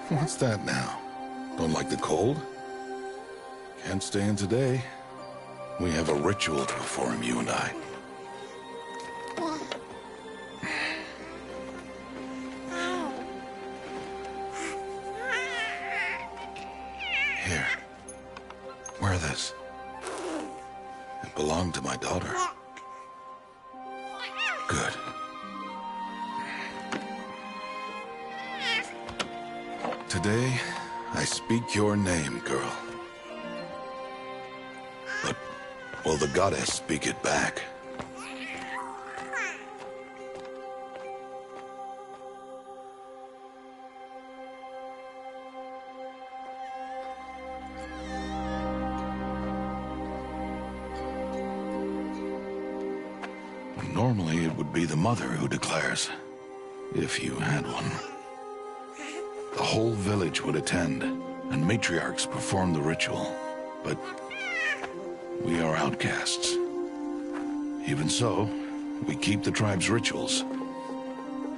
What's that now? Don't like the cold? Can't stay in today. We have a ritual to perform, you and I. Here. Wear this. It belonged to my daughter. Good. Today, I speak your name, girl. But will the goddess speak it back? Normally, it would be the mother who declares, if you had one. The whole village would attend, and matriarchs perform the ritual. But we are outcasts. Even so, we keep the tribe's rituals.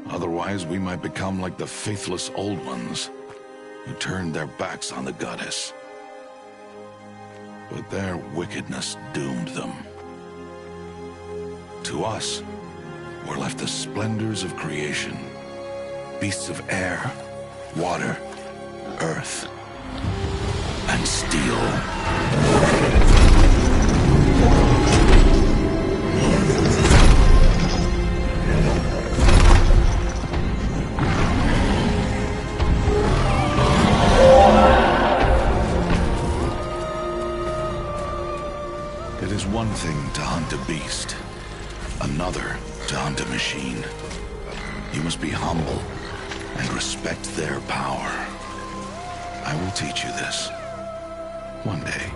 Otherwise, we might become like the faithless old ones, who turned their backs on the goddess. But their wickedness doomed them. To us, were left the splendors of creation. Beasts of air, water, earth, and steel. It is one thing to hunt a beast, another to hunt a machine. You must be humble and respect their power. I will teach you this. One day.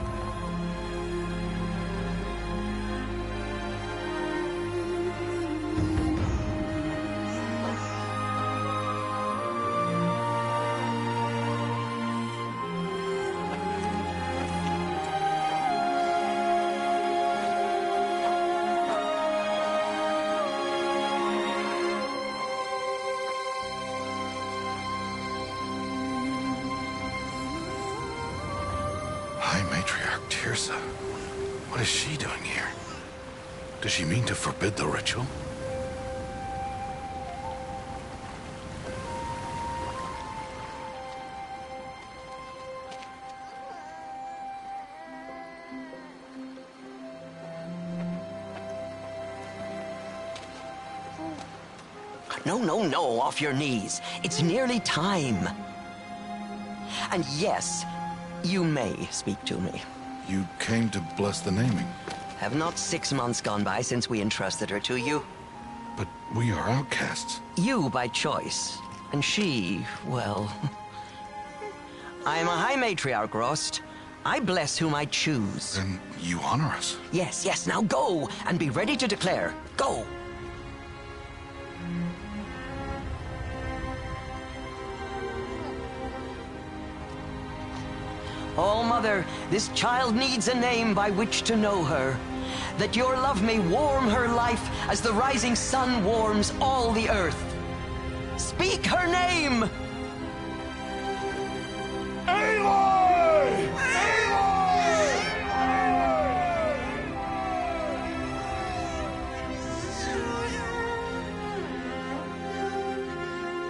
High Matriarch Teersa. What is she doing here? Does she mean to forbid the ritual? No, off your knees. It's nearly time. And yes, you may speak to me. You came to bless the naming. Have not 6 months gone by since we entrusted her to you? But we are outcasts. You by choice, and she, well... I am a High Matriarch, Rost. I bless whom I choose. Then you honor us. Yes, now go, and be ready to declare. Go! Oh, Mother, this child needs a name by which to know her. That your love may warm her life as the rising sun warms all the earth. Speak her name! Aloy!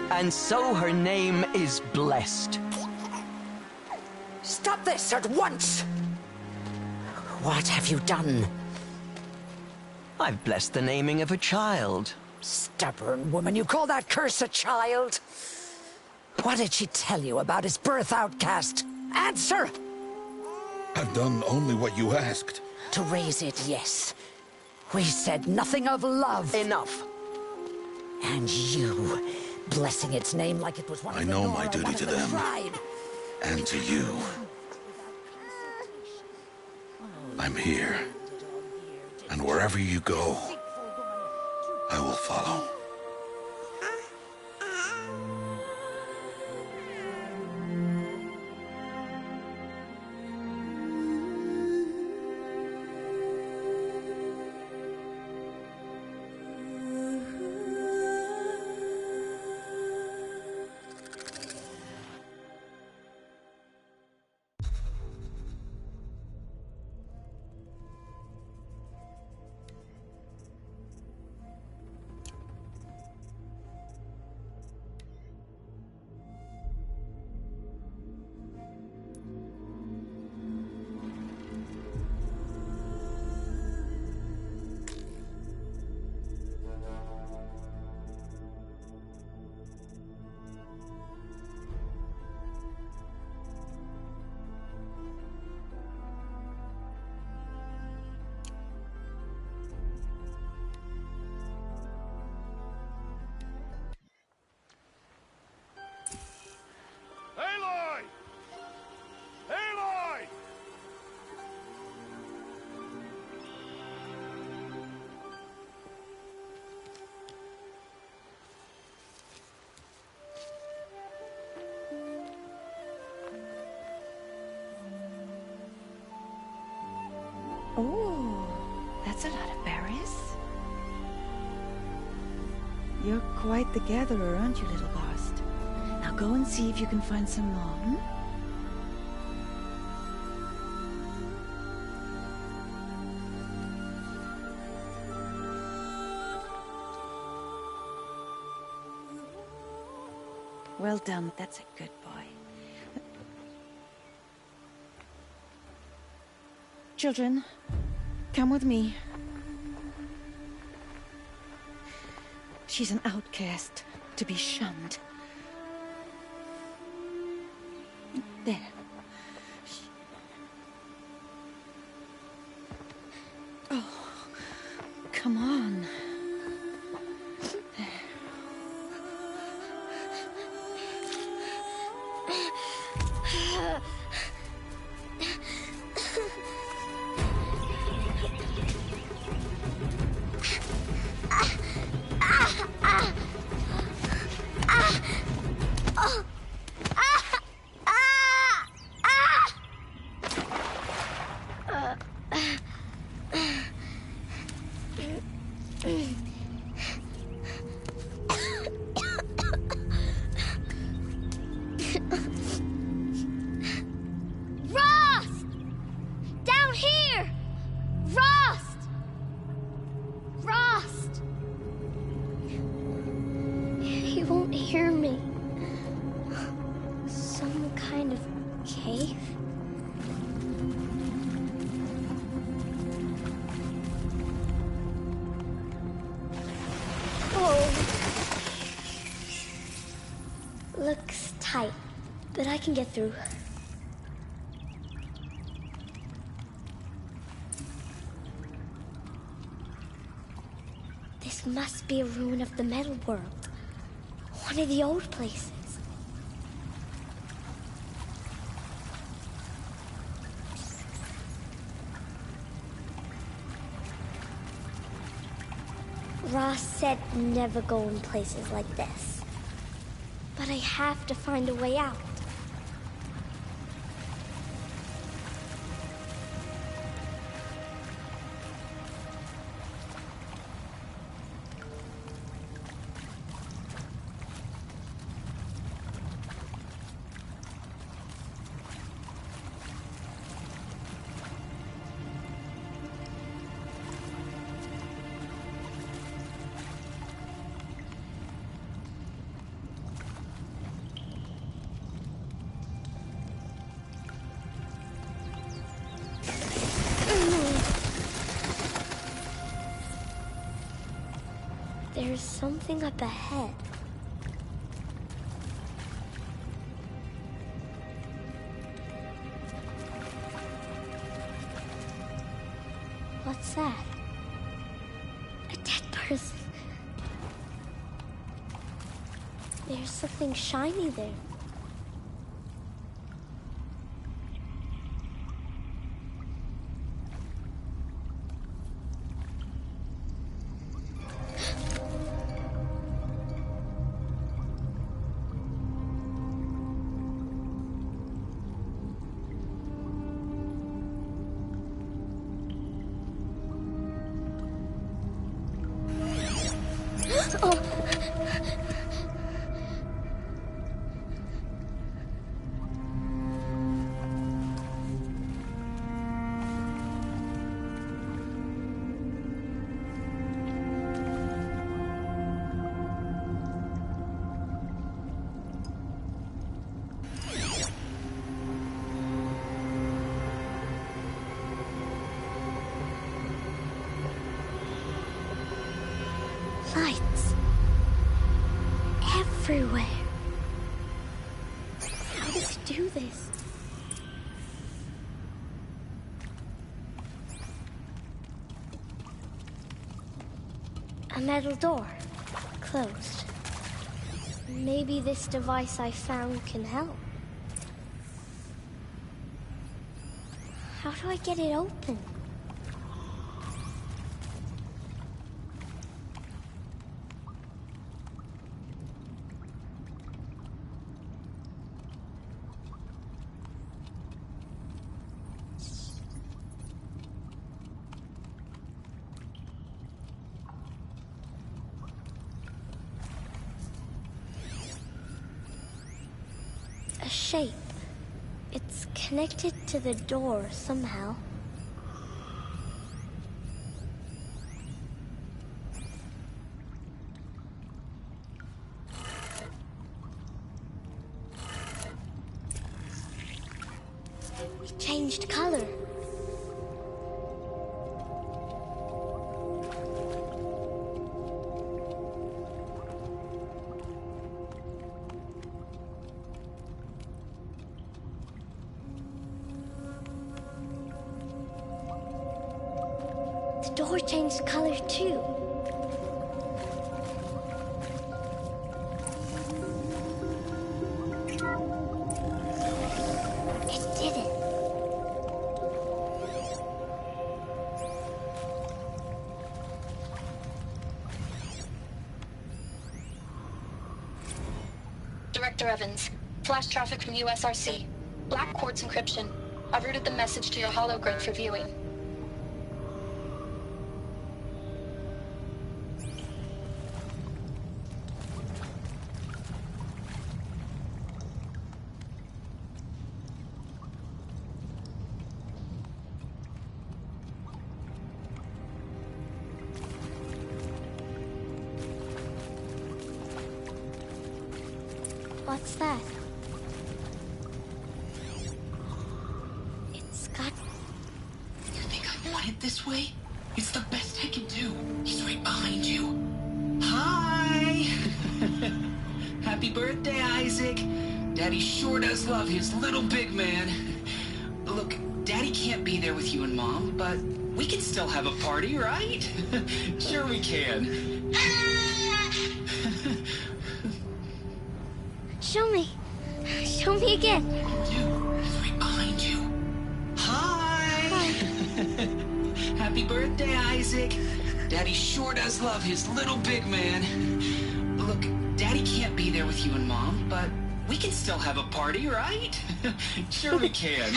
And so her name is blessed. Stop this at once! What have you done? I've blessed the naming of a child. Stubborn woman, you call that curse a child? What did she tell you about his birth, outcast? Answer! I've done only what you asked. To raise it, yes. We said nothing of love. Enough. And you, blessing its name like it was one I of the know Nora, my duty one of to the them. tribe. And to you. I'm here. And wherever you go, I will follow. Oh, that's a lot of berries. You're quite the gatherer, aren't you, little Bast? Now go and see if you can find some more, hmm? Well done, that's a good boy. Children, come with me. She's an outcast, to be shunned. There. Oh, come on. Rost! Down here! Rost! Rost! He won't hear me. Some kind of cave? Oh. Looks tight, but I can get through. This must be a ruin of the Metal World. One of the old places. Ross said never go in places like this. But I have to find a way out. There's something up ahead. What's that? A dead person. There's something shiny there. Oh. Lights. Everywhere. How does he do this? A metal door. Closed. Maybe this device I found can help. How do I get it open? shape. It's connected to the door somehow. We changed color. The door changed color too. It did it. Director Evans, flash traffic from USRC. Black Quartz encryption. I've routed the message to your hologram for viewing. What's that? It's got... You think I want it this way? It's the best I can do. He's right behind you. Hi! Happy birthday, Isaac. Daddy sure does love his little big man. Look, Daddy can't be there with you and Mom, but we can still have a party, right? Sure we can. Show me. Show me again. Dude, he's right behind you. Hi! Happy birthday, Isaac. Daddy sure does love his little big man. Look, Daddy can't be there with you and Mom, but we can still have a party, right? Sure we can.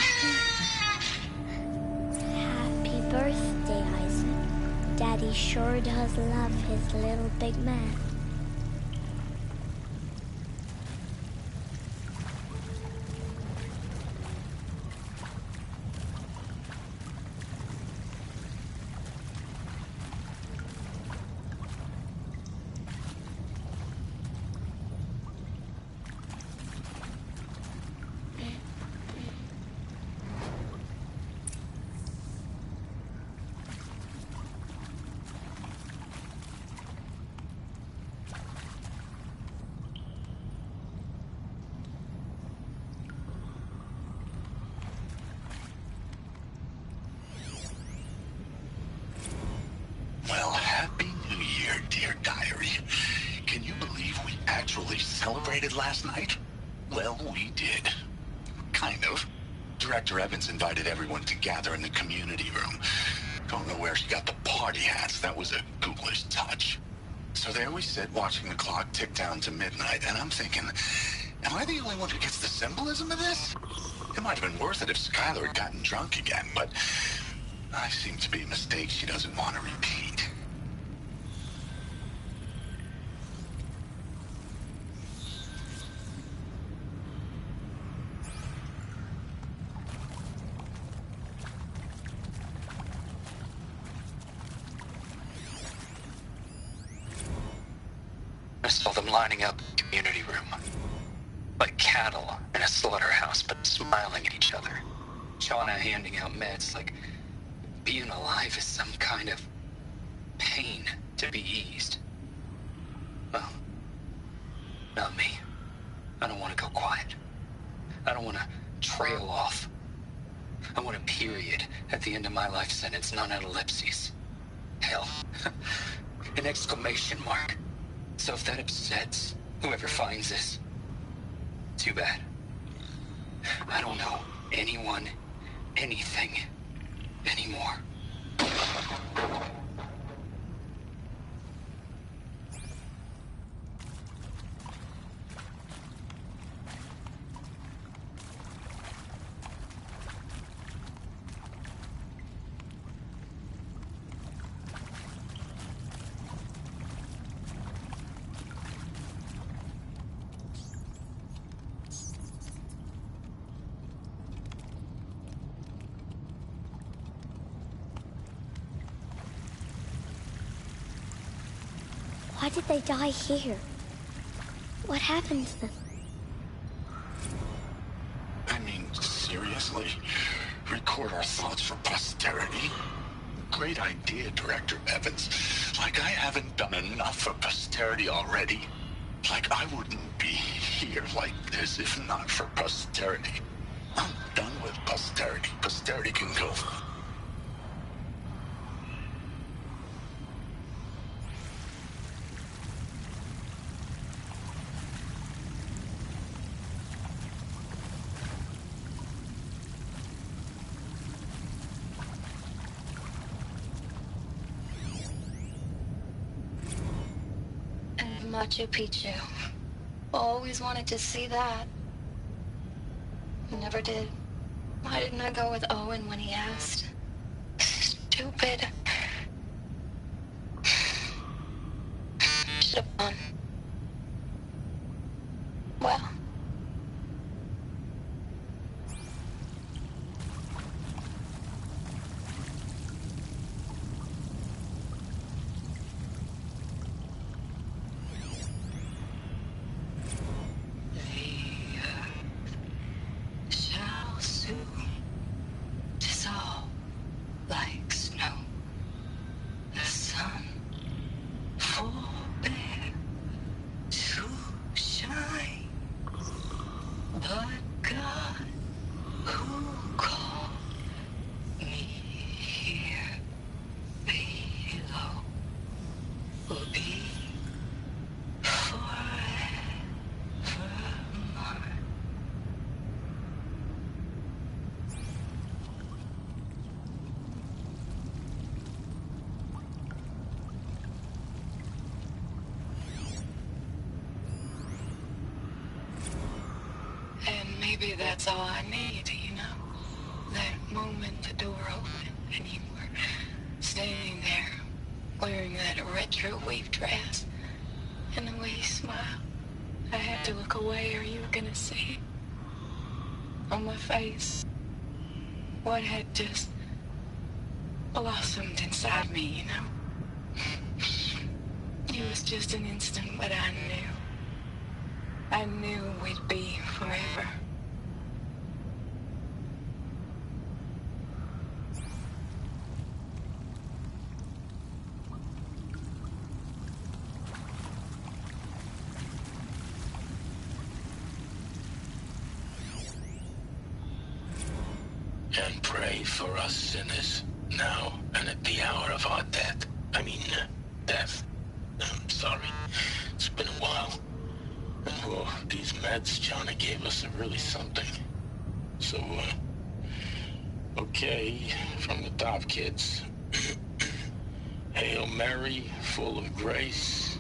Happy birthday, Isaac. Daddy sure does love his little big man. Well, Happy New Year, dear diary. Can you believe we actually celebrated last night? Well, we did. Kind of. Director Evans invited everyone to gather in the community room. Don't know where she got the party hats. That was a ghoulish touch. So there we sit, watching the clock tick down to midnight, and I'm thinking, am I the only one who gets the symbolism of this? It might have been worth it if Skylar had gotten drunk again, but I seem to be a mistake she doesn't want to repeat. I saw them lining up in the community room. Like cattle in a slaughterhouse, but smiling at each other. Shauna handing out meds like being alive is some kind of pain to be eased. Well, not me. I don't want to go quiet. I don't want to trail off. I want a period at the end of my life sentence, not an ellipses. Hell, an exclamation mark. So if that upsets whoever finds this, too bad. I don't know anyone, anything, anymore. Why did they die here? What happened to them? I mean, seriously? Record our thoughts for posterity? Great idea, Director Evans. Like I haven't done enough for posterity already. Like I wouldn't be here like this if not for posterity. I'm done with posterity. Posterity can go. And Machu Picchu. Always wanted to see that. Never did. Why didn't I go with Owen when he asked? Stupid. Should have gone. Well. Shall soon dissolve like snow. The sun forbear to shine, but God who called me here below will be forever mine. And maybe that's all I need, you know? That moment the door opened and you were standing there wearing that retro wave dress and the way you smiled. I had to look away or you were gonna see on my face what had just blossomed inside me, you know? It was just an instant, but I knew we'd be forever. And pray for us sinners, now and at the hour of our death. Death. I'm sorry. It's been a while. And these meds Johnny gave us are really something. So, okay, from the top, kids. Hail Mary, full of grace.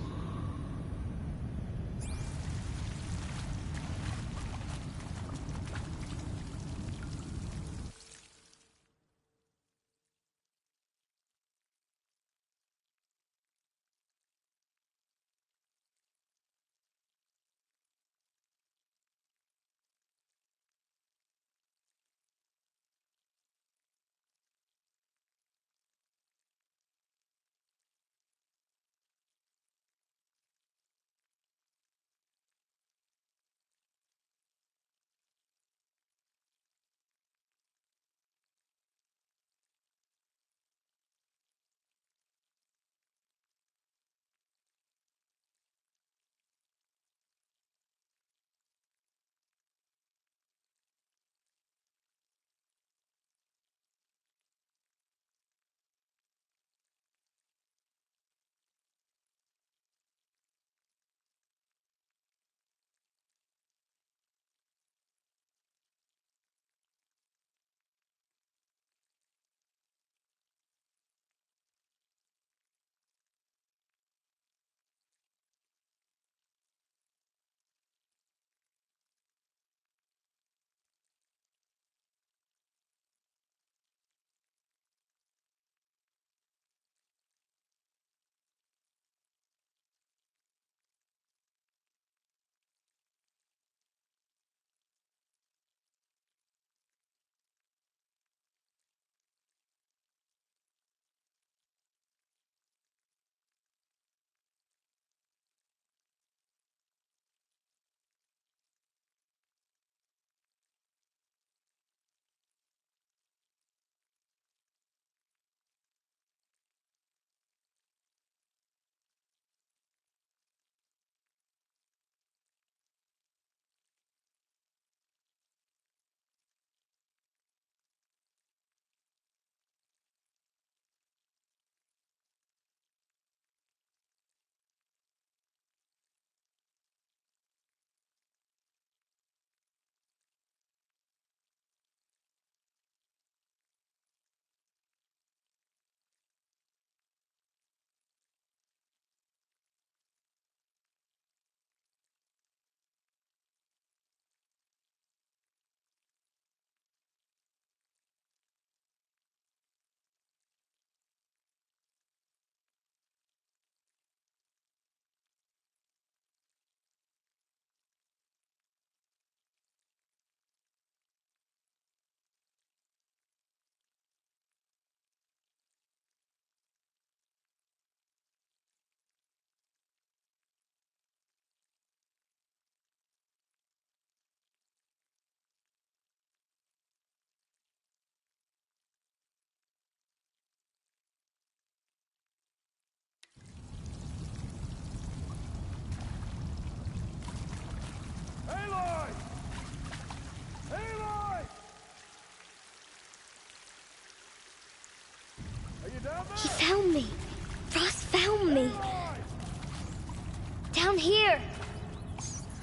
here!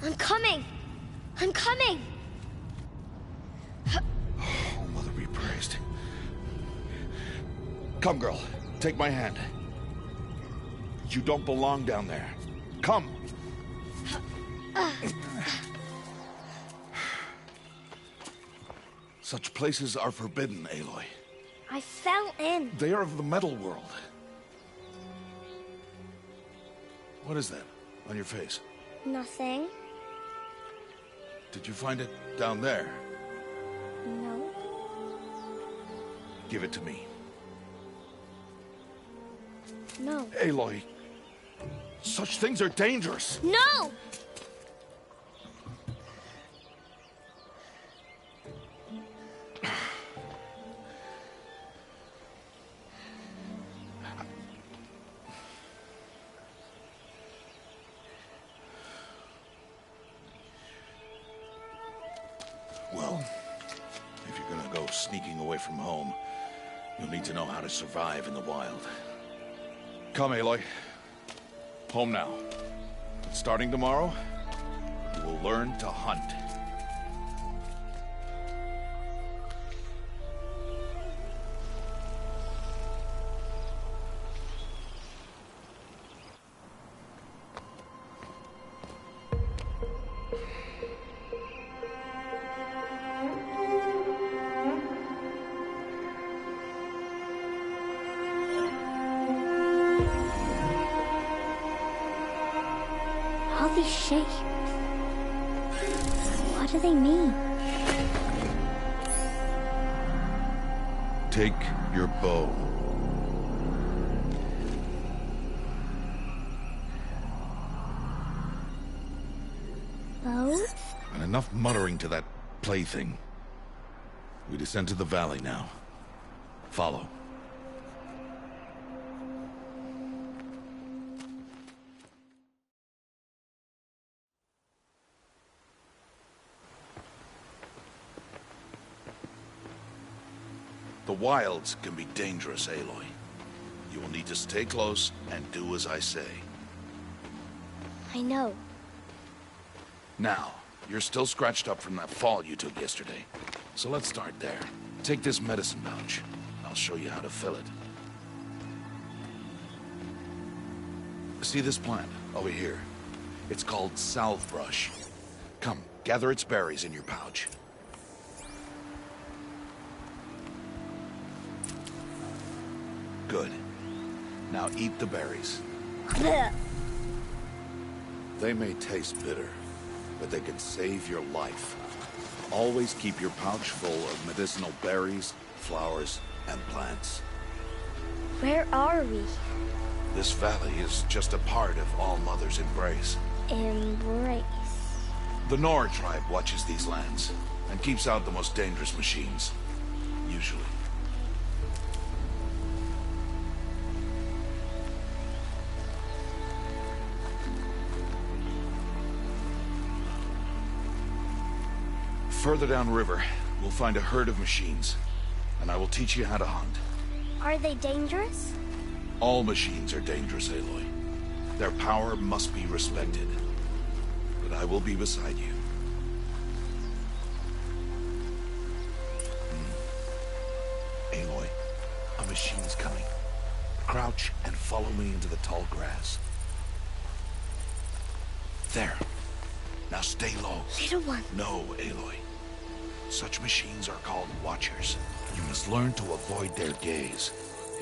I'm coming! I'm coming! Oh, Mother be praised. Come, girl. Take my hand. You don't belong down there. Come! Such places are forbidden, Aloy. I fell in. They are of the metal world. What is that on your face? Nothing. Did you find it down there? No. Give it to me. No. Aloy, such things are dangerous. No! Well, if you're gonna go sneaking away from home, you'll need to know how to survive in the wild. Come, Aloy. Home now. But starting tomorrow, you will learn to hunt. All these shapes. What do they mean? Take your bow. Bow? And enough muttering to that plaything. We descend to the valley now. Follow. The wilds can be dangerous, Aloy. You will need to stay close and do as I say. I know. Now, you're still scratched up from that fall you took yesterday. So let's start there. Take this medicine pouch. I'll show you how to fill it. See this plant over here? It's called salve brush. Come, gather its berries in your pouch. Good. Now eat the berries. They may taste bitter, but they can save your life. Always keep your pouch full of medicinal berries, flowers, and plants. Where are we? This valley is just a part of All Mother's embrace. Embrace. The Nora tribe watches these lands and keeps out the most dangerous machines. Usually. Further downriver, we'll find a herd of machines, and I will teach you how to hunt. Are they dangerous? All machines are dangerous, Aloy. Their power must be respected. But I will be beside you. Aloy, a machine's coming. Crouch and follow me into the tall grass. There. Now stay low. Little one. No, Aloy. Such machines are called Watchers. You must learn to avoid their gaze.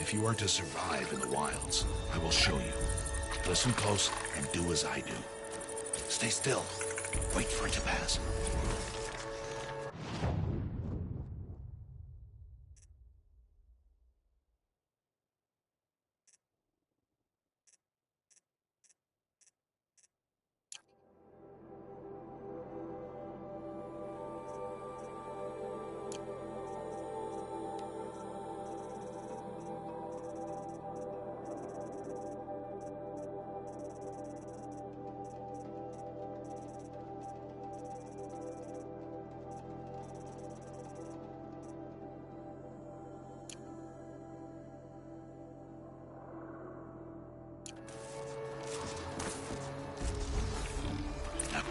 If you are to survive in the wilds, I will show you. Listen close and do as I do. Stay still. Wait for it to pass.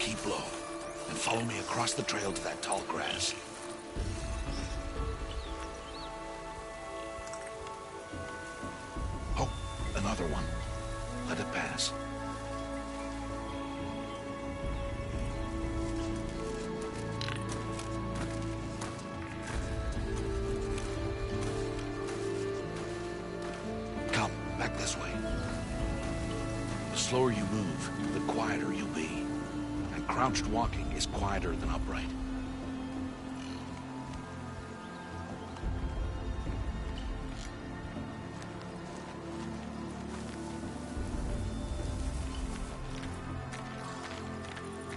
keep low, and follow me across the trail to that tall grass. Oh, another one. Let it pass. Come, back this way. The slower you move, the quieter you'll be. And crouched walking is quieter than upright.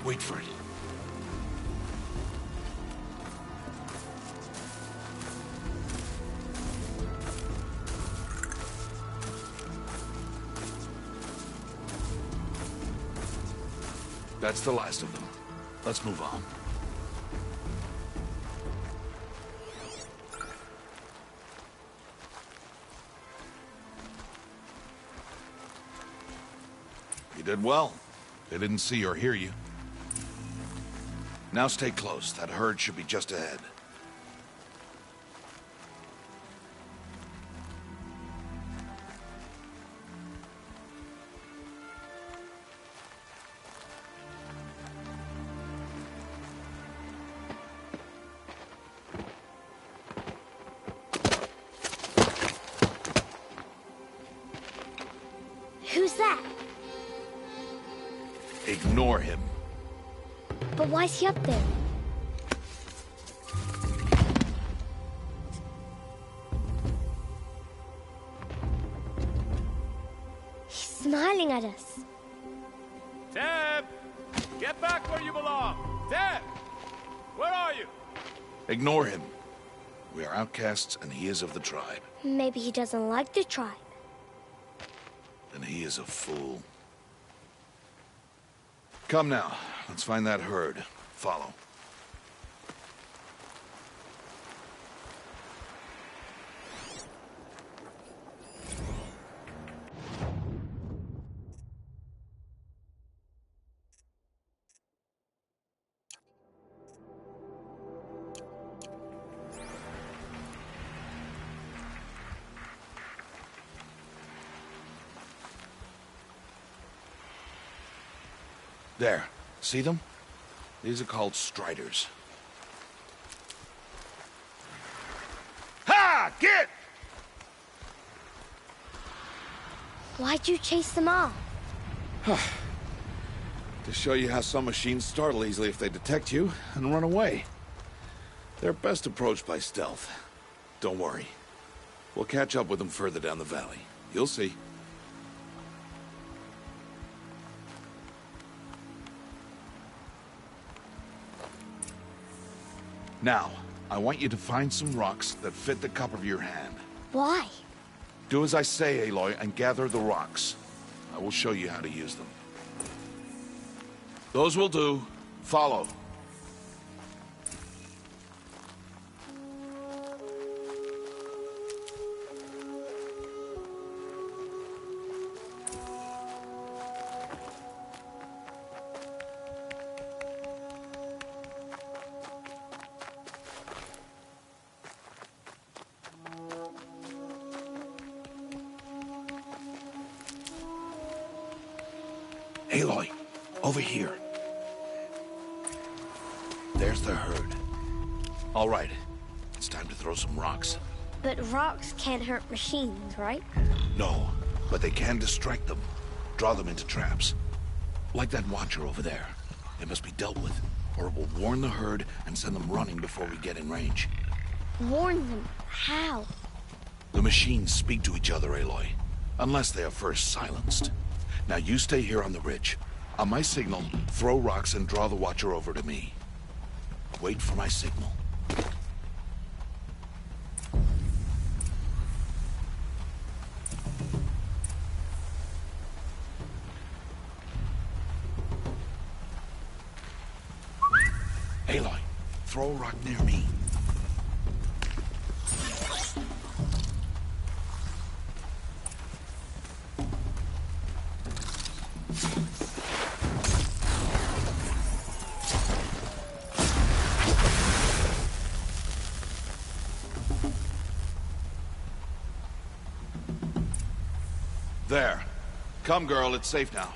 Wait for it. That's the last of them. Let's move on. You did well. They didn't see or hear you. Now stay close. That herd should be just ahead. Who's that? Ignore him. But why's he up there? He's smiling at us. Teb! Get back where you belong! Teb! Where are you? Ignore him. We are outcasts, and he is of the tribe. Maybe he doesn't like the tribe. Then he is a fool. Come now. Let's find that herd. Follow. There. See them? These are called striders. Ha! Get! Why'd you chase them off? To show you how some machines startle easily if they detect you and run away. They're best approached by stealth. Don't worry. We'll catch up with them further down the valley. You'll see. Now, I want you to find some rocks that fit the cup of your hand. Why? Do as I say, Aloy, and gather the rocks. I will show you how to use them. Those will do. Follow. Aloy, over here. There's the herd. All right, it's time to throw some rocks. But rocks can't hurt machines, right? No, but they can distract them. Draw them into traps. Like that watcher over there. It must be dealt with, or it will warn the herd and send them running before we get in range. Warn them? How? The machines speak to each other, Aloy. Unless they are first silenced. Now you stay here on the ridge. On my signal, throw rocks and draw the watcher over to me. Wait for my signal. Aloy, throw a rock near me. There. Come, girl, it's safe now.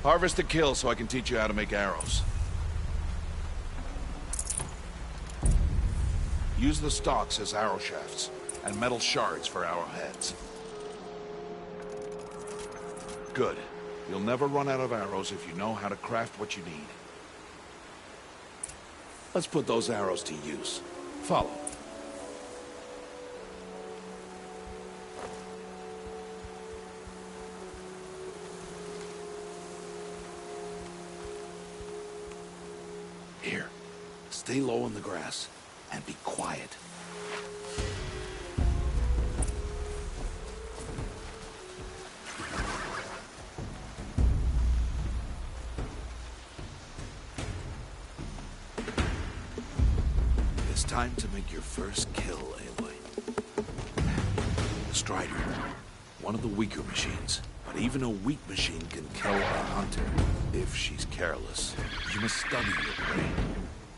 Harvest to kill so I can teach you how to make arrows. Use the stalks as arrow shafts, and metal shards for arrowheads. Good. You'll never run out of arrows if you know how to craft what you need. Let's put those arrows to use. Follow. Here, stay low in the grass, and be quiet. It's time to make your first kill, Aloy. The Strider, one of the weaker machines. But even a weak machine can kill a hunter, if she's careless. You must study your prey.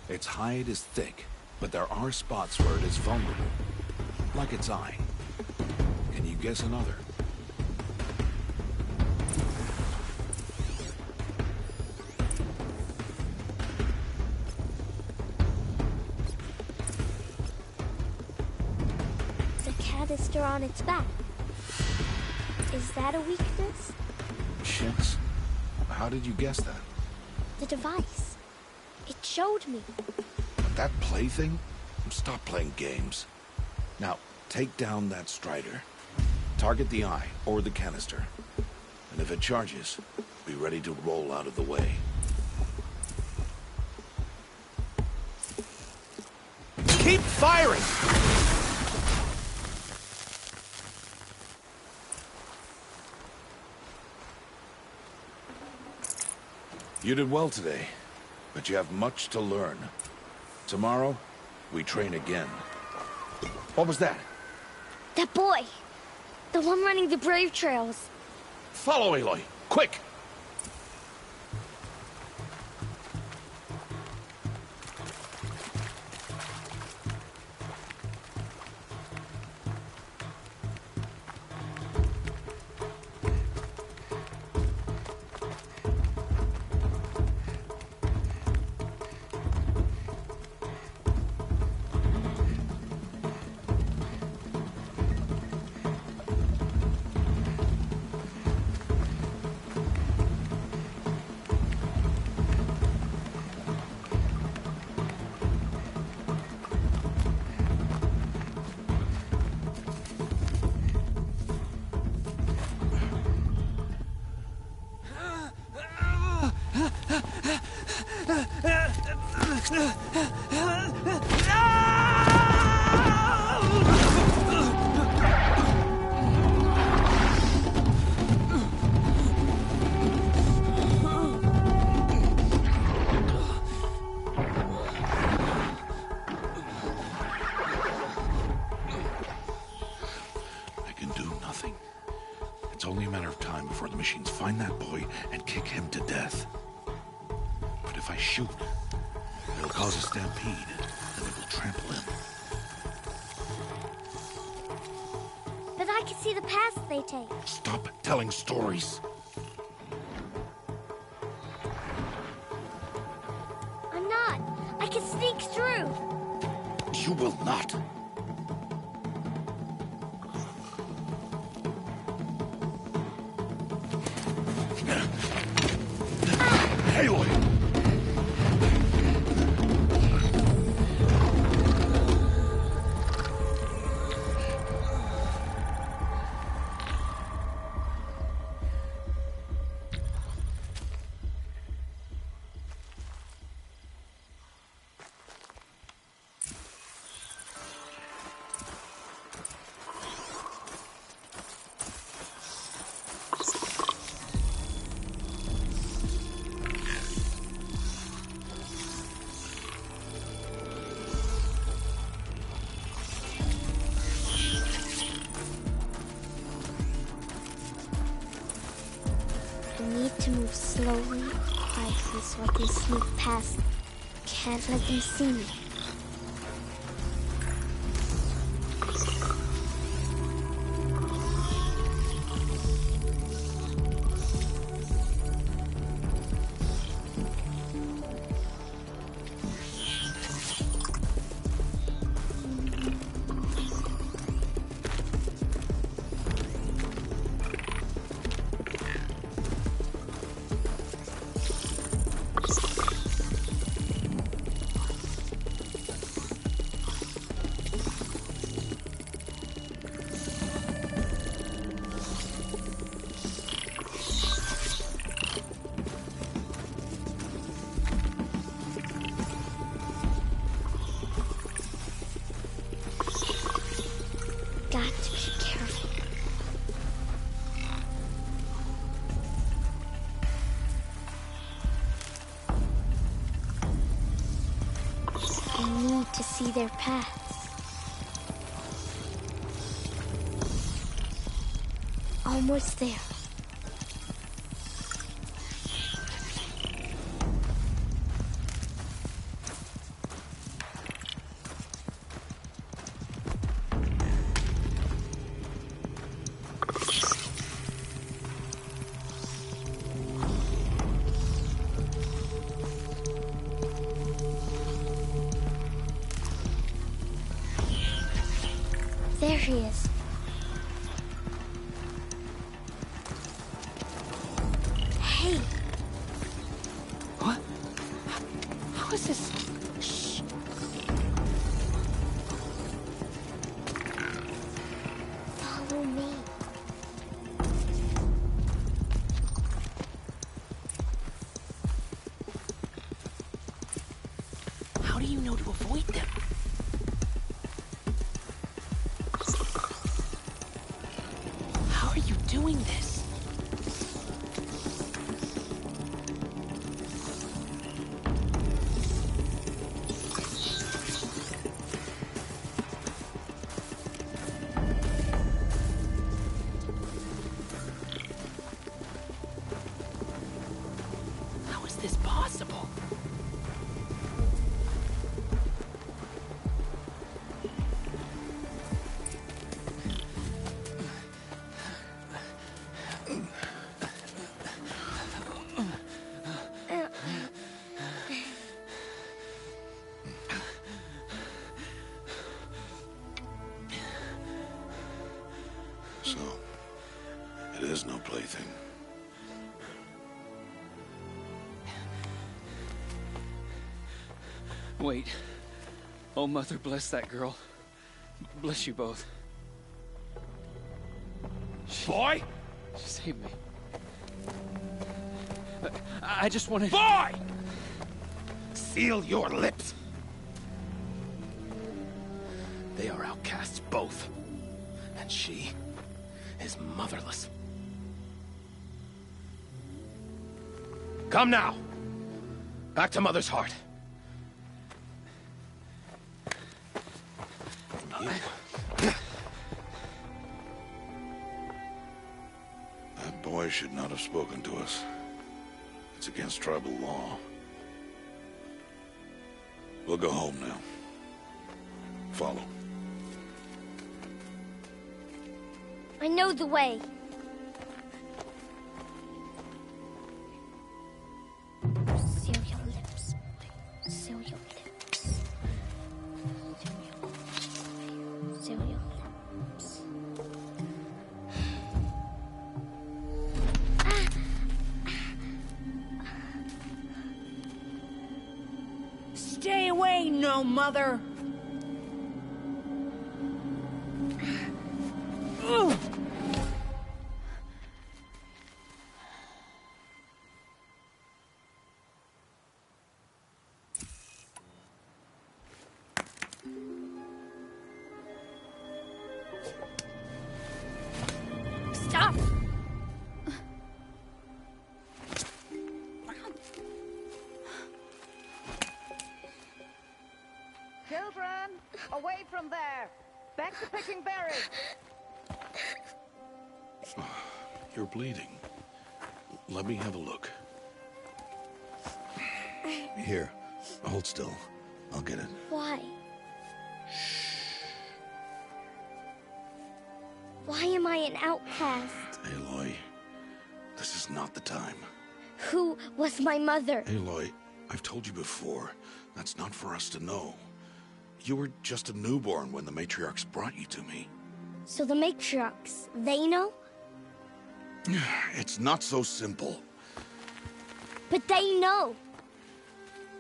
Its hide is thick, but there are spots where it is vulnerable. Like its eye. Can you guess another? The canister on its back. Is that a weakness? Shits. How did you guess that? The device. It showed me. That plaything? Stop playing games. Now, take down that Strider. Target the eye, or the canister. And if it charges, be ready to roll out of the way. Keep firing! You did well today, but you have much to learn. Tomorrow, we train again. What was that? That boy. The one running the brave trails. Follow Aloy, quick! It's only a matter of time before the machines find that boy and kick him to death. But if I shoot, it'll cause a stampede, and it will trample him. But I can see the paths they take. Stop telling stories. I'm not. I can sneak through. You will not. Aloy! slowly, quietly, so I can sneak past. Can't let them see me. Got to be careful. I need to see their paths. Almost there. There he is. Hey. What? How is this? Shh. Follow me. How do you know to avoid them? How are you doing this? How is this possible? So, it is no plaything. Wait. Oh, Mother, bless that girl. Bless you both. Boy! She saved me. I just wanted... Boy! Seal your lips. They are outcasts, both. And she is motherless. Come now. Back to Mother's heart. That boy should not have spoken to us. It's against tribal law. We'll go home now. Follow. I know the way. Seal your lips. Seal your lips. Seal your lips. Stay away, no mother! Ugh. Stop! Children, away from there! Back to picking berries! You're bleeding. Let me have a look. Here, hold still. I'll get it. Why? Why am I an outcast? Aloy, this is not the time. Who was my mother? Aloy, I've told you before, that's not for us to know. You were just a newborn when the matriarchs brought you to me. So the matriarchs, they know? It's not so simple. But they know.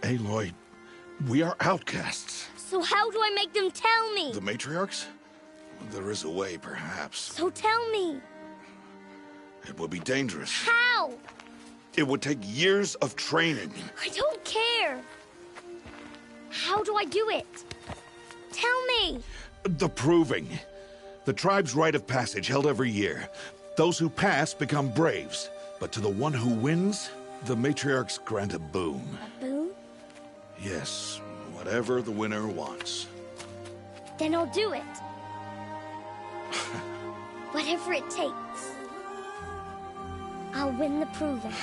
Aloy, we are outcasts. So how do I make them tell me? The matriarchs? There is a way, perhaps. So tell me. It would be dangerous. How? It would take years of training. I don't care. How do I do it? Tell me. The proving. The tribe's rite of passage held every year. Those who pass become braves. But to the one who wins, the matriarchs grant a boon. A boon? Yes, whatever the winner wants. Then I'll do it. Whatever it takes. I'll win the proving.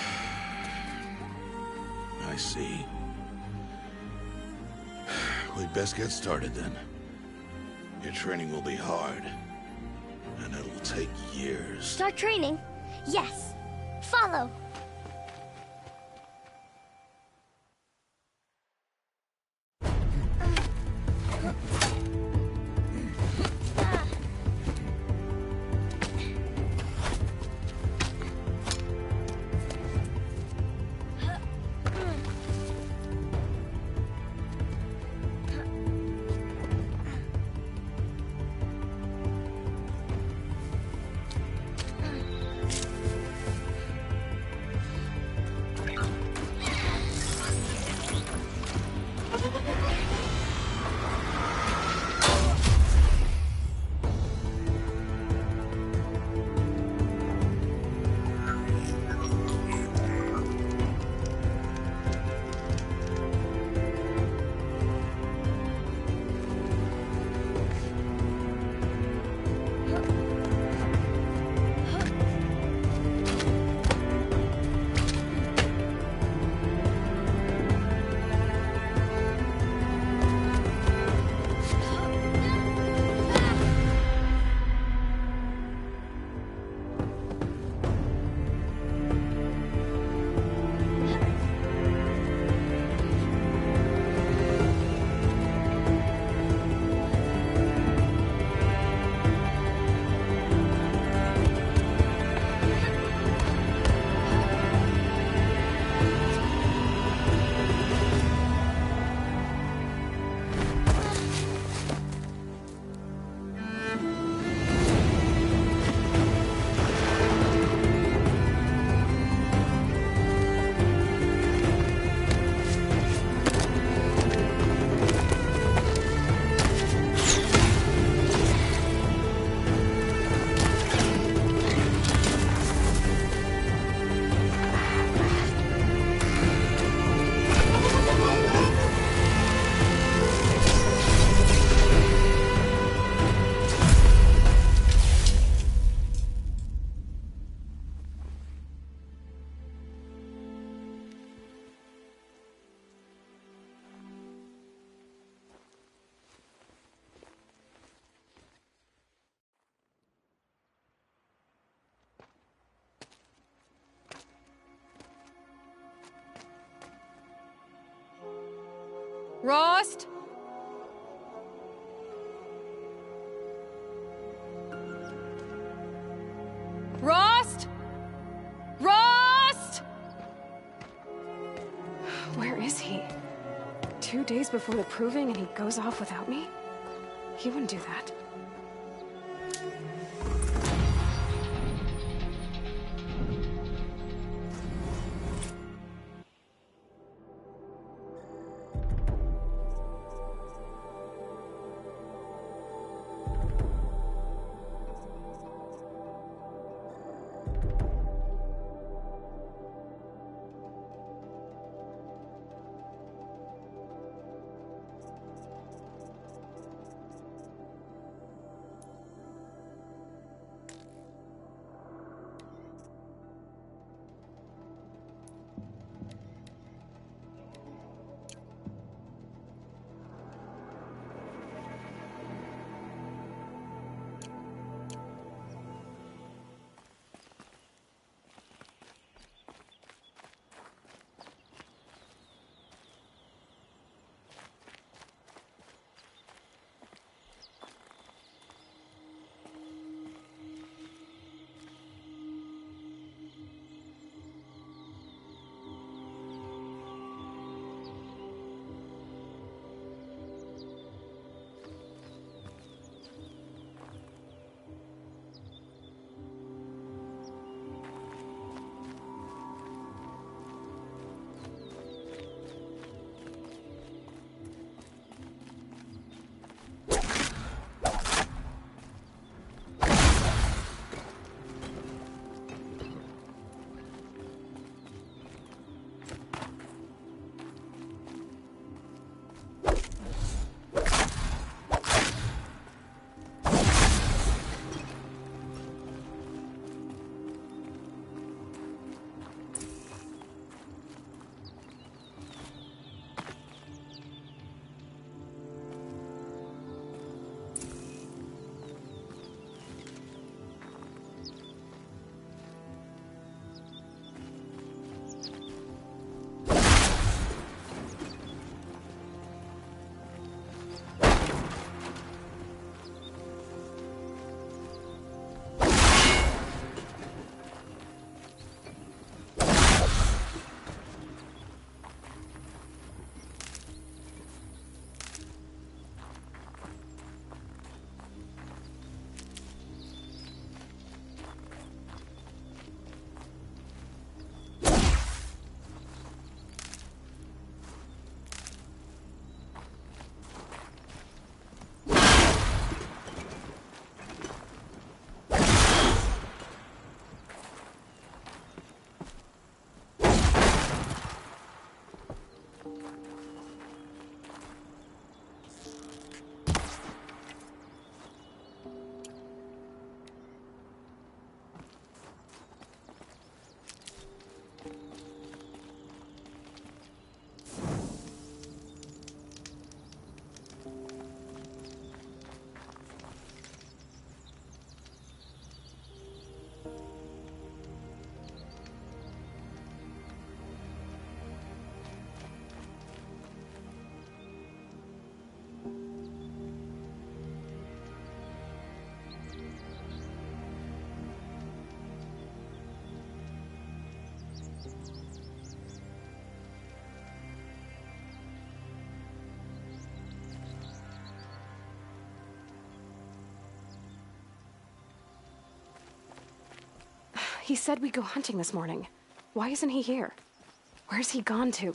I see. We'd best get started then. Your training will be hard. And it'll take years. Start training? Yes. Follow. Rost? Rost? Rost? Where is he? 2 days before the proving and he goes off without me? He wouldn't do that. He said we'd go hunting this morning. Why isn't he here? Where's he gone to?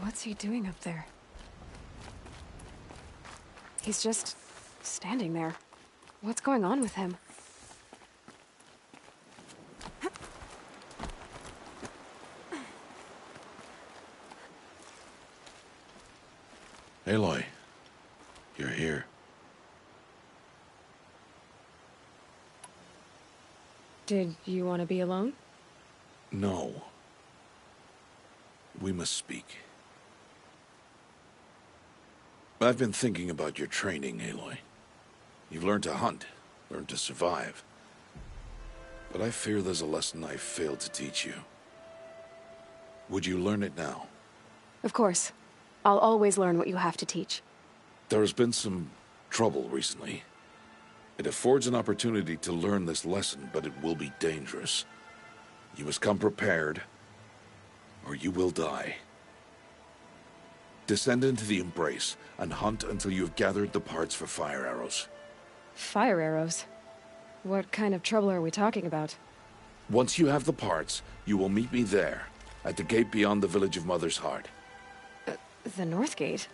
What's he doing up there? He's just standing there. What's going on with him? Aloy, you're here. Did you want to be alone? No. We must speak. I've been thinking about your training, Aloy. You've learned to hunt, learned to survive. But I fear there's a lesson I failed to teach you. Would you learn it now? Of course. I'll always learn what you have to teach. There has been some trouble recently. It affords an opportunity to learn this lesson, but it will be dangerous. You must come prepared, or you will die. Descend into the Embrace and hunt until you have gathered the parts for fire arrows. Fire arrows? What kind of trouble are we talking about? Once you have the parts, you will meet me there, at the gate beyond the village of Mother's Heart. The North Gate?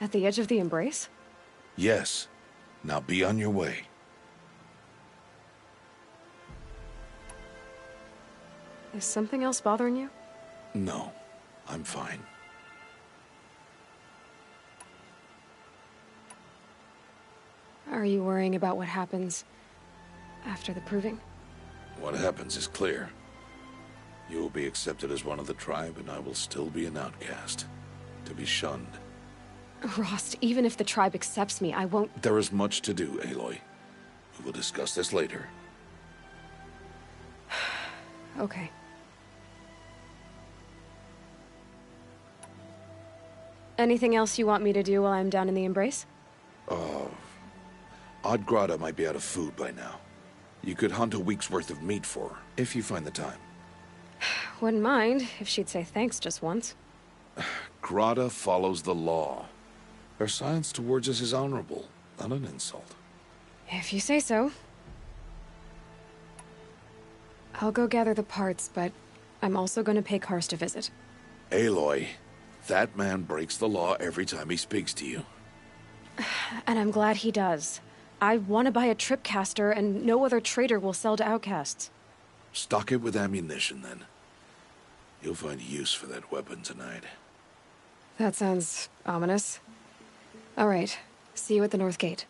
At the edge of the Embrace? Yes. Now be on your way. Is something else bothering you? No, I'm fine. Are you worrying about what happens after the proving? What happens is clear. You will be accepted as one of the tribe, and I will still be an outcast. To be shunned. Rost, even if the tribe accepts me, I won't— There is much to do, Aloy. We will discuss this later. Okay. Anything else you want me to do while I'm down in the Embrace? Odd Grata might be out of food by now. You could hunt a week's worth of meat for her, if you find the time. Wouldn't mind if she'd say thanks just once. Grata follows the law. Her silence towards us is honorable, not an insult. If you say so. I'll go gather the parts, but I'm also going to pay Karst a visit. Aloy, that man breaks the law every time he speaks to you. And I'm glad he does. I want to buy a tripcaster, and no other trader will sell to outcasts. Stock it with ammunition, then. You'll find use for that weapon tonight. That sounds ominous. All right. See you at the North Gate.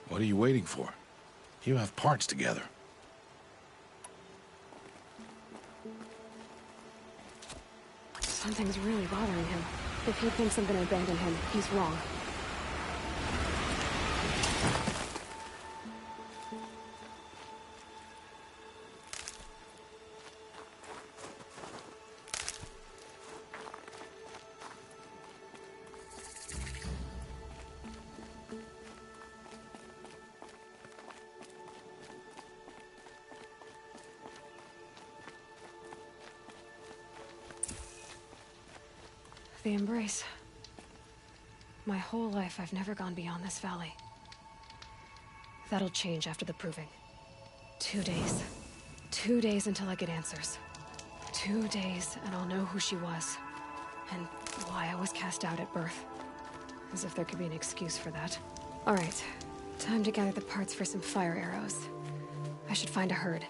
What are you waiting for? You have parts together. Something's really bothering him. If he thinks I'm gonna abandon him, he's wrong. The Embrace. My whole life, I've never gone beyond this valley. That'll change after the proving. 2 days. 2 days until I get answers. 2 days, and I'll know who she was. And why I was cast out at birth. As if there could be an excuse for that. Alright, time to gather the parts for some fire arrows. I should find a herd.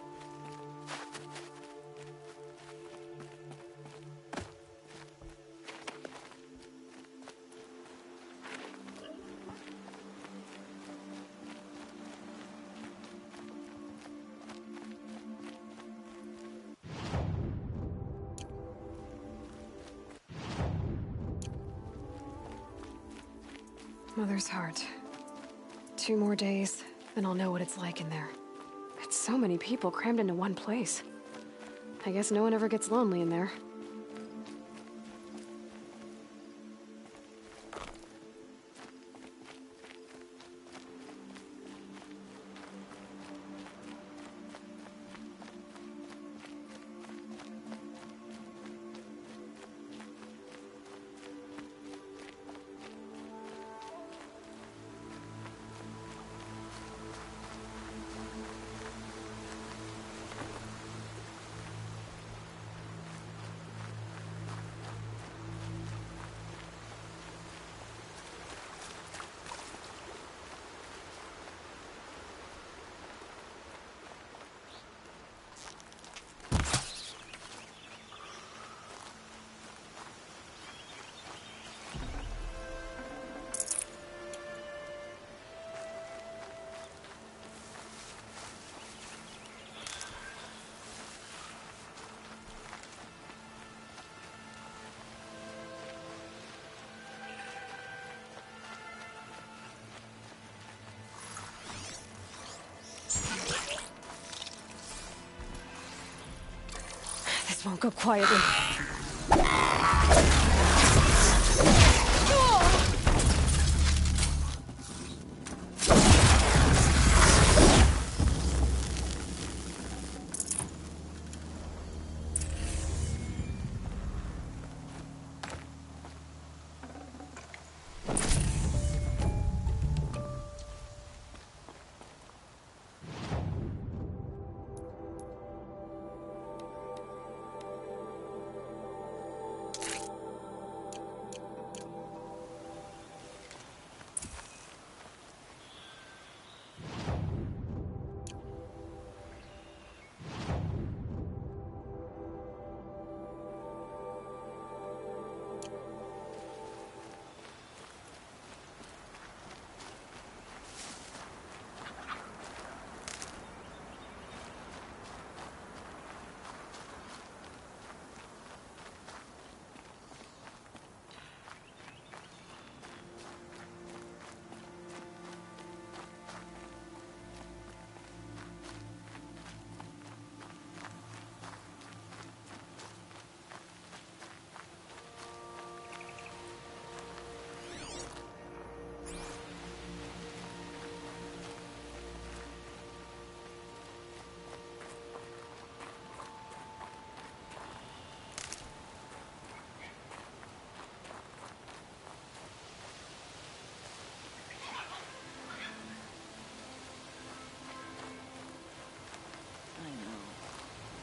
Mother's heart. 2 more days, then I'll know what it's like in there. It's so many people crammed into one place. I guess no one ever gets lonely in there. This won't go quietly.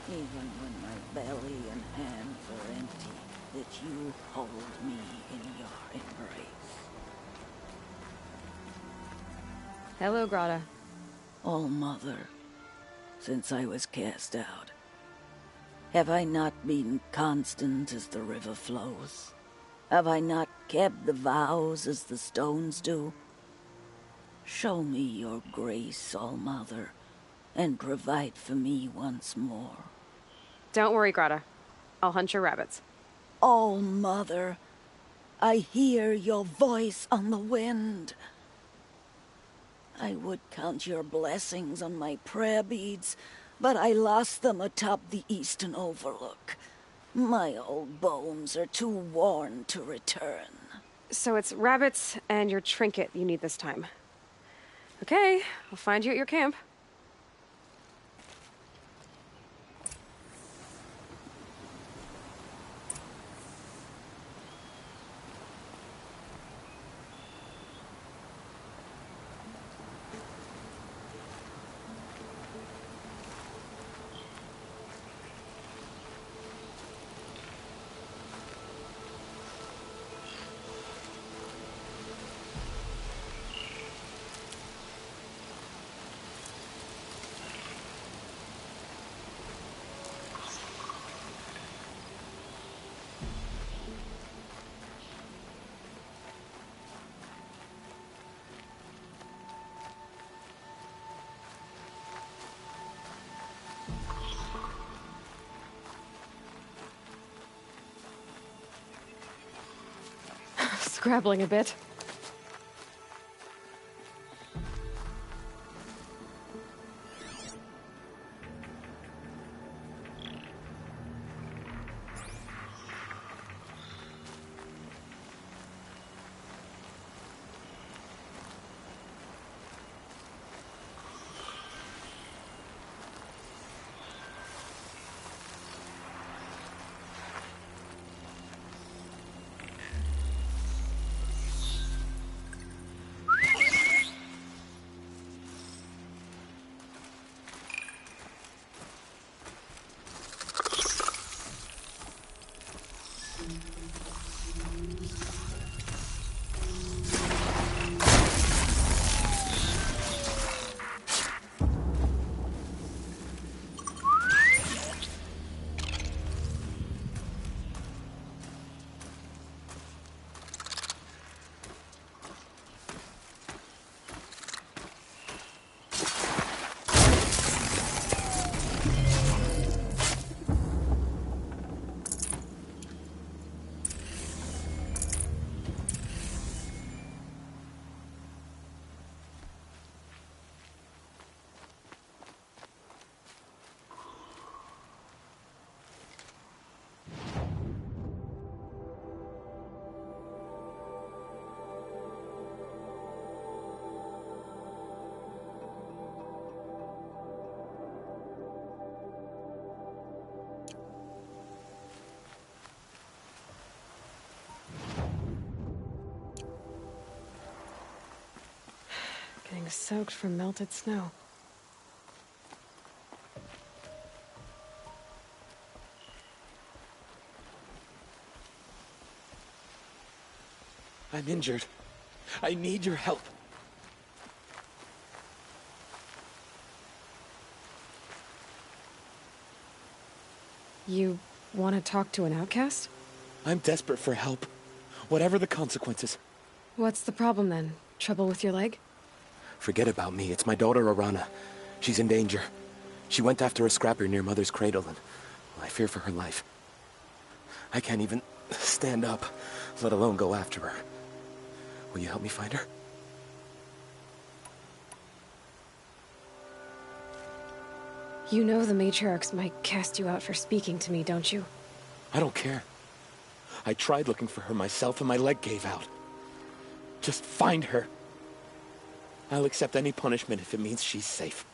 Even when my belly and hands are empty, that you hold me in your embrace. Hello, Grata. All-Mother, since I was cast out, have I not been constant as the river flows? Have I not kept the vows as the stones do? Show me your grace, All-Mother, and provide for me once more. Don't worry, Grata. I'll hunt your rabbits. All-Mother, I hear your voice on the wind. I would count your blessings on my prayer beads, but I lost them atop the eastern overlook. My old bones are too worn to return. So it's rabbits and your trinket you need this time. Okay, I'll find you at your camp. Scrabbling a bit. Getting soaked from melted snow. I'm injured. I need your help. You want to talk to an outcast? I'm desperate for help. Whatever the consequences. What's the problem then? Trouble with your leg? Forget about me. It's my daughter, Arana. She's in danger. She went after a scrapper near Mother's cradle, and I fear for her life. I can't even stand up, let alone go after her. Will you help me find her? You know the matriarchs might cast you out for speaking to me, don't you? I don't care. I tried looking for her myself, and my leg gave out. Just find her. I'll accept any punishment if it means she's safe.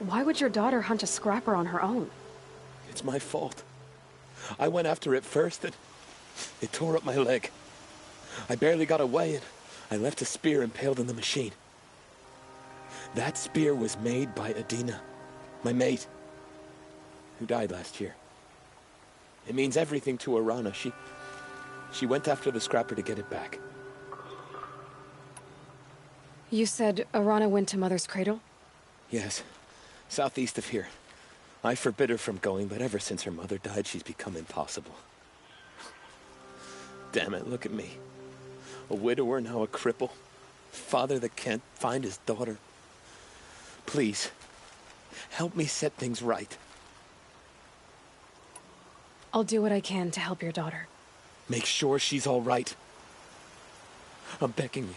Why would your daughter hunt a scrapper on her own? It's my fault. I went after it first, and it tore up my leg. I barely got away, and I left a spear impaled in the machine. That spear was made by Adina, my mate, who died last year. It means everything to Arana. She went after the scrapper to get it back. You said Arana went to Mother's cradle? Yes, southeast of here. I forbid her from going, but ever since her mother died, she's become impossible. Damn it, look at me. A widower, now a cripple. Father that can't find his daughter. Please, help me set things right. I'll do what I can to help your daughter. Make sure she's all right. I'm begging you.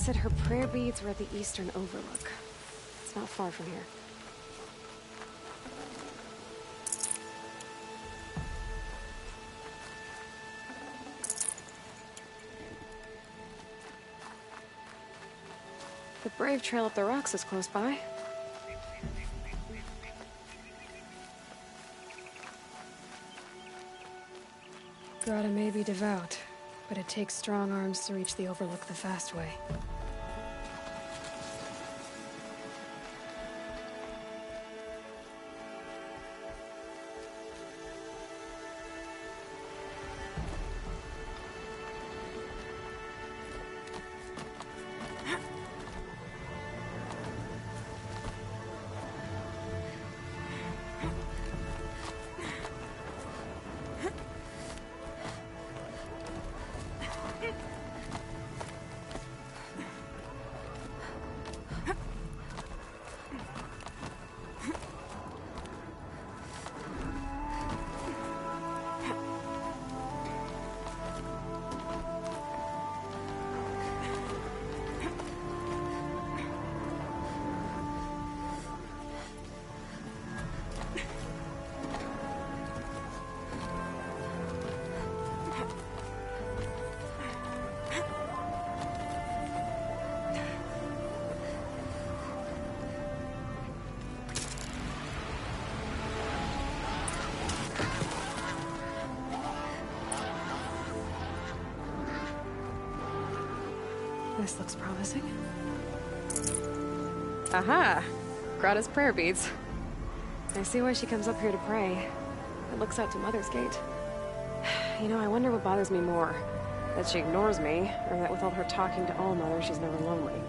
said her prayer beads were at the Eastern Overlook. It's not far from here. The Brave Trail up the rocks is close by. Grata may be devout, but it takes strong arms to reach the Overlook the fast way. This looks promising. Aha! Grata's prayer beads. I see why she comes up here to pray. It looks out to Mother's Gate. You know, I wonder what bothers me more. That she ignores me, or that with all her talking to All-Mother, she's never lonely.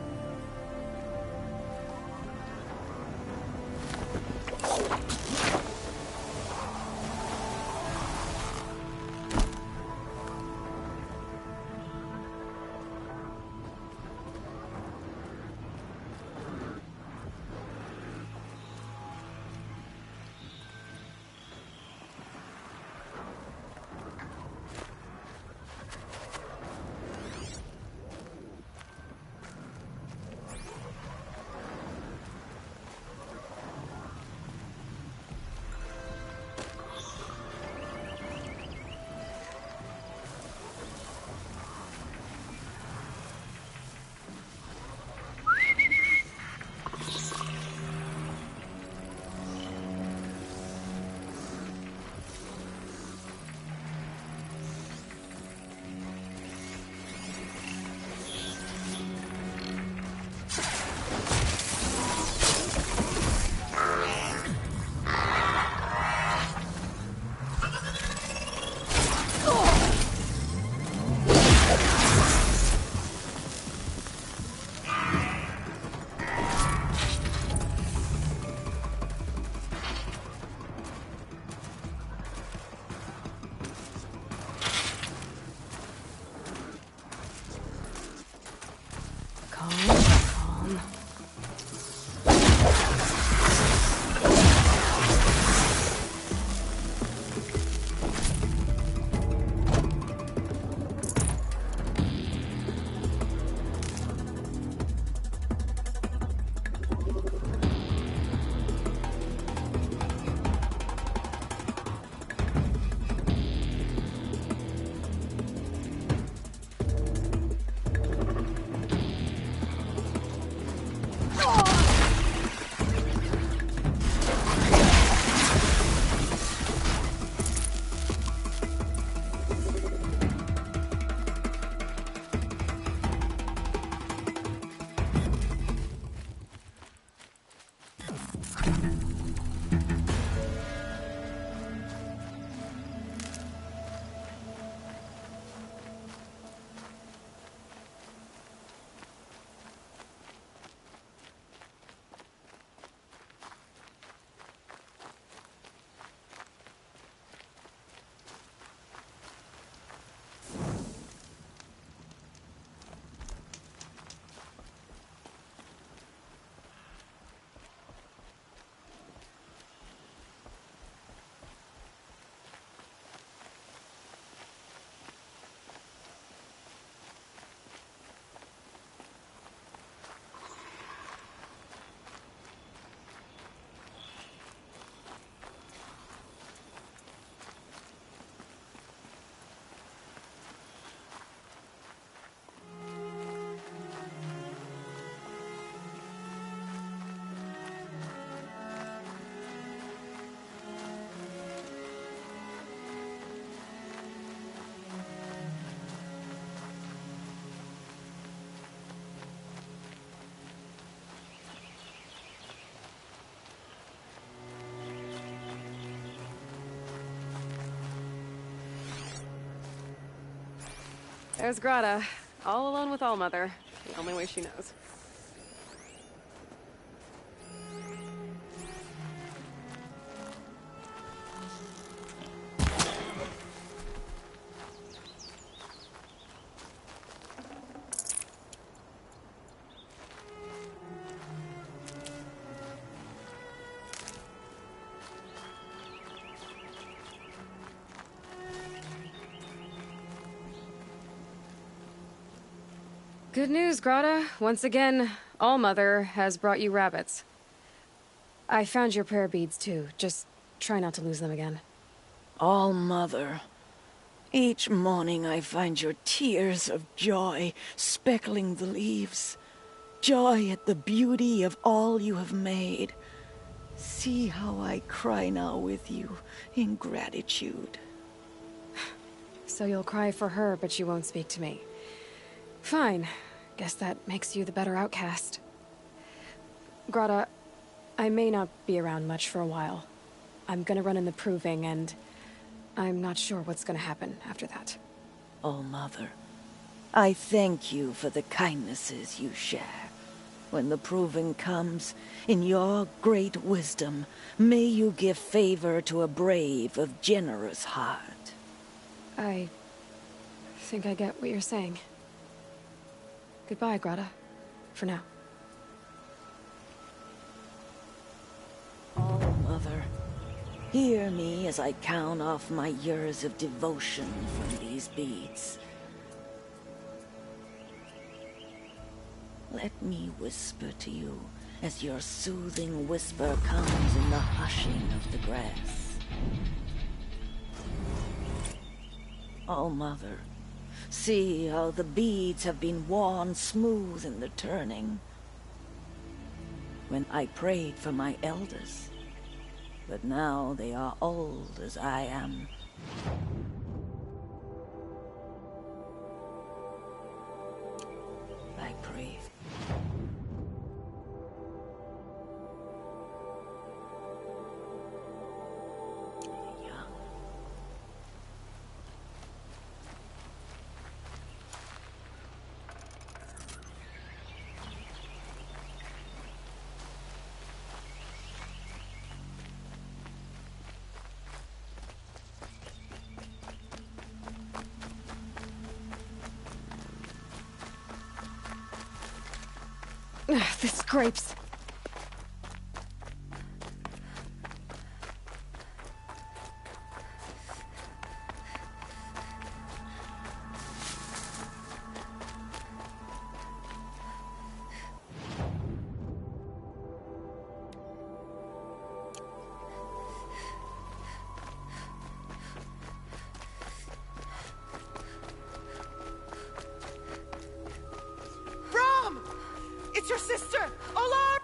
There's Grata, all alone with Allmother, the only way she knows. Good news, Grata. Once again, Allmother has brought you rabbits. I found your prayer beads, too. Just try not to lose them again. All-Mother, each morning I find your tears of joy speckling the leaves. Joy at the beauty of all you have made. See how I cry now with you in gratitude. So you'll cry for her, but you won't speak to me. Fine. Guess that makes you the better outcast. Grata, I may not be around much for a while. I'm gonna run in the proving, and I'm not sure what's gonna happen after that. All-Mother, I thank you for the kindnesses you share. When the proving comes, in your great wisdom, may you give favor to a brave of generous heart. I think I get what you're saying. Goodbye, Grata. For now. All-Mother, hear me as I count off my years of devotion from these beads. Let me whisper to you as your soothing whisper comes in the hushing of the grass. All-Mother, see how the beads have been worn smooth in the turning. When I prayed for my elders, but now they are old as I am. I pray. The scrapes. It's your sister! Olar!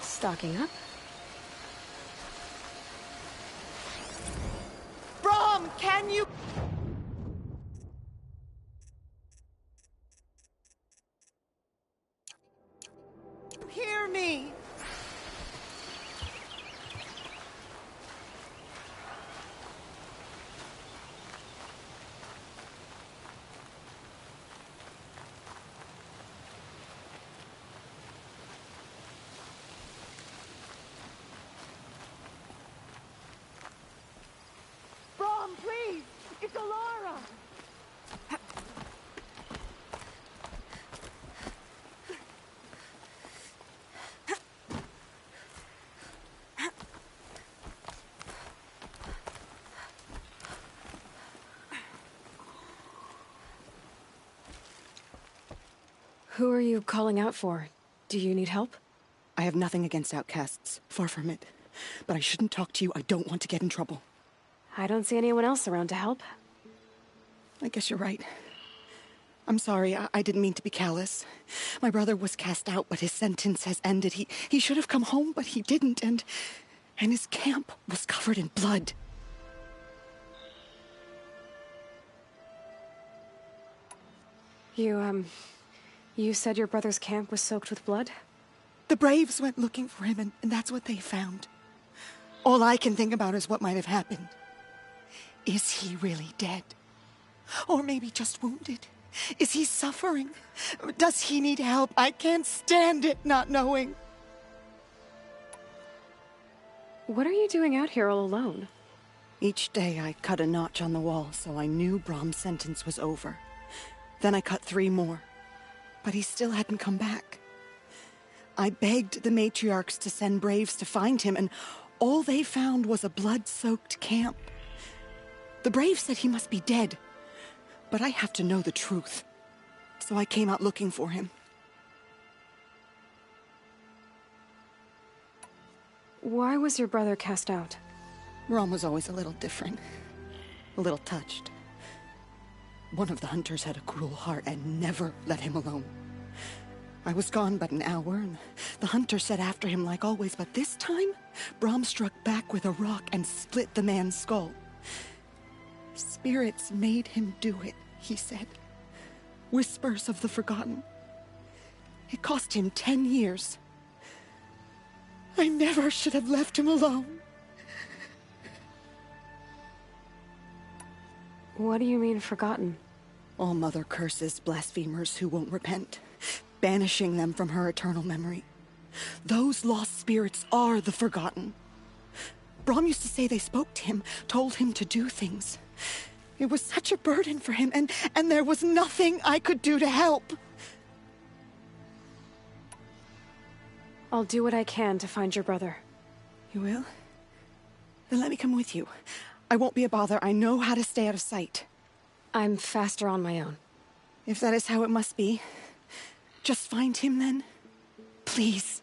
Stocking up. Brom, can you... hear me? Please! It's Olar! Who are you calling out for? Do you need help? I have nothing against outcasts. Far from it. But I shouldn't talk to you. I don't want to get in trouble. I don't see anyone else around to help. I guess you're right. I'm sorry, I didn't mean to be callous. My brother was cast out, but his sentence has ended. He should have come home, but he didn't, and his camp was covered in blood. You said your brother's camp was soaked with blood? The Braves went looking for him, and that's what they found. All I can think about is what might have happened. Is he really dead? Or maybe just wounded? Is he suffering? Does he need help? I can't stand it not knowing. What are you doing out here all alone? Each day I cut a notch on the wall so I knew Brom's sentence was over. Then I cut 3 more. But he still hadn't come back. I begged the matriarchs to send Braves to find him, and all they found was a blood-soaked camp. The Braves said he must be dead. But I have to know the truth. So I came out looking for him. Why was your brother cast out? Brom was always a little different. A little touched. One of the hunters had a cruel heart and never let him alone. I was gone but an hour, and the hunter set after him like always, but this time, Brom struck back with a rock and split the man's skull. Spirits made him do it, he said. Whispers of the forgotten. It cost him 10 years. I never should have left him alone. What do you mean, forgotten? All Mother curses blasphemers who won't repent, banishing them from her eternal memory. Those lost spirits are the forgotten. Brom used to say they spoke to him, told him to do things. It was such a burden for him, and there was nothing I could do to help. I'll do what I can to find your brother. You will? Then let me come with you. I won't be a bother. I know how to stay out of sight. I'm faster on my own. If that is how it must be, just find him then. Please.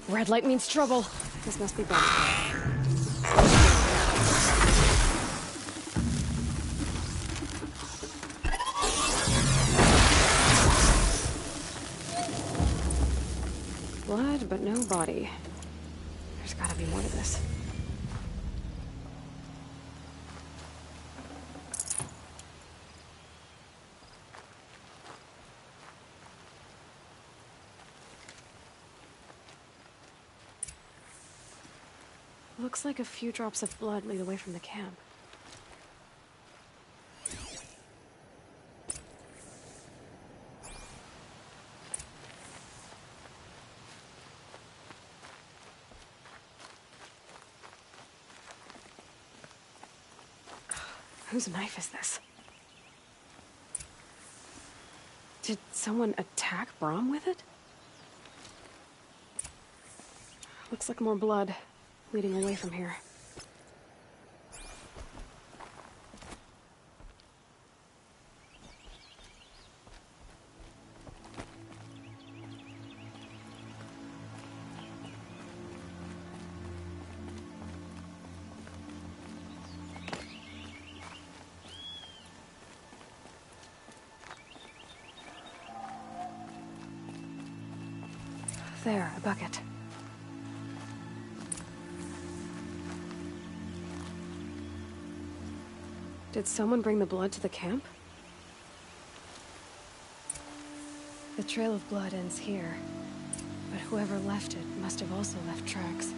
Red light means trouble. This must be Brom's. Blood, but no body. There's gotta be more to this. Looks like a few drops of blood lead away from the camp. Whose knife is this? Did someone attack Brom with it? Looks like more blood leading away from here. There, a bucket. Did someone bring the blood to the camp? The trail of blood ends here, but whoever left it must have also left tracks.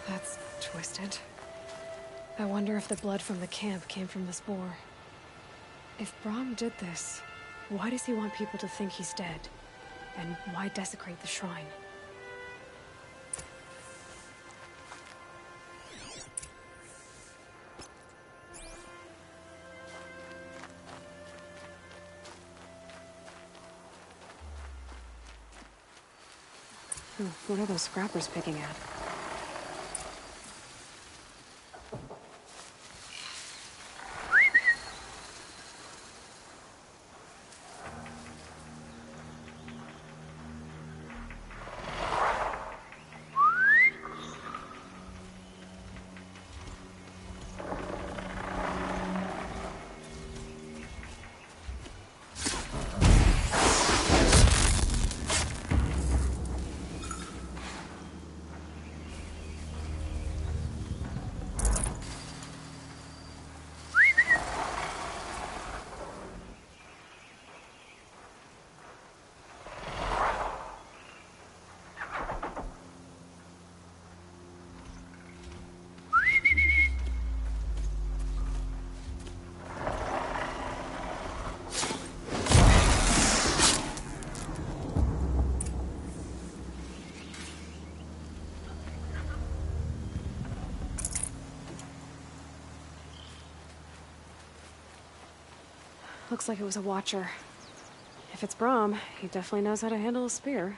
That's twisted. I wonder if the blood from the camp came from this boar. If Brom did this, why does he want people to think he's dead? And why desecrate the shrine? What are those scrappers picking at? Looks like it was a watcher. If it's Brom, he definitely knows how to handle a spear.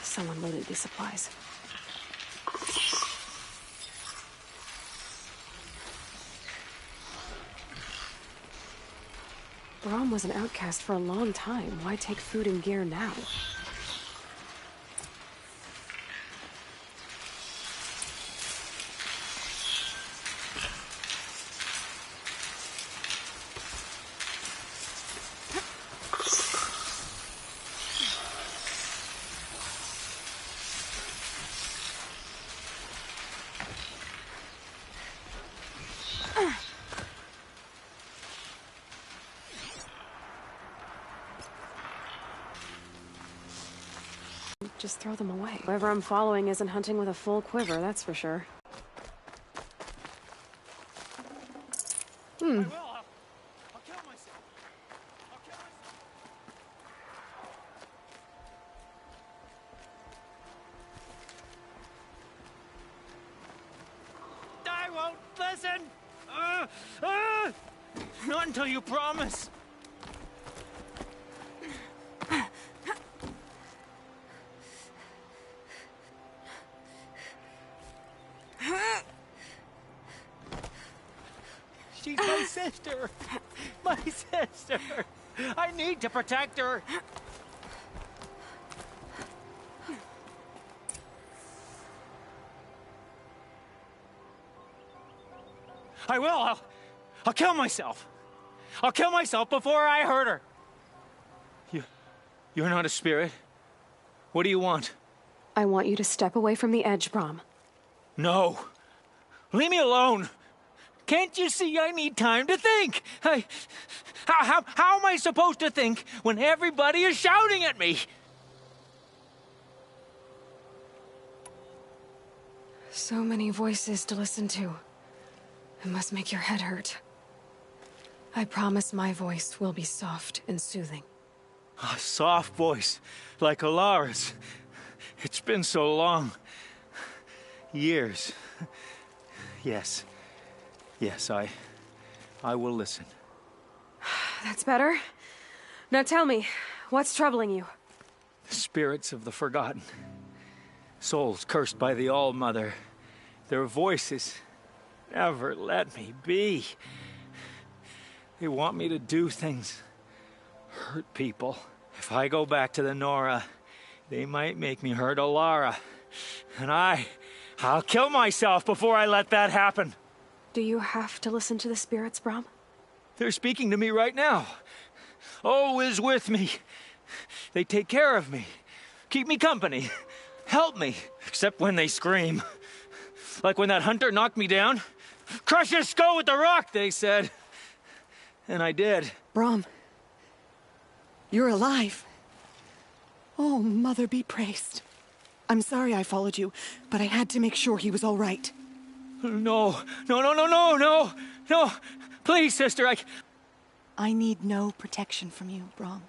Someone looted these supplies. Brom was an outcast for a long time. Why take food and gear now? Just throw them away. Whoever I'm following isn't hunting with a full quiver, that's for sure. I'll kill myself. I won't listen. Not until you promise. She's my sister. My sister. I need to protect her. I will. I'll kill myself. I'll kill myself before I hurt her. You're not a spirit. What do you want? I want you to step away from the edge, Brom. No. Leave me alone. Can't you see I need time to think? How am I supposed to think when everybody is shouting at me? So many voices to listen to. It must make your head hurt. I promise my voice will be soft and soothing. A soft voice, like Alara's. It's been so long. Years. Yes. Yes, I will listen. That's better. Now tell me, what's troubling you? The spirits of the forgotten. Souls cursed by the All-Mother. Their voices never let me be. They want me to do things, hurt people. If I go back to the Nora, they might make me hurt Alara. And I'll kill myself before I let that happen. Do you have to listen to the spirits, Brom? They're speaking to me right now. Oh is with me. They take care of me, keep me company, help me, except when they scream. Like when that hunter knocked me down. Crush his skull with the rock, they said. And I did. Brom, you're alive. Oh, Mother be praised. I'm sorry I followed you, but I had to make sure he was all right. No. Please, sister, I need no protection from you, Brom.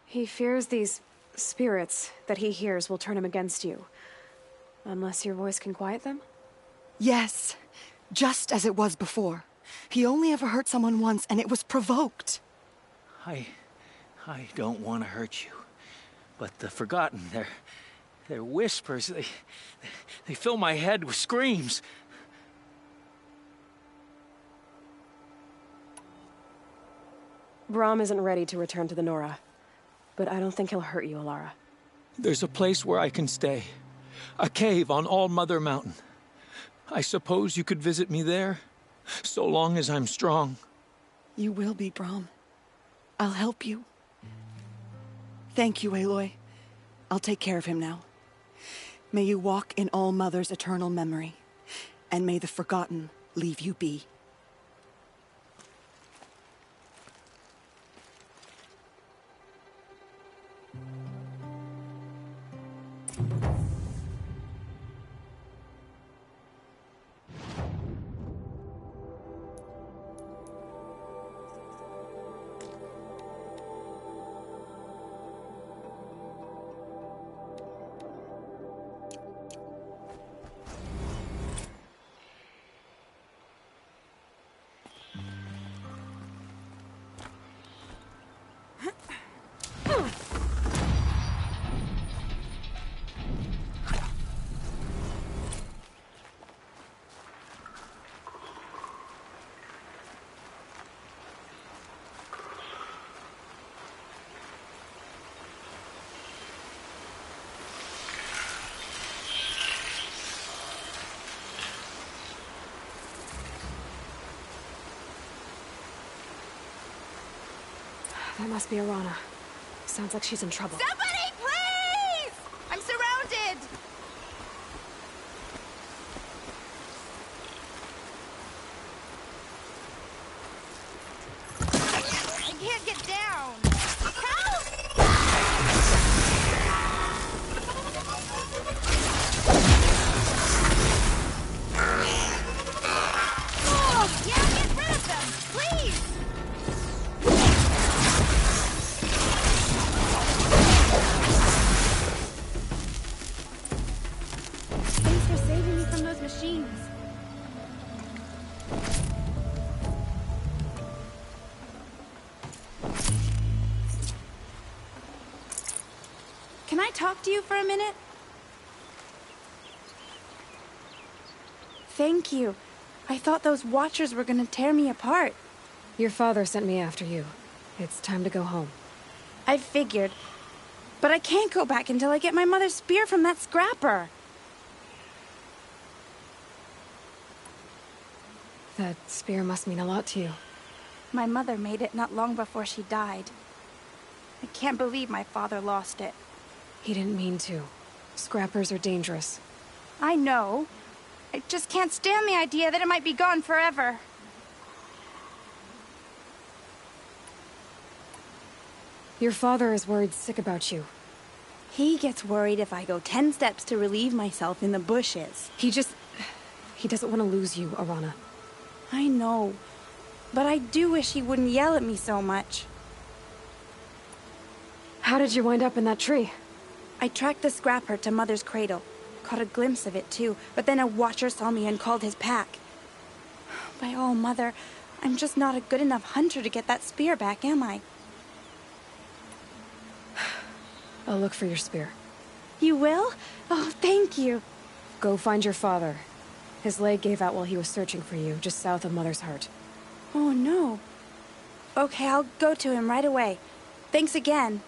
He fears these spirits that he hears will turn him against you. Unless your voice can quiet them? Yes, just as it was before. He only ever hurt someone once, and it was provoked. I don't want to hurt you. But the Forgotten, They're whispers. They fill my head with screams. Brom isn't ready to return to the Nora, but I don't think he'll hurt you, Alara. There's a place where I can stay. A cave on All Mother Mountain. I suppose you could visit me there, so long as I'm strong. You will be, Brom. I'll help you. Thank you, Aloy. I'll take care of him now. May you walk in All Mother's eternal memory, and may the Forgotten leave you be. That must be Arana. Sounds like she's in trouble. Somebody, please! I'm surrounded! I can't get down! Help! Oh, yeah, get rid of them! Please! Thanks for saving me from those machines. Can I talk to you for a minute? Thank you. I thought those Watchers were gonna tear me apart. Your father sent me after you. It's time to go home. I figured. But I can't go back until I get my mother's spear from that scrapper. That spear must mean a lot to you. My mother made it not long before she died. I can't believe my father lost it. He didn't mean to. Scrappers are dangerous. I know. I just can't stand the idea that it might be gone forever. Your father is worried sick about you. He gets worried if I go 10 steps to relieve myself in the bushes. He doesn't want to lose you, Arana. I know. But I do wish he wouldn't yell at me so much. How did you wind up in that tree? I tracked the scrapper to Mother's cradle. Caught a glimpse of it, too, but then a Watcher saw me and called his pack. By all, Mother, I'm just not a good enough hunter to get that spear back, am I? I'll look for your spear. You will? Oh, thank you. Go find your father. His leg gave out while he was searching for you, just south of Mother's Heart. Oh, no. Okay, I'll go to him right away. Thanks again.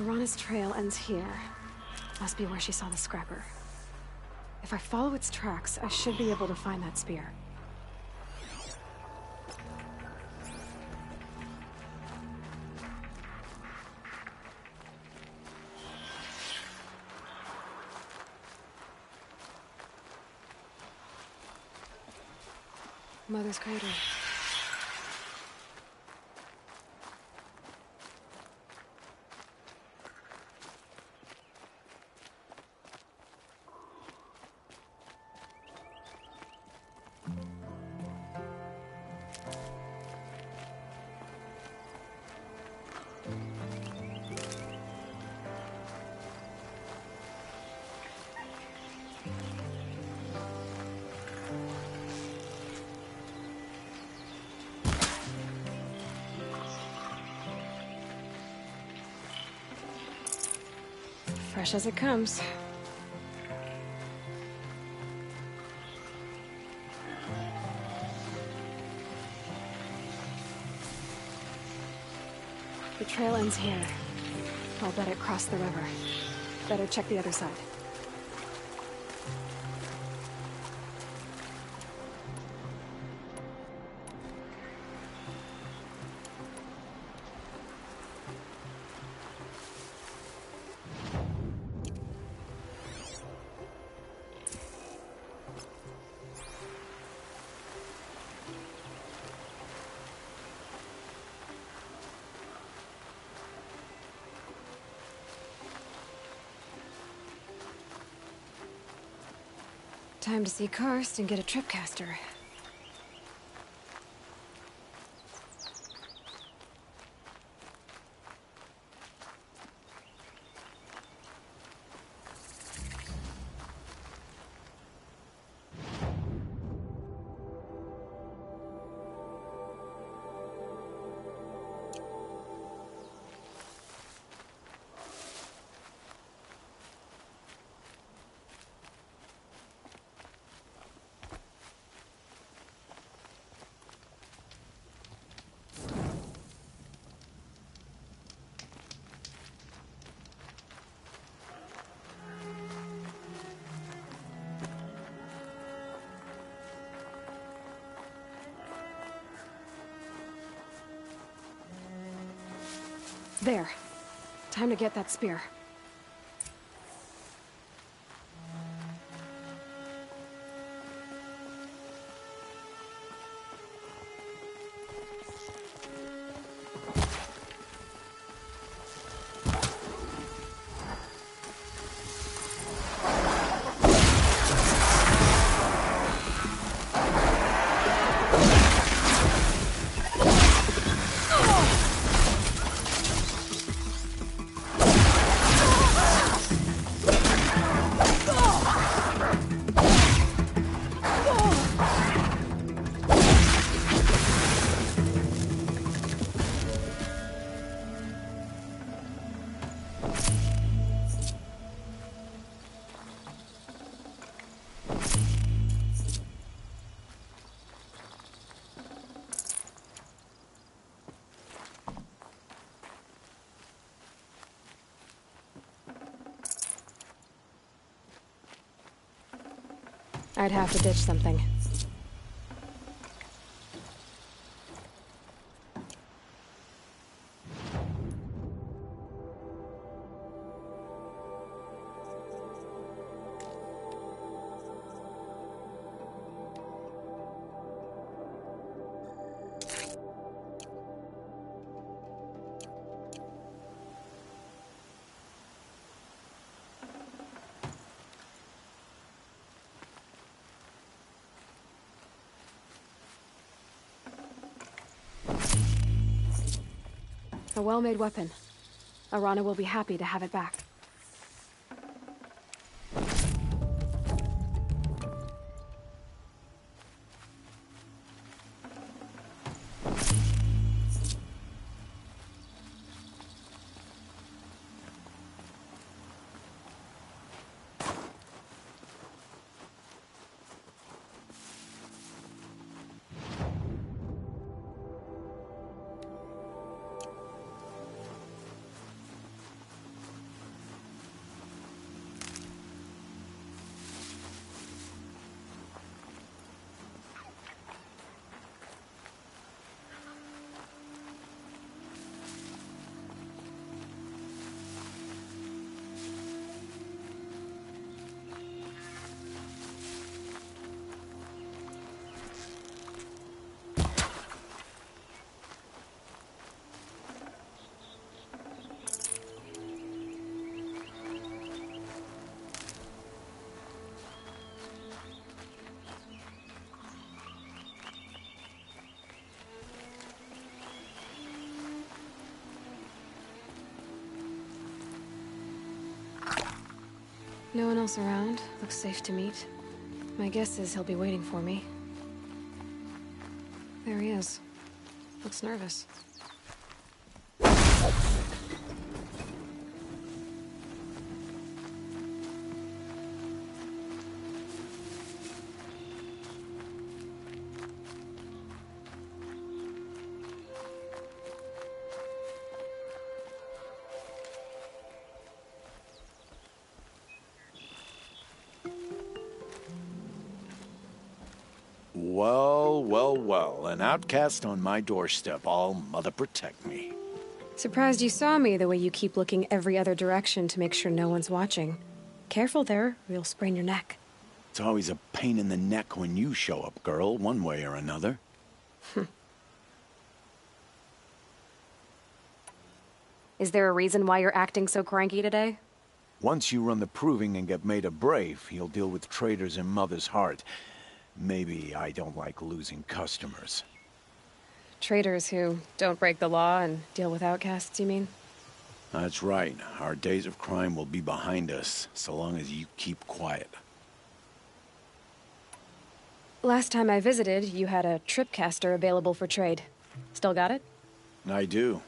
Arana's trail ends here. Must be where she saw the scrapper. If I follow its tracks, I should be able to find that spear. Mother's cradle. Fresh as it comes. The trail ends here. I'll bet it crossed the river. Better check the other side. Time to see Karst and get a tripcaster. There. Time to get that spear. I'd have to ditch something. A well-made weapon. Arana will be happy to have it back. No one else around. Looks safe to meet. My guess is he'll be waiting for me. There he is. Looks nervous. Well, well, well. An outcast on my doorstep. All mother protect me. Surprised you saw me the way you keep looking every other direction to make sure no one's watching. Careful there, or you'll sprain your neck. It's always a pain in the neck when you show up, girl, one way or another. Is there a reason why you're acting so cranky today? Once you run the proving and get made a brave, you'll deal with traitors in Mother's Heart. Maybe I don't like losing customers. Traitors who don't break the law and deal with outcasts, you mean? That's right. Our days of crime will be behind us, so long as you keep quiet. Last time I visited, you had a tripcaster available for trade. Still got it? I do.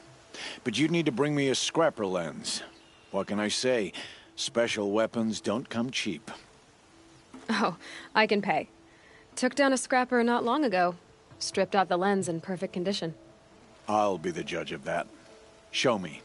But you'd need to bring me a scrapper lens. What can I say? Special weapons don't come cheap. Oh, I can pay. Took down a scrapper not long ago. Stripped out the lens in perfect condition. I'll be the judge of that. Show me.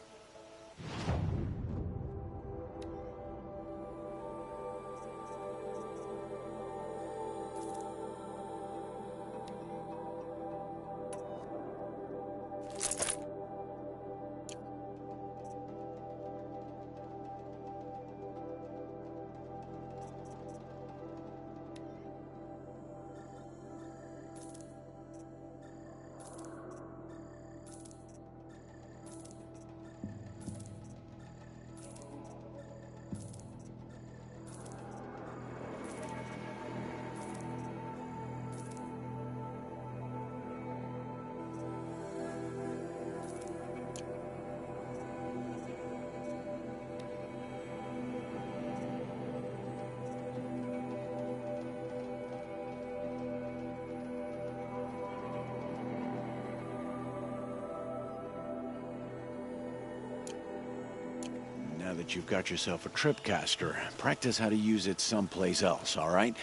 Now that you've got yourself a tripcaster, practice how to use it someplace else, all right?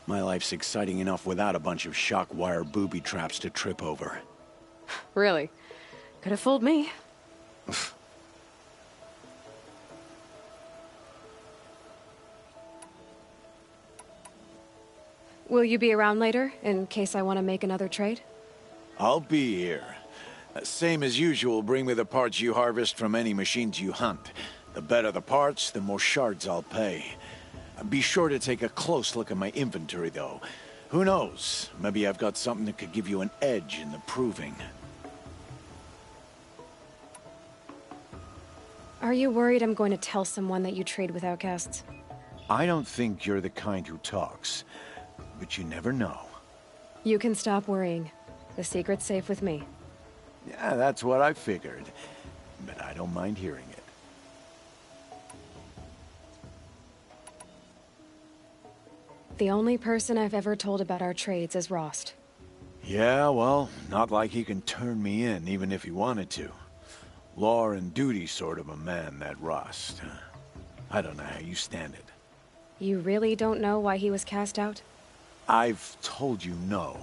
My life's exciting enough without a bunch of shock wire booby traps to trip over. Really? Could have fooled me. Will you be around later, in case I want to make another trade? I'll be here. Same as usual, bring me the parts you harvest from any machines you hunt. The better the parts, the more shards I'll pay. Be sure to take a close look at my inventory, though. Who knows? Maybe I've got something that could give you an edge in the proving. Are you worried I'm going to tell someone that you trade with outcasts? I don't think you're the kind who talks, but you never know. You can stop worrying. The secret's safe with me. Yeah, that's what I figured. But I don't mind hearing it. The only person I've ever told about our trades is Rost. Yeah, well, not like he can turn me in, even if he wanted to. Law and duty sort of a man, that Rost. I don't know how you stand it. You really don't know why he was cast out? I've told you no.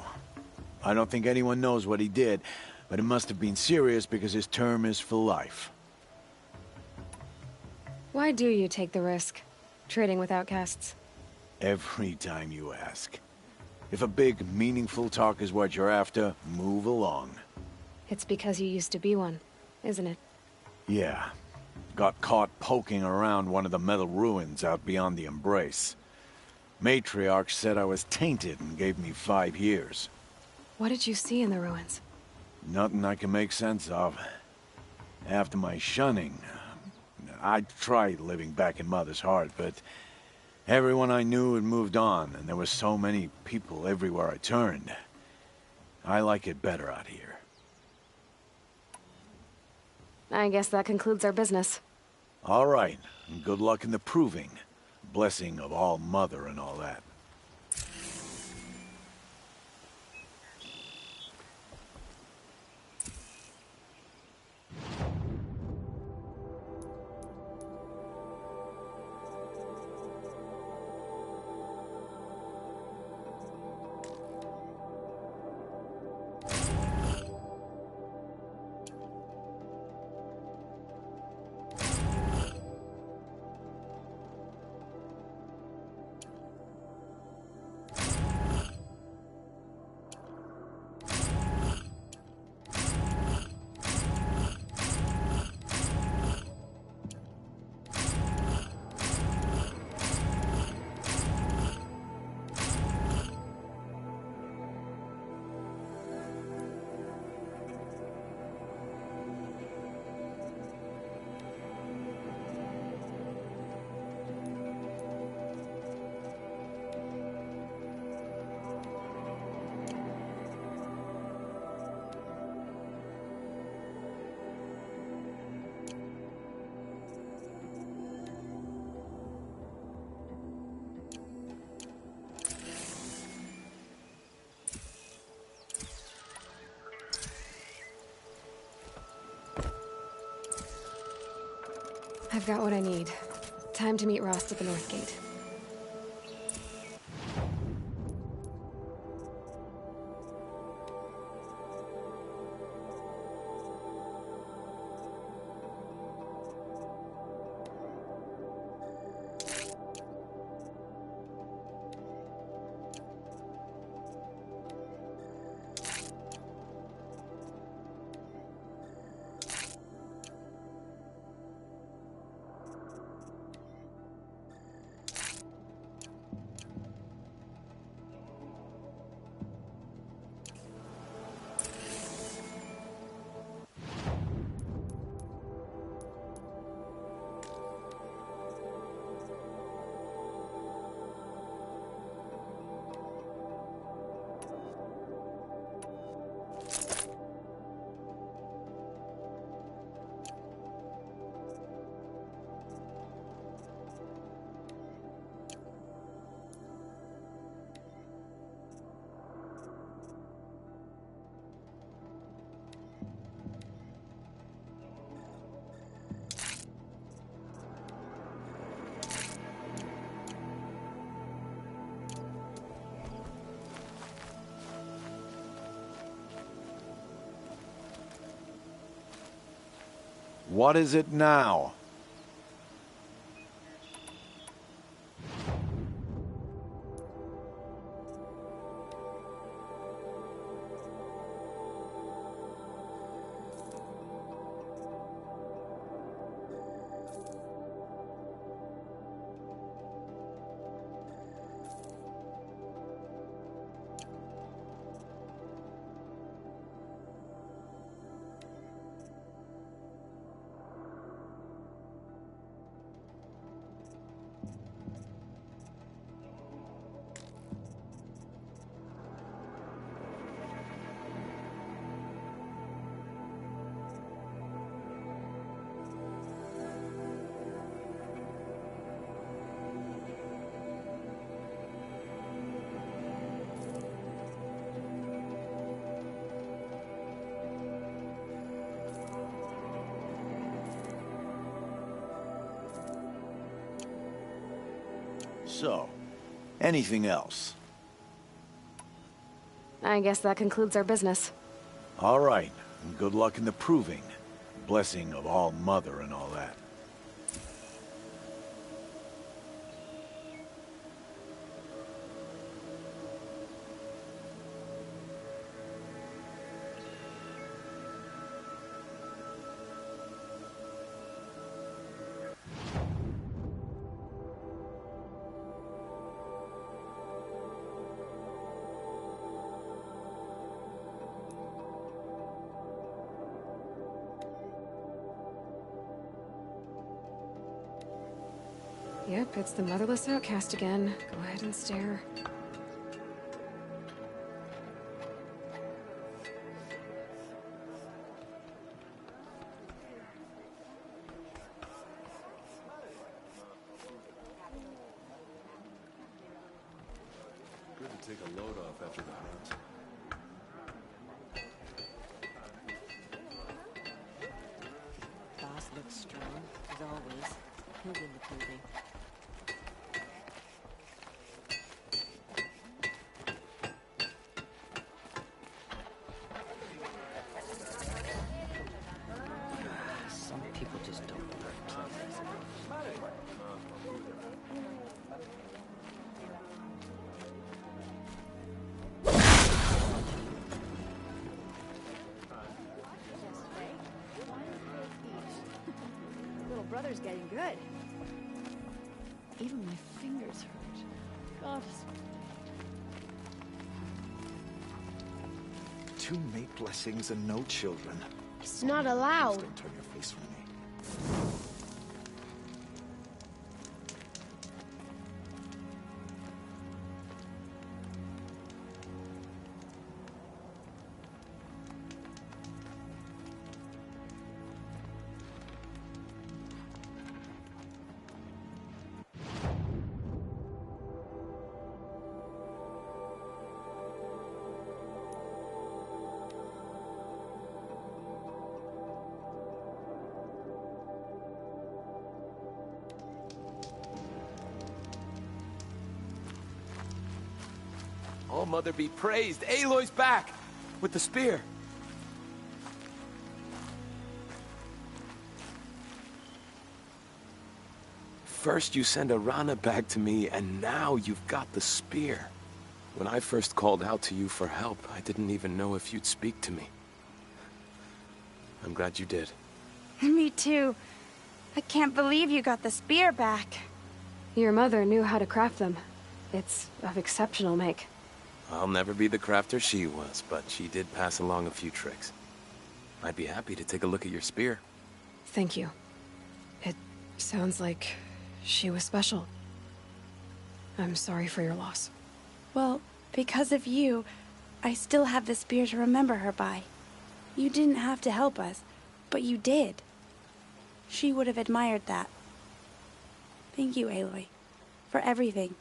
I don't think anyone knows what he did, but it must have been serious because his term is for life. Why do you take the risk, trading with outcasts? Every time you ask. If a big, meaningful talk is what you're after, move along. It's because you used to be one, isn't it? Yeah. Got caught poking around one of the metal ruins out beyond the Embrace. Matriarch said I was tainted and gave me 5 years. What did you see in the ruins? Nothing I can make sense of. After my shunning, I tried living back in Mother's Heart, but everyone I knew had moved on, and there were so many people everywhere I turned. I like it better out here. I guess that concludes our business. All right, and good luck in the proving. Blessing of All Mother and all that. I've got what I need. Time to meet Rost at the North Gate. What is it now? So, anything else? I guess that concludes our business. All right, and good luck in the proving. Blessing of All Mother and all that. Yep, it's the motherless outcast again. Go ahead and stare. take a load off after the hunt. Boss looks strong, as always. He'll do the proving. Some people just don't love places. Little brother's getting good. Even my fingers hurt. God. Two mate blessings and no children. It's not allowed. Please don't turn your face from me. All Mother be praised. Aloy's back with the spear. First you send Arana back to me, and now you've got the spear. When I first called out to you for help, I didn't even know if you'd speak to me. I'm glad you did. Me too. I can't believe you got the spear back. Your mother knew how to craft them. It's of exceptional make. I'll never be the crafter she was, but she did pass along a few tricks. I'd be happy to take a look at your spear. Thank you. It sounds like she was special. I'm sorry for your loss. Well, because of you, I still have the spear to remember her by. You didn't have to help us, but you did. She would have admired that. Thank you, Aloy, for everything.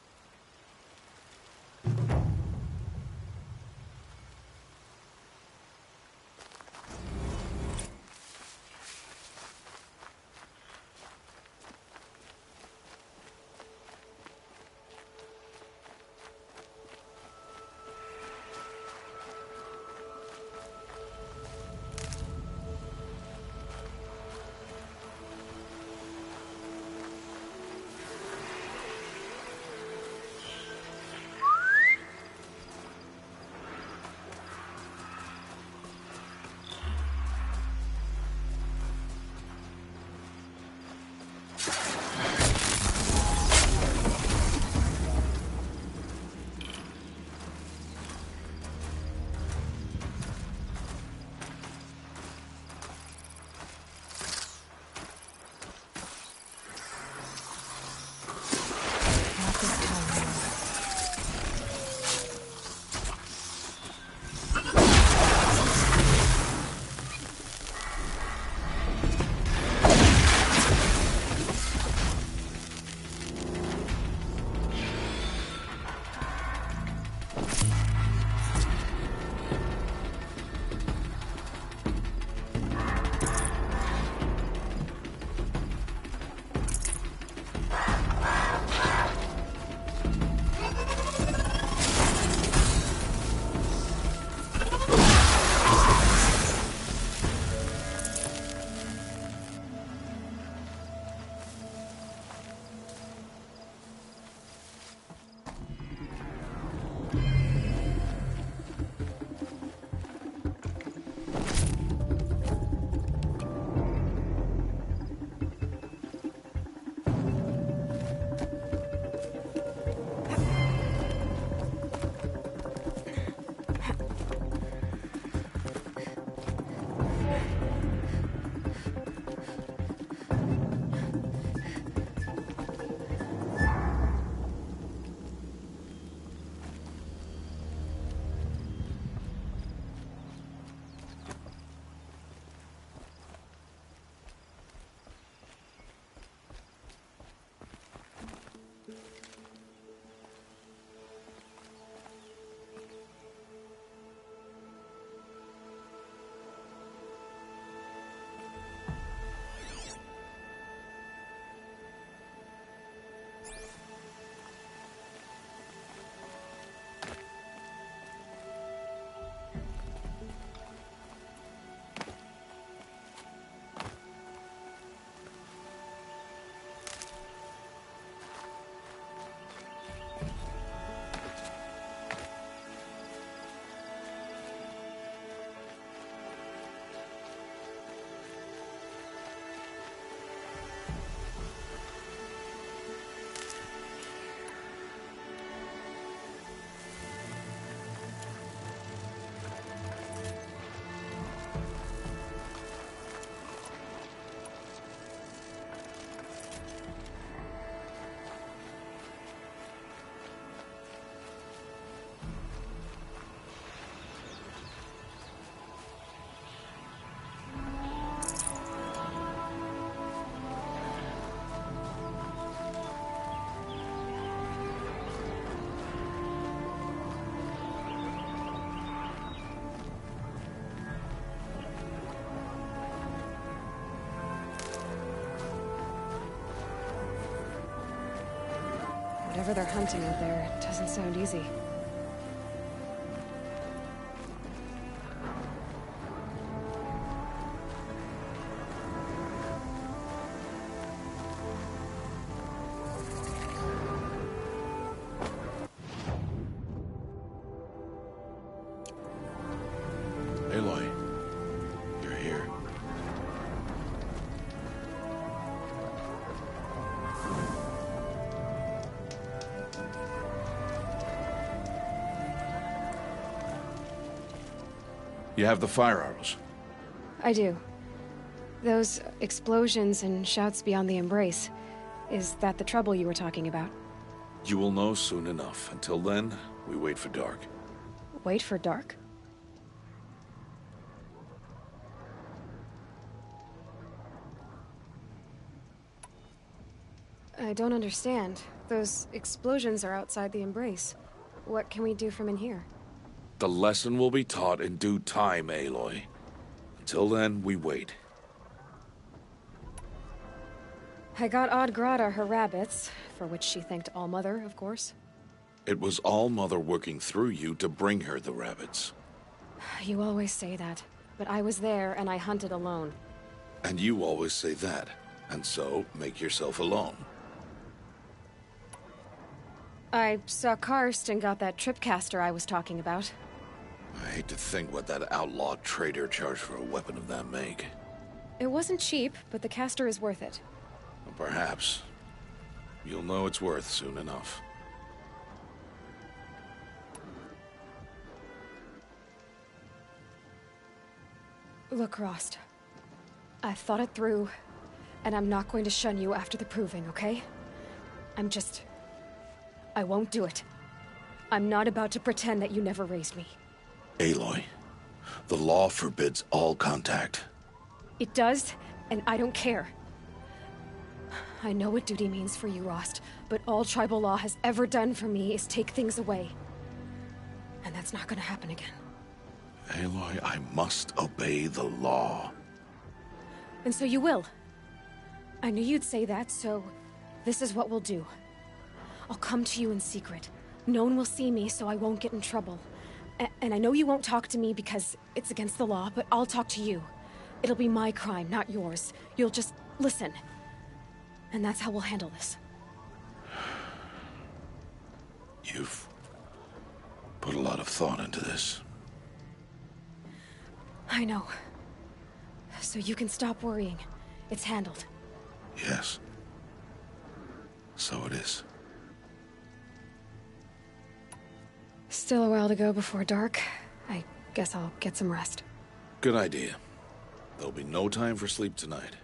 Whatever they're hunting out there, it doesn't sound easy. Aloy, you're here. You have the fire arrows. I do. Those explosions and shouts beyond the embrace. Is that the trouble you were talking about? You will know soon enough. Until then, we wait for dark. Wait for dark? I don't understand. Those explosions are outside the embrace. What can we do from in here? The lesson will be taught in due time, Aloy. Until then, we wait. I got Oddgrada her rabbits, for which she thanked All-Mother, of course. It was All-Mother working through you to bring her the rabbits. You always say that, but I was there and I hunted alone. And you always say that, and so make yourself alone. I saw Karst and got that tripcaster I was talking about. I hate to think what that outlaw trader charged for a weapon of that make. It wasn't cheap, but the caster is worth it. Well, perhaps. You'll know it's worth soon enough. Look, Rost. I've thought it through, and I'm not going to shun you after the proving, okay? I won't do it. I'm not about to pretend that you never raised me. Aloy, the law forbids all contact. It does, and I don't care. I know what duty means for you, Rost, but all tribal law has ever done for me is take things away. And that's not gonna happen again. Aloy, I must obey the law. And so you will. I knew you'd say that, so this is what we'll do. I'll come to you in secret. No one will see me, so I won't get in trouble. And I know you won't talk to me because it's against the law, but I'll talk to you. It'll be my crime, not yours. You'll just listen. And that's how we'll handle this. You've put a lot of thought into this. I know. So you can stop worrying. It's handled. Yes. So it is. Still a while to go before dark. I guess I'll get some rest. Good idea. There'll be no time for sleep tonight.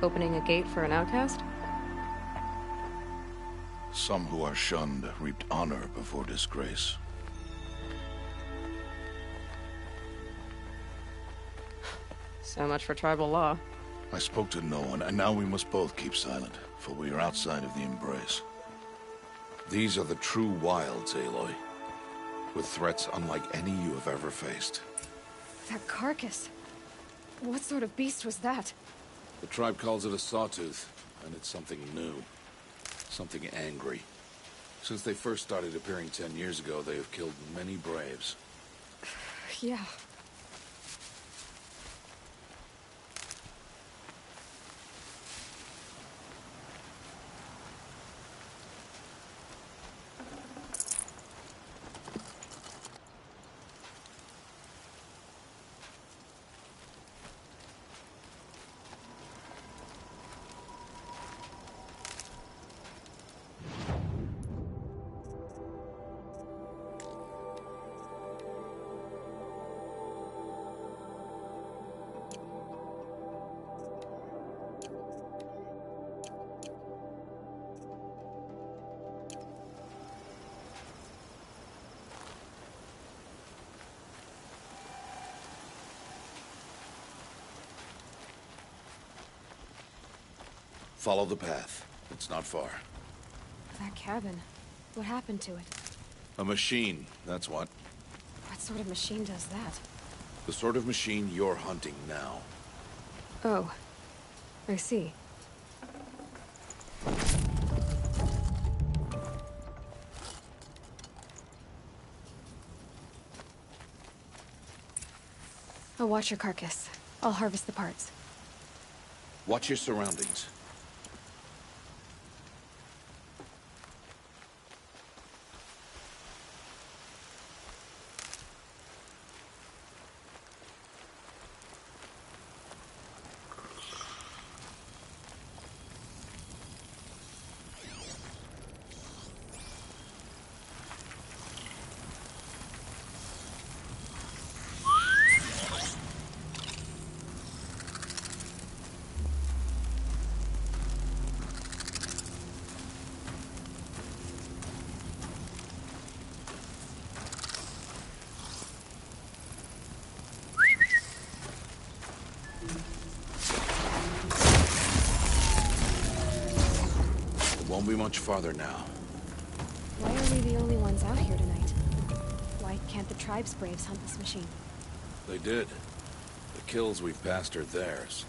Opening a gate for an outcast? Some who are shunned reaped honor before disgrace. So much for tribal law. I spoke to no one, and now we must both keep silent, for we are outside of the embrace. These are the true wilds, Aloy, with threats unlike any you have ever faced. That carcass. What sort of beast was that? The tribe calls it a sawtooth, and it's something new. Something angry. Since they first started appearing 10 years ago, they have killed many braves. Yeah. Follow the path. It's not far. That cabin. What happened to it? A machine, that's what. What sort of machine does that? The sort of machine you're hunting now. Oh. I see. I'll watch your carcass. I'll harvest the parts. Watch your surroundings. Won't be much farther now. Why are we the only ones out here tonight? Why can't the tribe's braves hunt this machine? They did. The kills we've passed are theirs.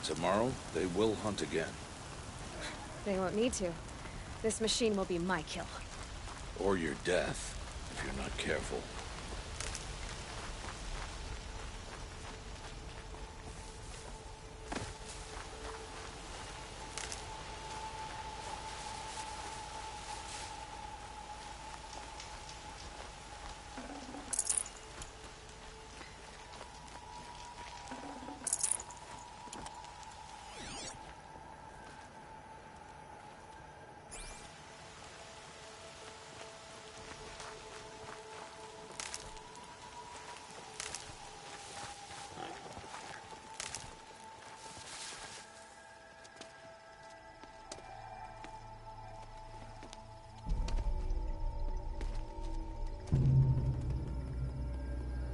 Tomorrow, they will hunt again. They won't need to. This machine will be my kill. Or your death, if you're not careful.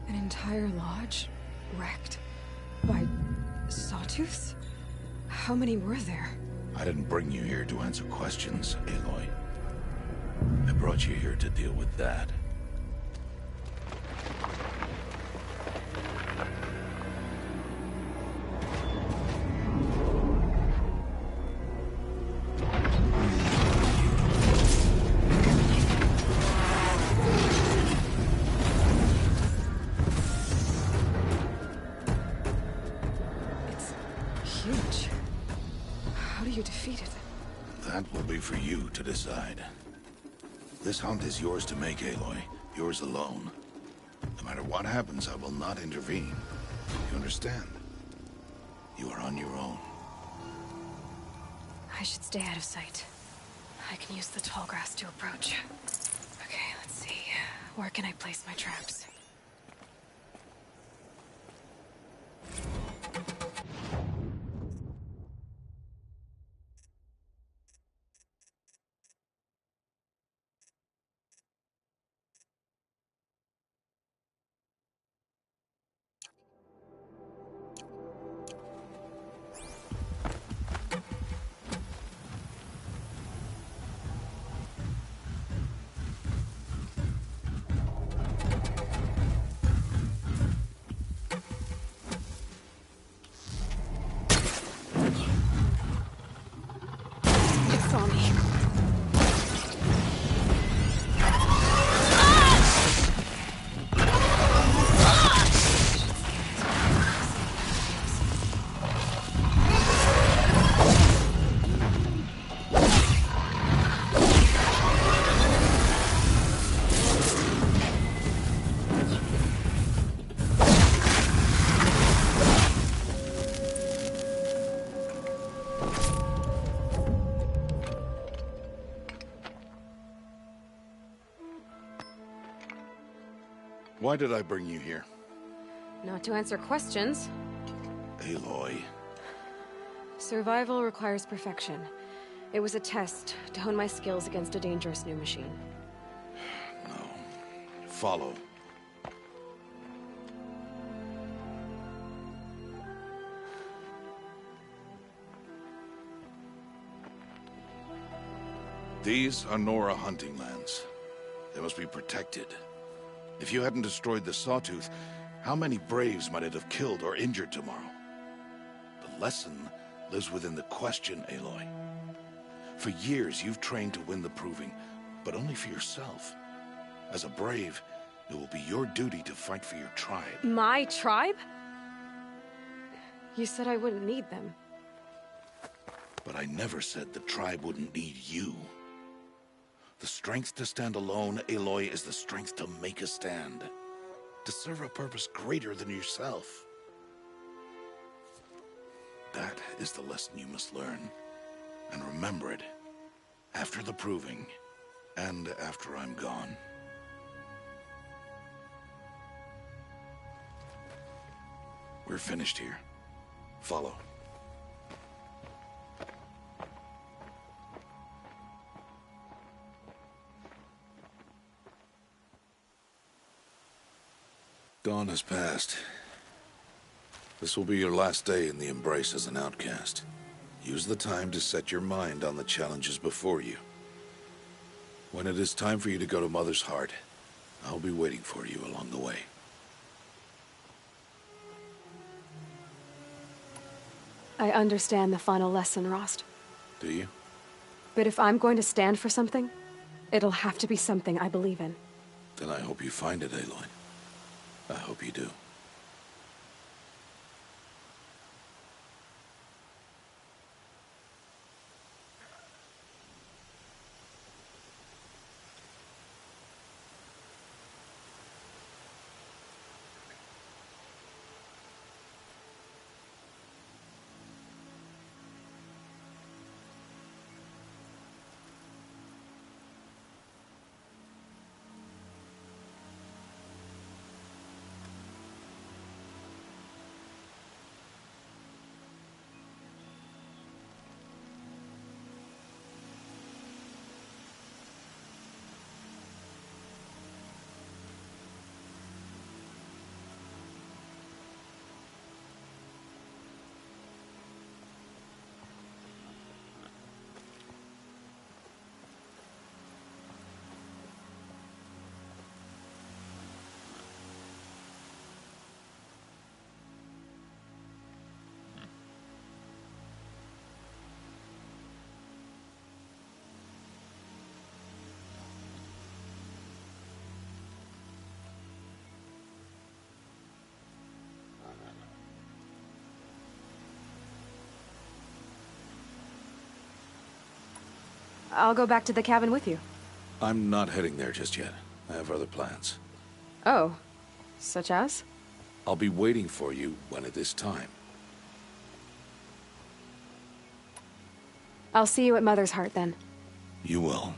An entire lodge wrecked by sawtooths? How many were there? I didn't bring you here to answer questions, Aloy. I brought you here to deal with that. Huge. How do you defeat it? That will be for you to decide. This hunt is yours to make, Aloy. Yours alone. No matter what happens, I will not intervene. You understand? You are on your own. I should stay out of sight. I can use the tall grass to approach. Okay, let's see. Where can I place my traps? Why did I bring you here? Not to answer questions. Aloy. Survival requires perfection. It was a test to hone my skills against a dangerous new machine. No. Follow. These are Nora hunting lands. They must be protected. If you hadn't destroyed the Sawtooth, how many Braves might it have killed or injured tomorrow? The lesson lives within the question, Aloy. For years, you've trained to win the Proving, but only for yourself. As a Brave, it will be your duty to fight for your tribe. My tribe? You said I wouldn't need them. But I never said the tribe wouldn't need you. The strength to stand alone, Aloy, is the strength to make a stand. To serve a purpose greater than yourself. That is the lesson you must learn. And remember it. After the Proving. And after I'm gone. We're finished here. Follow. Dawn has passed. This will be your last day in the Embrace as an outcast. Use the time to set your mind on the challenges before you. When it is time for you to go to Mother's Heart, I'll be waiting for you along the way. I understand the final lesson, Rost. Do you? But if I'm going to stand for something, it'll have to be something I believe in. Then I hope you find it, Aloy. I hope you do. I'll go back to the cabin with you. I'm not heading there just yet. I have other plans. Oh. Such as? I'll be waiting for you when it is time. I'll see you at Mother's Heart, then. You will.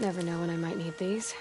Never know when I might need these.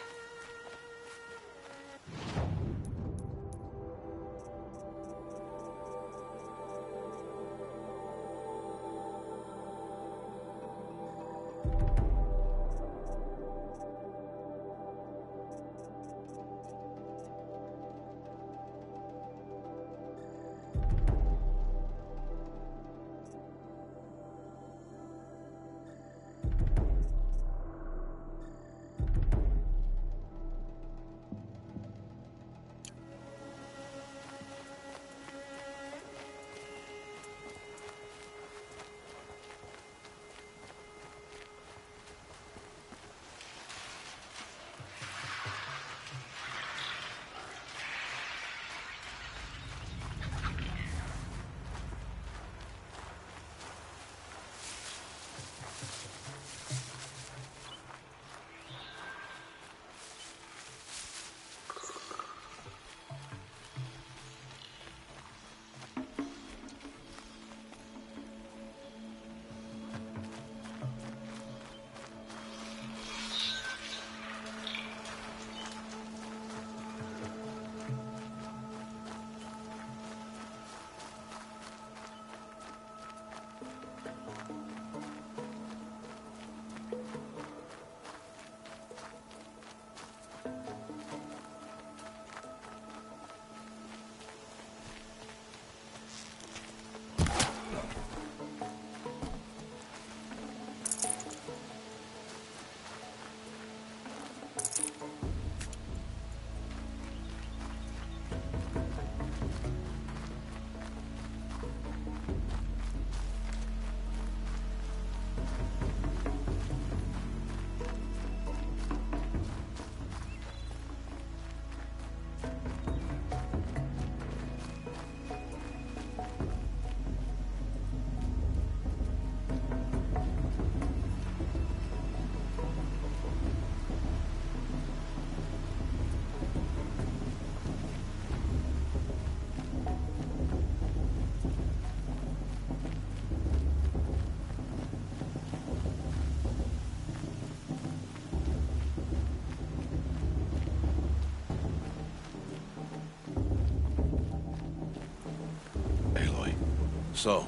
So,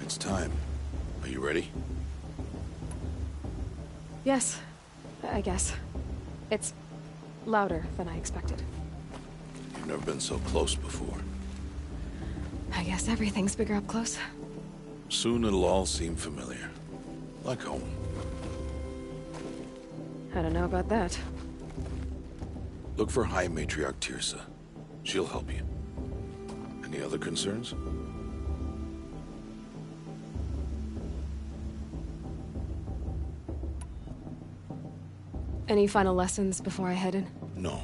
it's time. Are you ready? Yes, I guess. It's louder than I expected. You've never been so close before. I guess everything's bigger up close. Soon it'll all seem familiar. Like home. I don't know about that. Look for High Matriarch Teersa. She'll help you. Any other concerns? Any final lessons before I head in? No.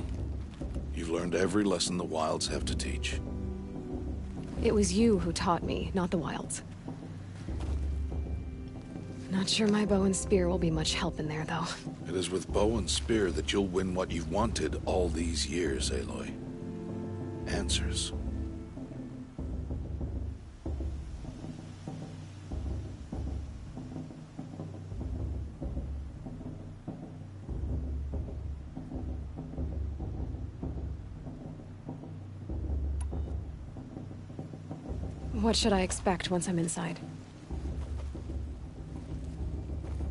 You've learned every lesson the Wilds have to teach. It was you who taught me, not the Wilds. Not sure my bow and spear will be much help in there, though. It is with bow and spear that you'll win what you've wanted all these years, Aloy. Answers. What should I expect once I'm inside?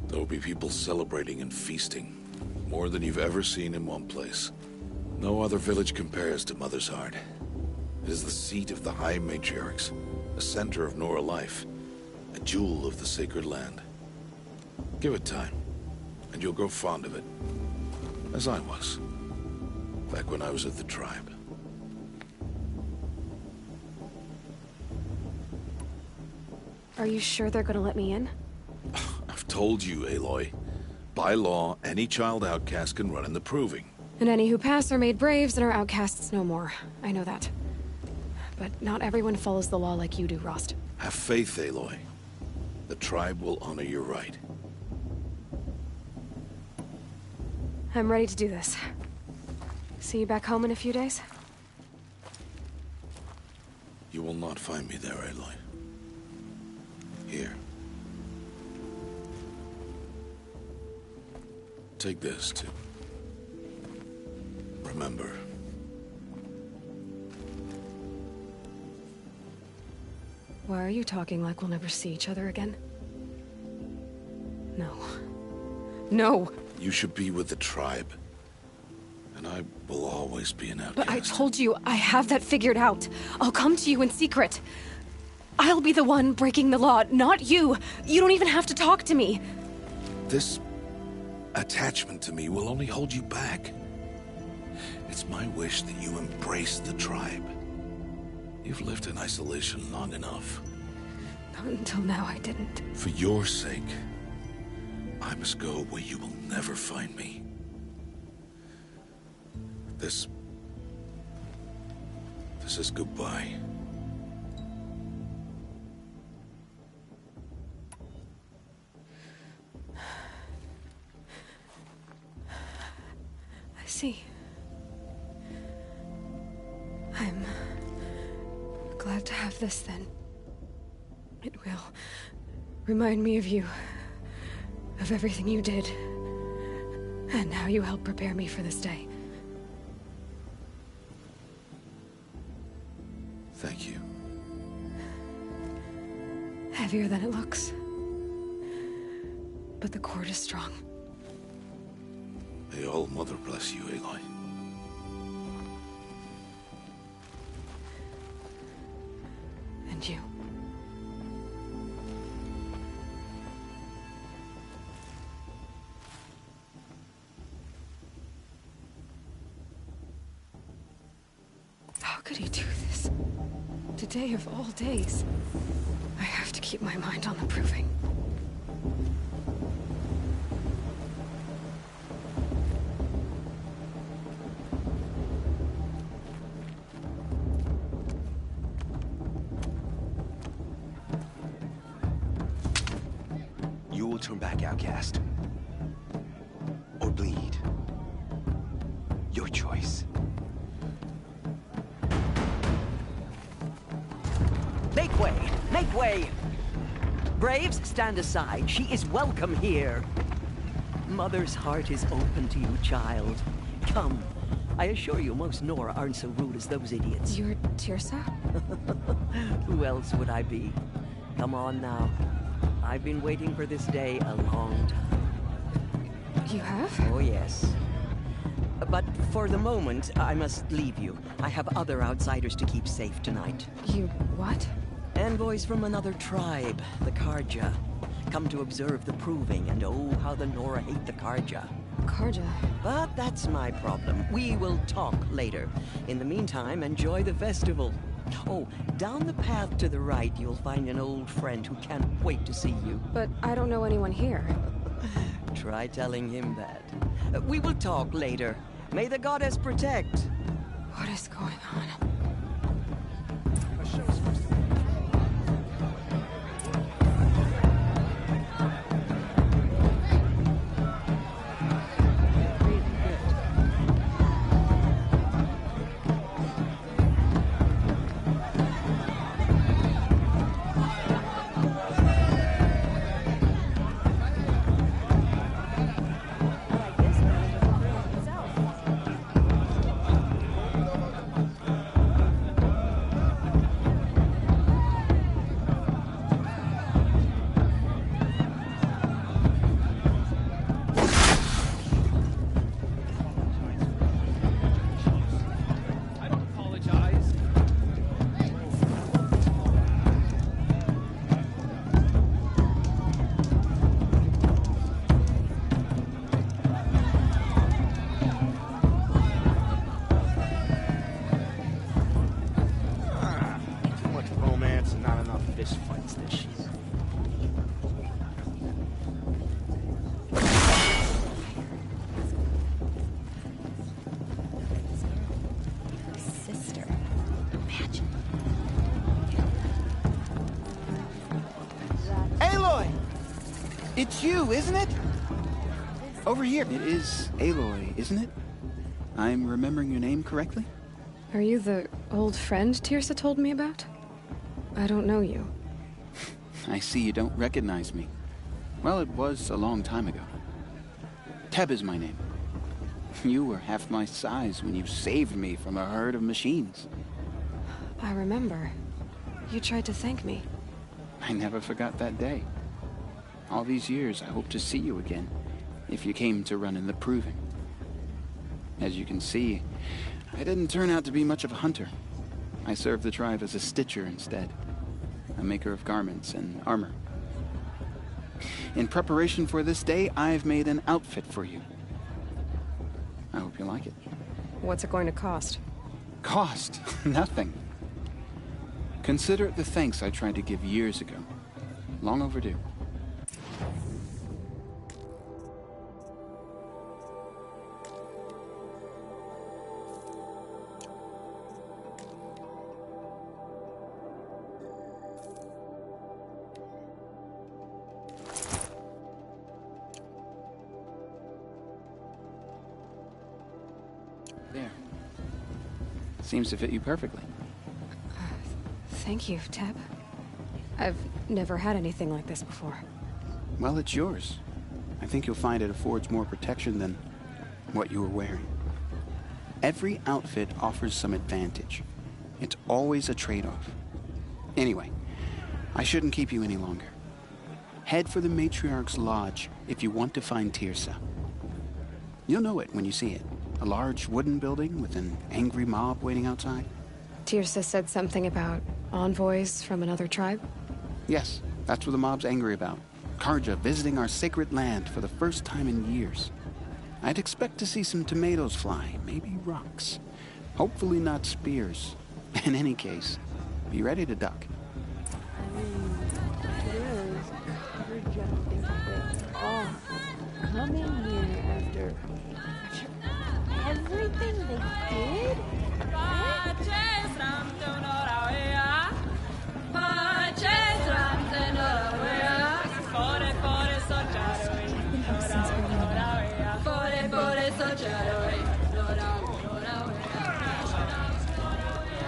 There'll be people celebrating and feasting. More than you've ever seen in one place. No other village compares to Mother's Heart. It is the seat of the High Matriarchs, a center of Nora life, a jewel of the sacred land. Give it time, and you'll grow fond of it. As I was, back when I was at the tribe. Are you sure they're gonna let me in? I've told you, Aloy. By law, any child outcast can run in the Proving. And any who pass are made braves and are outcasts no more. I know that. But not everyone follows the law like you do, Rost. Have faith, Aloy. The tribe will honor your right. I'm ready to do this. See you back home in a few days? You will not find me there, Aloy. Here. Take this, too. Remember. Why are you talking like we'll never see each other again? No. No! You should be with the tribe. And I will always be an outcast. But I told you, I have that figured out. I'll come to you in secret. I'll be the one breaking the law, not you. You don't even have to talk to me. This attachment to me will only hold you back. It's my wish that you embrace the tribe. You've lived in isolation long enough. Not until now, I didn't. For your sake, I must go where you will never find me. This is goodbye. I see. I'm glad to have this, then. It will remind me of you, of everything you did, and how you helped prepare me for this day. Thank you. Heavier than it looks. But the cord is strong. May All Mother bless you, Aloy. And you. How could he do this? Today of all days. I have to keep my mind on the proving. You will turn back, outcast. Or bleed. Your choice. Make way! Make way! Braves, stand aside. She is welcome here. Mother's heart is open to you, child. Come. I assure you, most Nora aren't so rude as those idiots. You're Teersa? Who else would I be? Come on now. I've been waiting for this day a long time. You have? Oh, yes. But for the moment, I must leave you. I have other outsiders to keep safe tonight. You what? Envoys from another tribe, the Carja. Come to observe the proving, and oh, how the Nora hate the Carja. Carja? But that's my problem. We will talk later. In the meantime, enjoy the festival. Oh, down the path to the right, you'll find an old friend who can't wait to see you. But I don't know anyone here. Try telling him that. We will talk later. May the goddess protect. What is going on? It's you, isn't it? Over here. It is Aloy, isn't it? I'm remembering your name correctly? Are you the old friend Teersa told me about? I don't know you. I see you don't recognize me. Well, it was a long time ago. Teb is my name. You were half my size when you saved me from a herd of machines. I remember. You tried to thank me. I never forgot that day. All these years, I hope to see you again, if you came to run in the Proving. As you can see, I didn't turn out to be much of a hunter. I served the tribe as a stitcher instead, a maker of garments and armor. In preparation for this day, I've made an outfit for you. I hope you like it. What's it going to cost? Cost? Nothing. Consider it the thanks I tried to give years ago. Long overdue. There. Seems to fit you perfectly. Thank you, Teb. I've never had anything like this before. Well, it's yours. I think you'll find it affords more protection than what you were wearing. Every outfit offers some advantage. It's always a trade-off. Anyway, I shouldn't keep you any longer. Head for the Matriarch's Lodge if you want to find Teersa. You'll know it when you see it. A large wooden building with an angry mob waiting outside. Teersa said something about envoys from another tribe? Yes, that's what the mob's angry about. Carja visiting our sacred land for the first time in years. I'd expect to see some tomatoes fly, maybe rocks. Hopefully not spears. In any case, be ready to duck. Coming here after everything they did?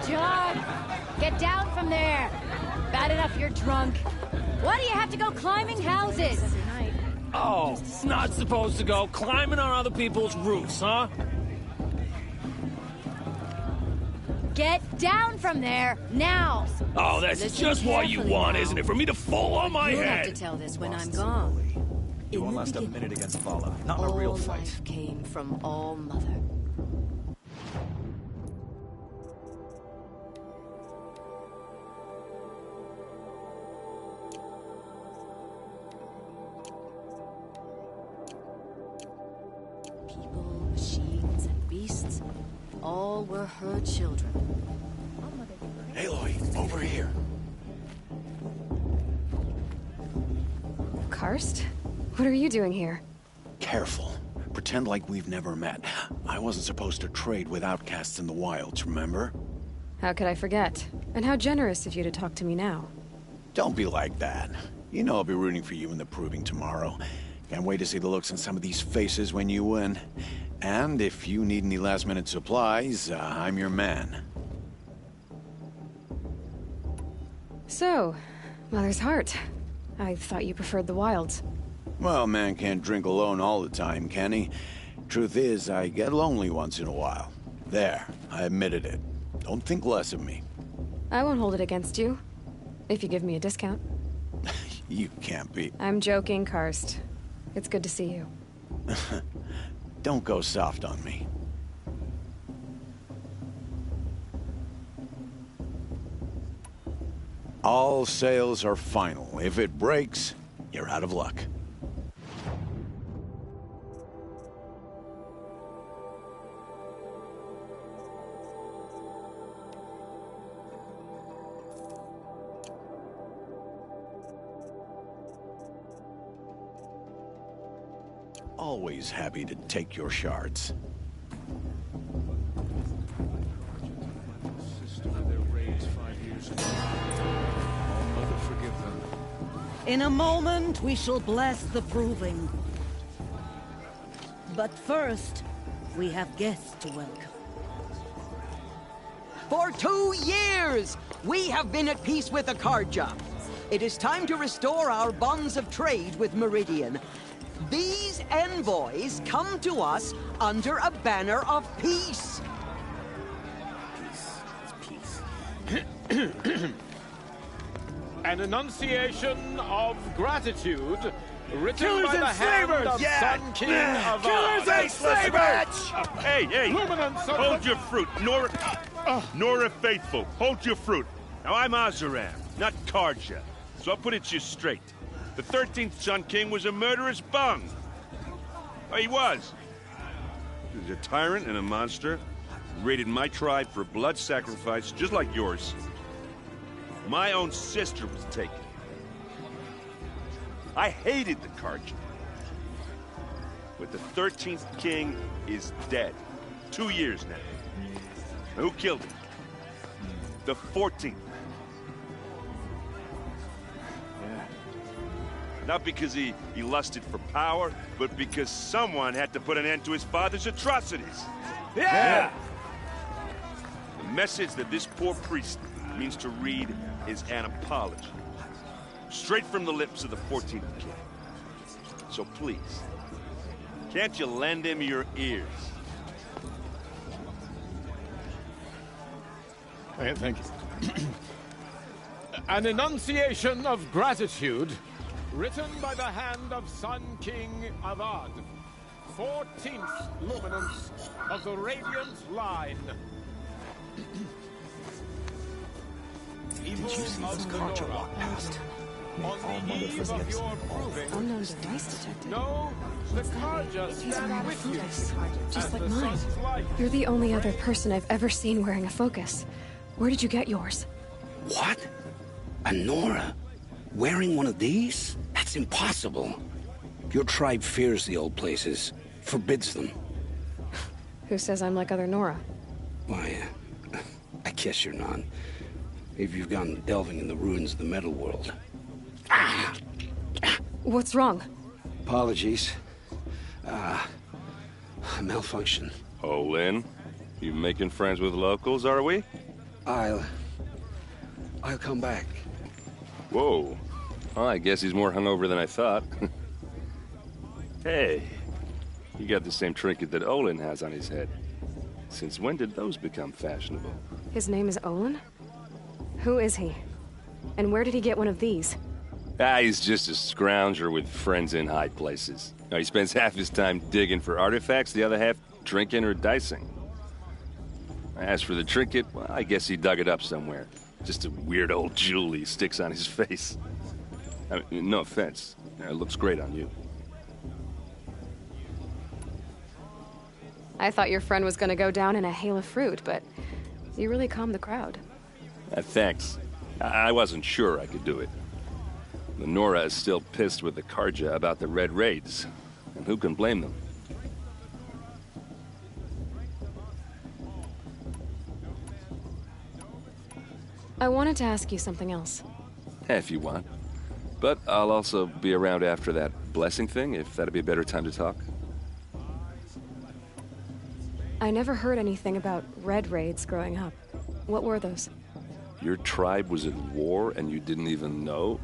John, get down from there. Bad enough you're drunk. Why do you have to go climbing houses? Oh, not supposed to go climbing on other people's roofs, huh? Get down from there, now! Oh, that's just what you want, isn't it? For me to fall on my You'll head! have to tell this when I'm gone. You won't last a minute against Vala. Not in a real fight. All life came from All Mother. People, machines, and beasts, all were her children. Aloy, over here. Karst? What are you doing here? Careful. Pretend like we've never met. I wasn't supposed to trade with outcasts in the wilds, remember? How could I forget? And how generous of you to talk to me now. Don't be like that. You know I'll be rooting for you in the Proving tomorrow. Can't wait to see the looks on some of these faces when you win. And if you need any last-minute supplies, I'm your man. So, Mother's Heart. I thought you preferred the wilds. Well, man can't drink alone all the time, can he? Truth is, I get lonely once in a while. There, I admitted it. Don't think less of me. I won't hold it against you. If you give me a discount. You can't be. I'm joking, Karst. It's good to see you. Don't go soft on me. All sales are final. If it breaks, you're out of luck. Always happy to take your shards. In a moment, we shall bless the Proving. But first, we have guests to welcome. For 2 years, we have been at peace with the Carja. It is time to restore our bonds of trade with Meridian. These These envoys come to us under a banner of peace. An enunciation of gratitude written Killers by the and hand slavers! of Yeah. Sun King Avad. Killers and slavers! Hey, Luminance of hold your fruit. Nora Faithful, hold your fruit. Now, I'm Oseram, not Karja, so I'll put it to you straight. The 13th Sun King was a murderous bung. Oh, he was. He was a tyrant and a monster. He raided my tribe for blood sacrifice, just like yours. My own sister was taken. I hated the Karja. But the 13th king is dead. 2 years now. Now, who killed him? The 14th. Not because he lusted for power, but because someone had to put an end to his father's atrocities. Yeah! The message that this poor priest means to read is an apology. Straight from the lips of the 14th king. So please, can't you lend him your ears? Thank you. An enunciation of gratitude written by the hand of Sun King Avad, 14th luminance of the Radiant Line. Did you see this Karja walk past? On the eve of your proving, Unknown device detected. no, the Karja He's stand wearing a with you. focus, just as like the mine. sun's light. You're the only other person I've ever seen wearing a focus. Where did you get yours? What? A Nora? Wearing one of these? That's impossible. Your tribe fears the old places, forbids them. Who says I'm like other Nora? Why, I guess you're not. If you've gone delving in the ruins of the metal world. What's wrong? Apologies. Malfunction. Oh, Lynn, you making friends with locals, are we? I'll come back. Whoa. Well, I guess he's more hungover than I thought. Hey, you got the same trinket that Olin has on his head. Since when did those become fashionable? His name is Olin? Who is he? And where did he get one of these? He's just a scrounger with friends in high places. Now, he spends half his time digging for artifacts, the other half drinking or dicing. As for the trinket, well, I guess he dug it up somewhere. Just a weird old jewel he sticks on his face. I mean, no offense. It looks great on you. I thought your friend was gonna go down in a hail of fruit, but you really calmed the crowd. Thanks. I wasn't sure I could do it. The Nora is still pissed with the Karja about the Red Raids. And who can blame them? I wanted to ask you something else. If you want. But I'll also be around after that blessing thing, if that'd be a better time to talk. I never heard anything about Red Raids growing up. What were those? Your tribe was in war and you didn't even know?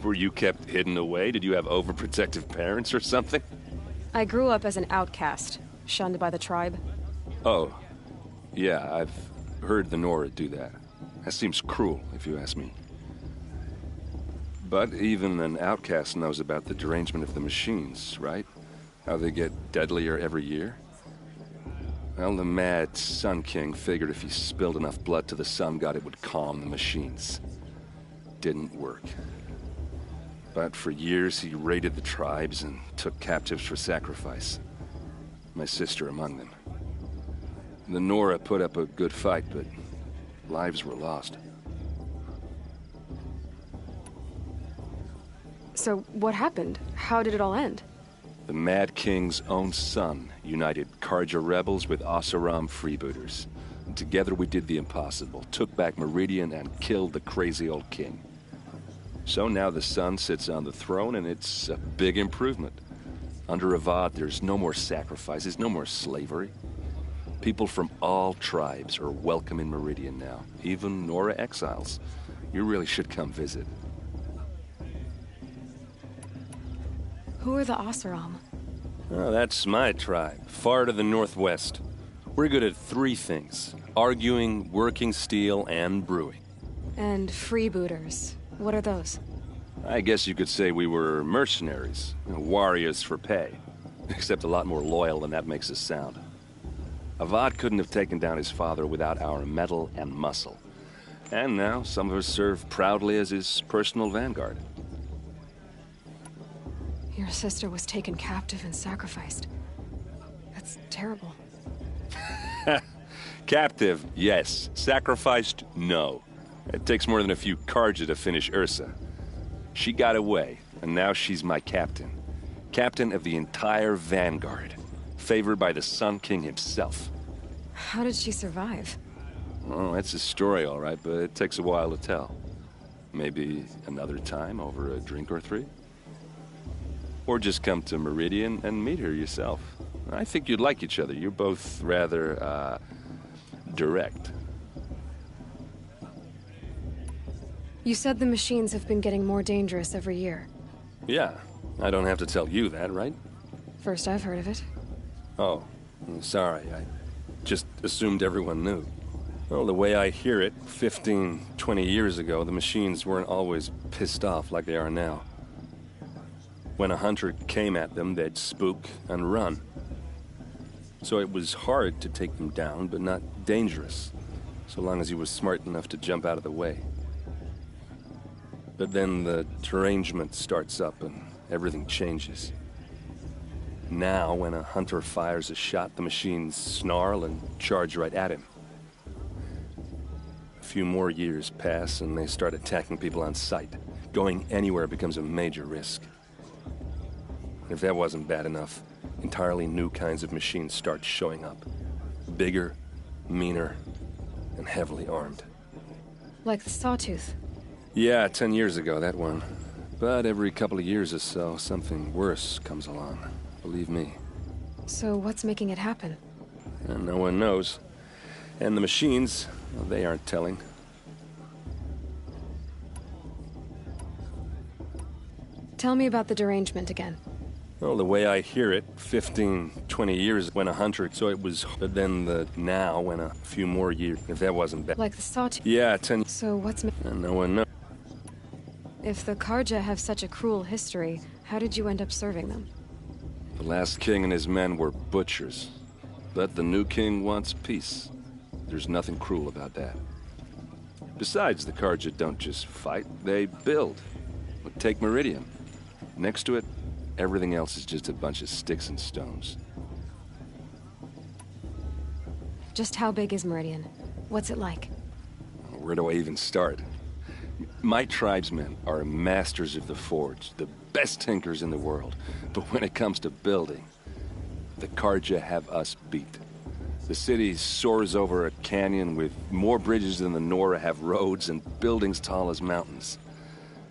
Were you kept hidden away? Did you have overprotective parents or something? I grew up as an outcast, shunned by the tribe. Oh, yeah, I've heard the Nora do that. That seems cruel, if you ask me. But even an outcast knows about the derangement of the machines, right? How they get deadlier every year? Well, the mad Sun King figured if he spilled enough blood to the Sun God, it would calm the machines. Didn't work. But for years, he raided the tribes and took captives for sacrifice. My sister among them. The Nora put up a good fight, but lives were lost. So what happened? How did it all end? The Mad King's own son united Karja rebels with Oseram freebooters. And together we did the impossible, took back Meridian and killed the crazy old king. So now the Sun sits on the throne and it's a big improvement. Under Avad, there's no more sacrifices, no more slavery. People from all tribes are welcome in Meridian now, even Nora exiles. You really should come visit. Who are the Oseram? Oh, that's my tribe, far to the northwest. We're good at 3 things: arguing, working steel, and brewing. And freebooters. What are those? I guess you could say we were mercenaries, warriors for pay. Except a lot more loyal than that makes us sound. Avad couldn't have taken down his father without our metal and muscle. And now some of us serve proudly as his personal vanguard. Your sister was taken captive and sacrificed. That's terrible. Captive, yes. Sacrificed, no. It takes more than a few Carja to finish Ursa. She got away, and now she's my captain. Captain of the entire Vanguard. Favored by the Sun King himself. How did she survive? Oh, that's a story, all right, but it takes a while to tell. Maybe another time over a drink or 3? Or just come to Meridian and meet her yourself. I think you'd like each other. You're both rather, direct. You said the machines have been getting more dangerous every year. Yeah, I don't have to tell you that, right? First I've heard of it. Oh, sorry. I just assumed everyone knew. Well, the way I hear it, 15, 20 years ago, the machines weren't always pissed off like they are now. When a hunter came at them, they'd spook and run. So it was hard to take them down, but not dangerous, so long as he was smart enough to jump out of the way. But then the derangement starts up and everything changes. Now, when a hunter fires a shot, the machines snarl and charge right at him. A few more years pass and they start attacking people on sight. Going anywhere becomes a major risk. If that wasn't bad enough, entirely new kinds of machines start showing up. Bigger, meaner, and heavily armed. Like the Sawtooth. Yeah, 10 years ago, that one. But every couple of years or so, something worse comes along. Believe me. So what's making it happen? And no one knows. And the machines, well, they aren't telling. Tell me about the derangement again. Well, the way I hear it, 15, 20 years when a hunter, so it was, but then the now when a few more years, if that wasn't bad. Like the Sawtooth? Yeah, 10. So what's... And no one knows. If the Carja have such a cruel history, how did you end up serving them? The last king and his men were butchers. But the new king wants peace. There's nothing cruel about that. Besides, the Carja don't just fight, they build. Take Meridian. Next to it, everything else is just a bunch of sticks and stones. Just how big is Meridian? What's it like? Where do I even start? My tribesmen are masters of the forge, the best tinkers in the world. But when it comes to building, the Carja have us beat. The city soars over a canyon with more bridges than the Nora have roads and buildings tall as mountains.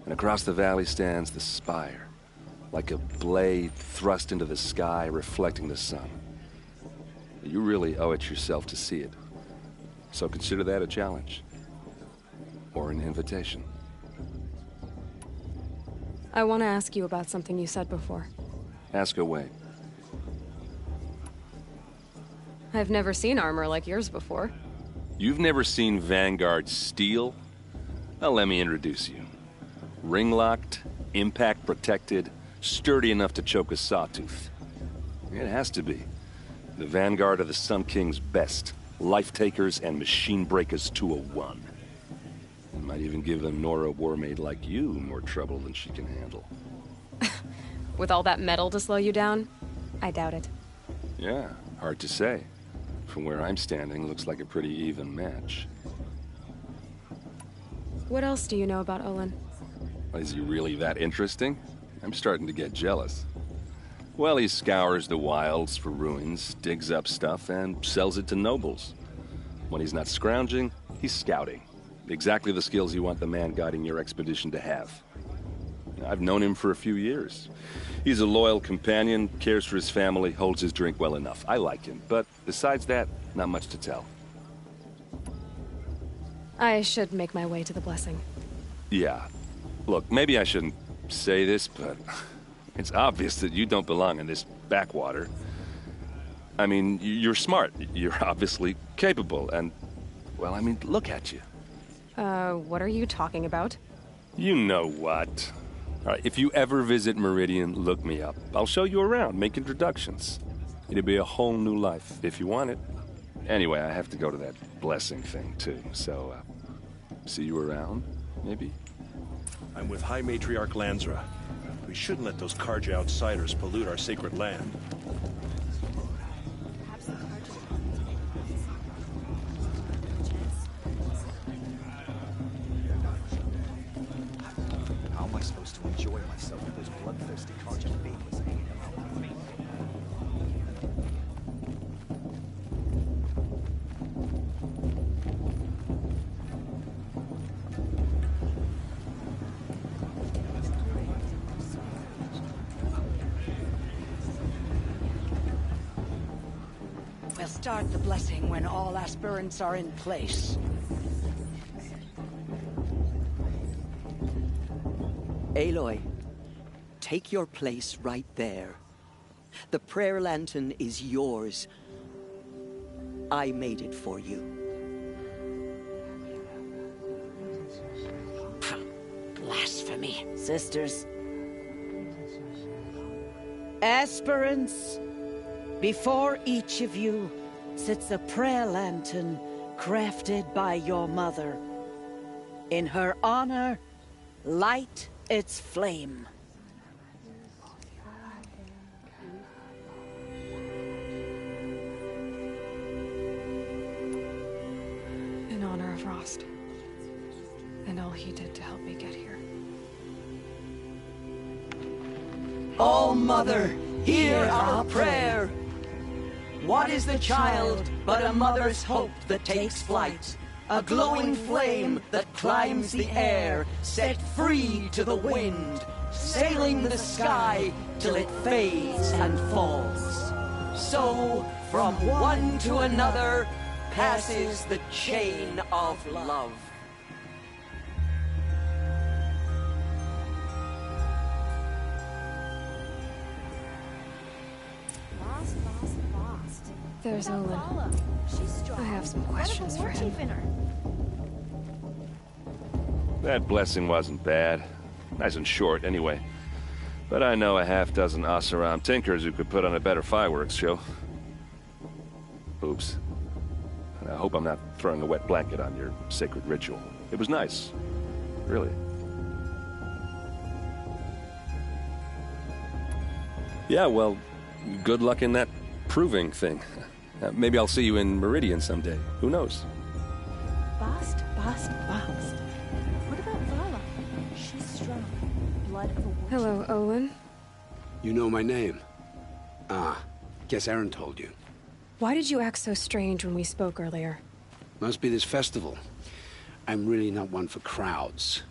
And across the valley stands the spire, like a blade thrust into the sky reflecting the sun. You really owe it yourself to see it. So consider that a challenge. Or an invitation. I want to ask you about something you said before. Ask away. I've never seen armor like yours before. You've never seen Vanguard steel? Well, let me introduce you. Ring-locked, impact-protected, sturdy enough to choke a sawtooth. It has to be. The Vanguard of the Sun King's best. Life-takers and machine breakers to a one. It might even give a Nora warmaid like you more trouble than she can handle. With all that metal to slow you down? I doubt it. Yeah, hard to say. From where I'm standing, looks like a pretty even match. What else do you know about Olin? Is he really that interesting? I'm starting to get jealous. Well, he scours the wilds for ruins, digs up stuff, and sells it to nobles. When he's not scrounging, he's scouting. Exactly the skills you want the man guiding your expedition to have. I've known him for a few years. He's a loyal companion, cares for his family, holds his drink well enough. I like him, but besides that, not much to tell. I should make my way to the blessing. Yeah. Look, maybe I shouldn't say this, but It's obvious that you don't belong in this backwater. I mean, you're smart. You're obviously capable, and... well, I mean, look at you. What are you talking about? You know what. All right, if you ever visit Meridian, look me up. I'll show you around, make introductions. It'll be a whole new life, if you want it. Anyway, I have to go to that blessing thing, too, so, see you around, maybe? I'm with High Matriarch Lansra. We shouldn't let those Carja outsiders pollute our sacred land. How am I supposed to enjoy myself with those bloodthirsty Carja babies hanging around with me? We'll start the blessing when all aspirants are in place. Aloy, take your place right there. The prayer lantern is yours. I made it for you. Blasphemy. Sisters. Aspirants, before each of you sits a prayer lantern crafted by your mother. In her honor, light its flame. In honor of Rost. And all he did to help me get here. All Mother, hear our prayer. What is the child but a mother's hope that takes flight? A glowing flame that climbs the air, set free to the wind, sailing the sky till it fades and falls. So, from one to another, passes the chain of love. There's Olin. I have some questions for him. That blessing wasn't bad. Nice and short, anyway. But I know a half-dozen Oseram tinkers who could put on a better fireworks show. Oops. And I hope I'm not throwing a wet blanket on your sacred ritual. It was nice. Really. Yeah, well, good luck in that proving thing. Maybe I'll see you in Meridian someday. Who knows? Bast. What about Vala? She's strong. Blood of a witch. Hello, Olin. You know my name? Ah, guess Aaron told you. Why did you act so strange when we spoke earlier? Must be this festival. I'm really not one for crowds.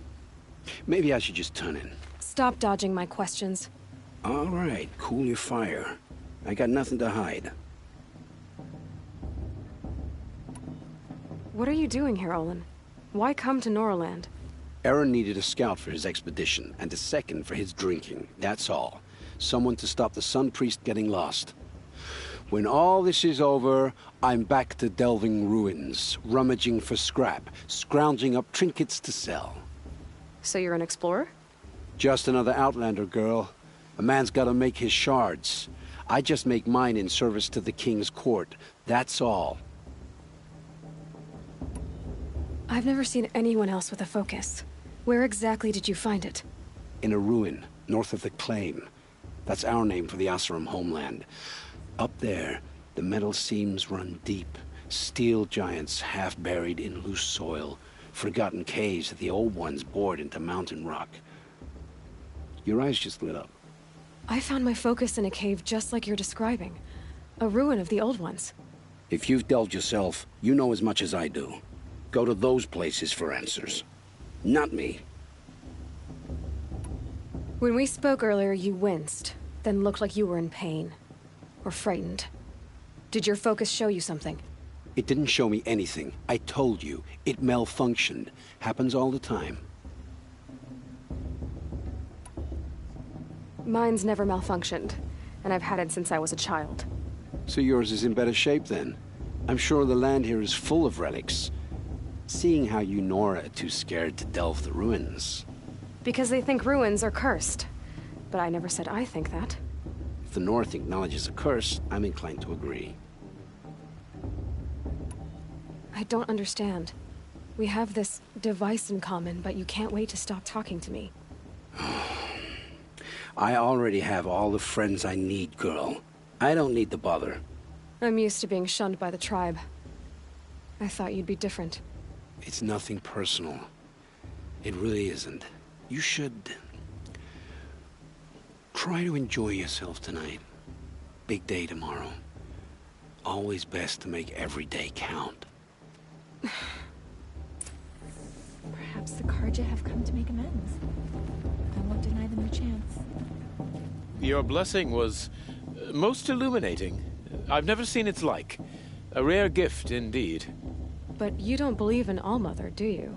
Maybe I should just turn in. Stop dodging my questions. All right, cool your fire. I got nothing to hide. What are you doing here, Olin? Why come to Norland? Aaron needed a scout for his expedition, and a second for his drinking. That's all. Someone to stop the Sun Priest getting lost. When all this is over, I'm back to delving ruins, rummaging for scrap, scrounging up trinkets to sell. So you're an explorer? Just another Outlander, girl. A man's gotta make his shards. I just make mine in service to the King's court. That's all. I've never seen anyone else with a focus. Where exactly did you find it? In a ruin, north of the Claim. That's our name for the Oseram homeland. Up there, the metal seams run deep. Steel giants half buried in loose soil. Forgotten caves that the old ones bored into mountain rock. Your eyes just lit up. I found my focus in a cave just like you're describing. A ruin of the old ones. If you've delved yourself, you know as much as I do. Go to those places for answers. Not me. When we spoke earlier, you winced, then looked like you were in pain. Or frightened. Did your focus show you something? It didn't show me anything. I told you. It malfunctioned. Happens all the time. Mine's never malfunctioned, and I've had it since I was a child. So yours is in better shape then? I'm sure the land here is full of relics. Seeing how you Nora are too scared to delve the ruins. Because they think ruins are cursed. But I never said I think that. If the North acknowledges a curse, I'm inclined to agree. I don't understand. We have this device in common, but you can't wait to stop talking to me. I already have all the friends I need, girl. I don't need the bother. I'm used to being shunned by the tribe. I thought you'd be different. It's nothing personal. It really isn't. You should... try to enjoy yourself tonight. Big day tomorrow. Always best to make every day count. Perhaps the Carja have come to make amends. I won't deny them a chance. Your blessing was most illuminating. I've never seen its like. A rare gift indeed. But you don't believe in Allmother, do you?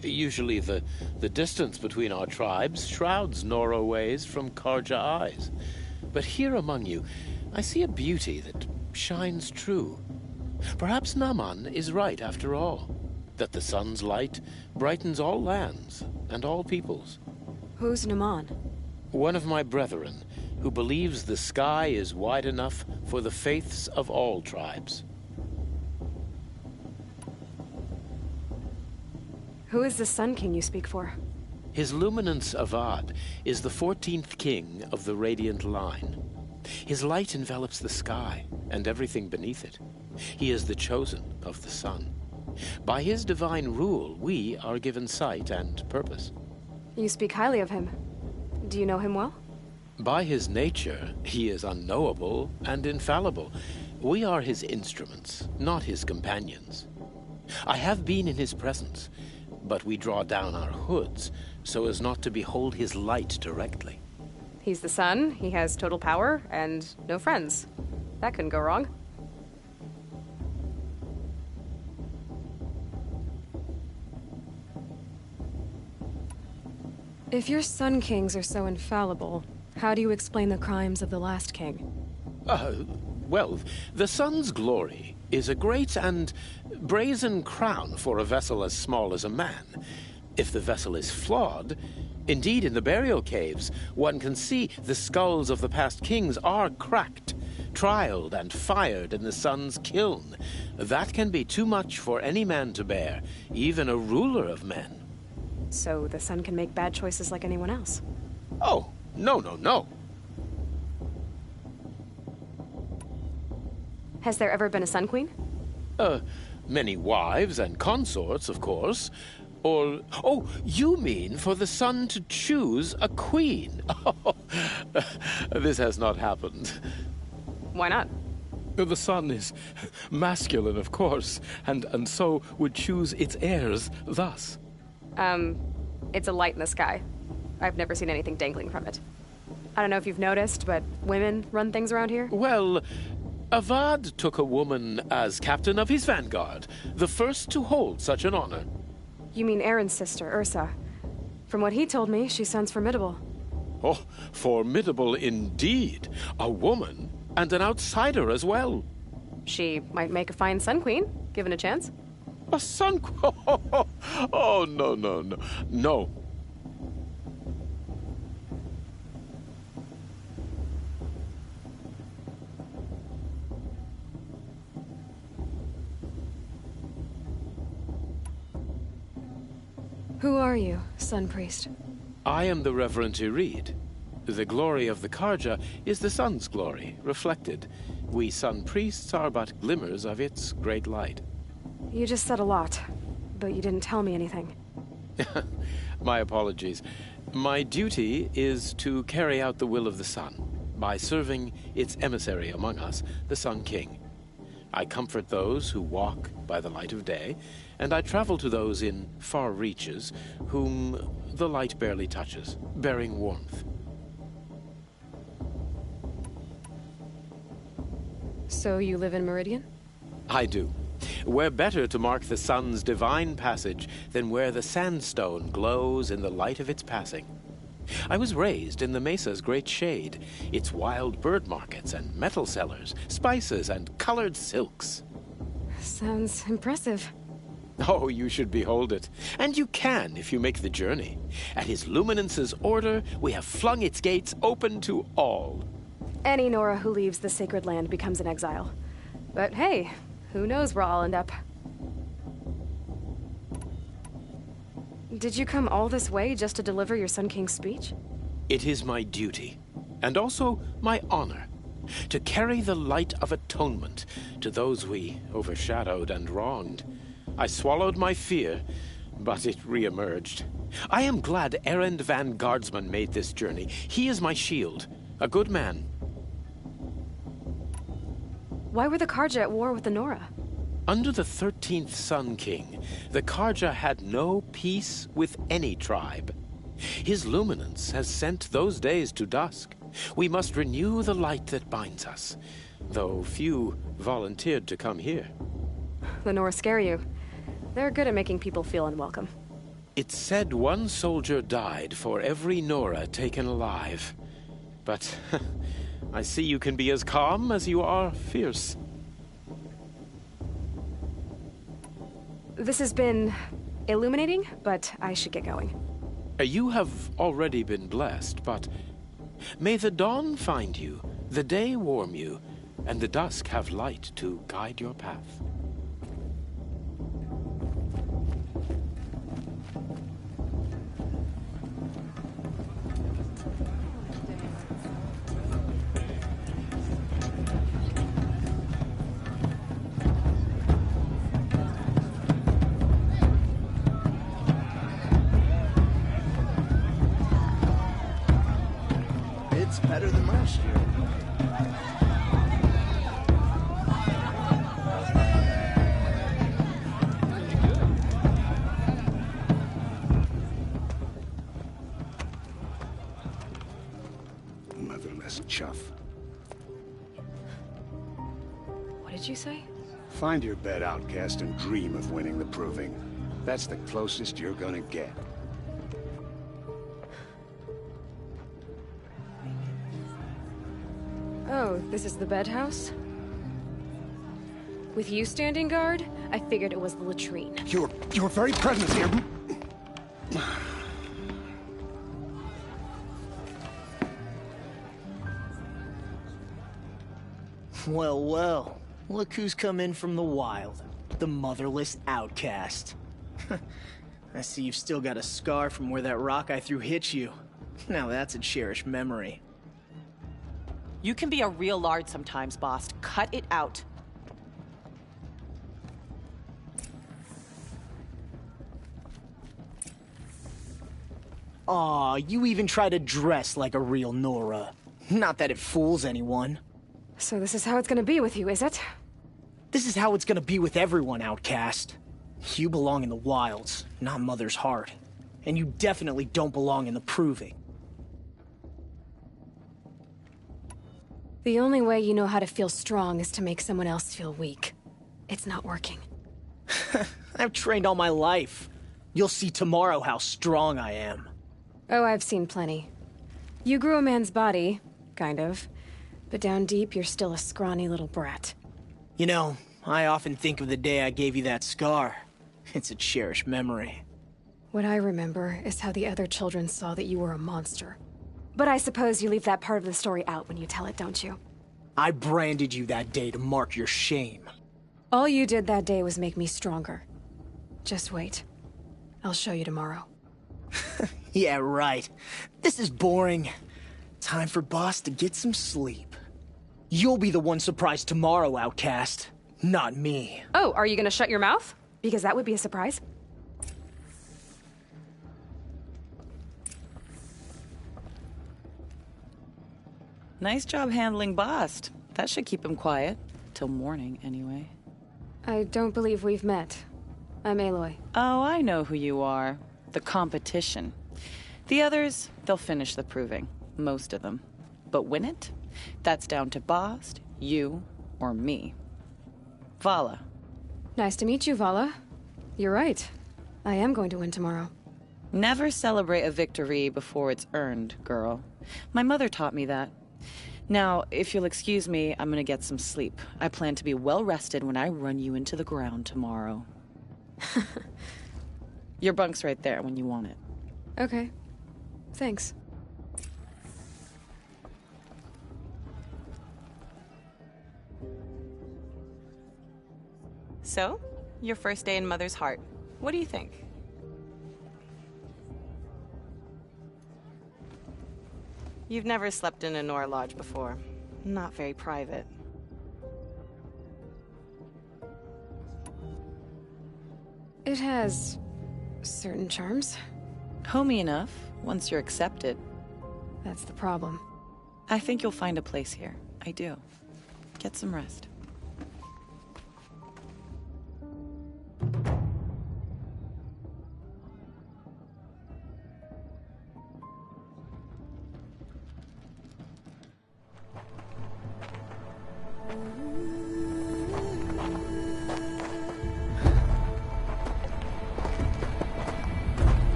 Usually the distance between our tribes shrouds Nora ways from Carja eyes. But here among you, I see a beauty that shines true. Perhaps Naman is right after all, that the sun's light brightens all lands and all peoples. Who's Naman? One of my brethren, who believes the sky is wide enough for the faiths of all tribes. Who is the Sun King you speak for? His Luminance Avad is the 14th king of the Radiant Line. His light envelops the sky and everything beneath it. He is the chosen of the sun. By his divine rule, we are given sight and purpose. You speak highly of him. Do you know him well? By his nature, he is unknowable and infallible. We are his instruments, not his companions. I have been in his presence, but we draw down our hoods so as not to behold his light directly. He's the sun, he has total power, and no friends. That couldn't go wrong. If your Sun Kings are so infallible, how do you explain the crimes of the last king? Well, the sun's glory is a great and brazen crown for a vessel as small as a man. If the vessel is flawed, indeed in the burial caves, one can see the skulls of the past kings are cracked, trialed and fired in the sun's kiln. That can be too much for any man to bear, even a ruler of men. So the sun can make bad choices like anyone else? Oh, no. Has there ever been a Sun Queen? Many wives and consorts, of course. Or, oh, you mean for the sun to choose a queen? Oh, this has not happened. Why not? The sun is masculine, of course, and so would choose its heirs thus. It's a light in the sky. I've never seen anything dangling from it. I don't know if you've noticed, but women run things around here? Well, Avad took a woman as captain of his vanguard, the first to hold such an honor. You mean Aaron's sister, Ursa. From what he told me, she sounds formidable. Oh, formidable indeed. A woman, and an outsider as well. She might make a fine Sun Queen, given a chance. A Sun Queen? Oh, no. Who are you, Sun Priest? I am the Reverend Irid. The glory of the Carja is the sun's glory, reflected. We Sun Priests are but glimmers of its great light. You just said a lot, but you didn't tell me anything. My apologies. My duty is to carry out the will of the sun, by serving its emissary among us, the Sun King. I comfort those who walk by the light of day, and I travel to those in far reaches whom the light barely touches, bearing warmth. So you live in Meridian? I do. Where better to mark the sun's divine passage than where the sandstone glows in the light of its passing? I was raised in the Mesa's great shade, its wild bird markets and metal cellars, spices and colored silks. Sounds impressive. Oh, you should behold it. And you can if you make the journey. At His Luminance's order, we have flung its gates open to all. Any Nora who leaves the sacred land becomes an exile. But hey, who knows where I'll end up. Did you come all this way just to deliver your Sun King's speech? It is my duty, and also my honor, to carry the light of atonement to those we overshadowed and wronged. I swallowed my fear, but it re-emerged. I am glad Erend van Guardsman made this journey. He is my shield, a good man. Why were the Karja at war with the Nora? Under the 13th Sun King, the Karja had no peace with any tribe. His Luminance has sent those days to dusk. We must renew the light that binds us, though few volunteered to come here. The Nora scare you. They're good at making people feel unwelcome. It's said one soldier died for every Nora taken alive. But I see you can be as calm as you are fierce. This has been illuminating, but I should get going. You have already been blessed, but may the dawn find you, the day warm you, and the dusk have light to guide your path. It's better than last year. Motherless chuff. What did you say? Find your bed, outcast, and dream of winning the proving. That's the closest you're gonna get. Oh, this is the bed house? With you standing guard, I figured it was the latrine. Your very presence here. Well, well. Look who's come in from the wild. The motherless outcast. I see you've still got a scar from where that rock I threw hit you. Now that's a cherished memory. You can be a real lard sometimes, boss. Cut it out. Aw, you even try to dress like a real Nora. Not that it fools anyone. So this is how it's gonna be with you, is it? This is how it's gonna be with everyone, outcast. You belong in the wilds, not Mother's heart. And you definitely don't belong in the proving. The only way you know how to feel strong is to make someone else feel weak. It's not working. I've trained all my life. You'll see tomorrow how strong I am. Oh, I've seen plenty. You grew a man's body, kind of. But down deep, you're still a scrawny little brat. You know, I often think of the day I gave you that scar. It's a cherished memory. What I remember is how the other children saw that you were a monster. But I suppose you leave that part of the story out when you tell it, don't you? I branded you that day to mark your shame. All you did that day was make me stronger. Just wait. I'll show you tomorrow. Yeah, right. This is boring. Time for Boss to get some sleep. You'll be the one surprised tomorrow, outcast. Not me. Oh, are you gonna shut your mouth? Because that would be a surprise. Nice job handling Bast. That should keep him quiet. Till morning, anyway. I don't believe we've met. I'm Aloy. Oh, I know who you are. The competition. The others, they'll finish the proving. Most of them. But win it? That's down to Bast, you, or me. Vala. Nice to meet you, Vala. You're right. I am going to win tomorrow. Never celebrate a victory before it's earned, girl. My mother taught me that. Now, if you'll excuse me, I'm gonna get some sleep. I plan to be well rested when I run you into the ground tomorrow. Your bunk's right there when you want it. Okay. Thanks. So, your first day in Mother's Heart. What do you think? You've never slept in a Nora Lodge before. Not very private. It has certain charms. Homey enough, once you're accepted. That's the problem. I think you'll find a place here. I do. Get some rest.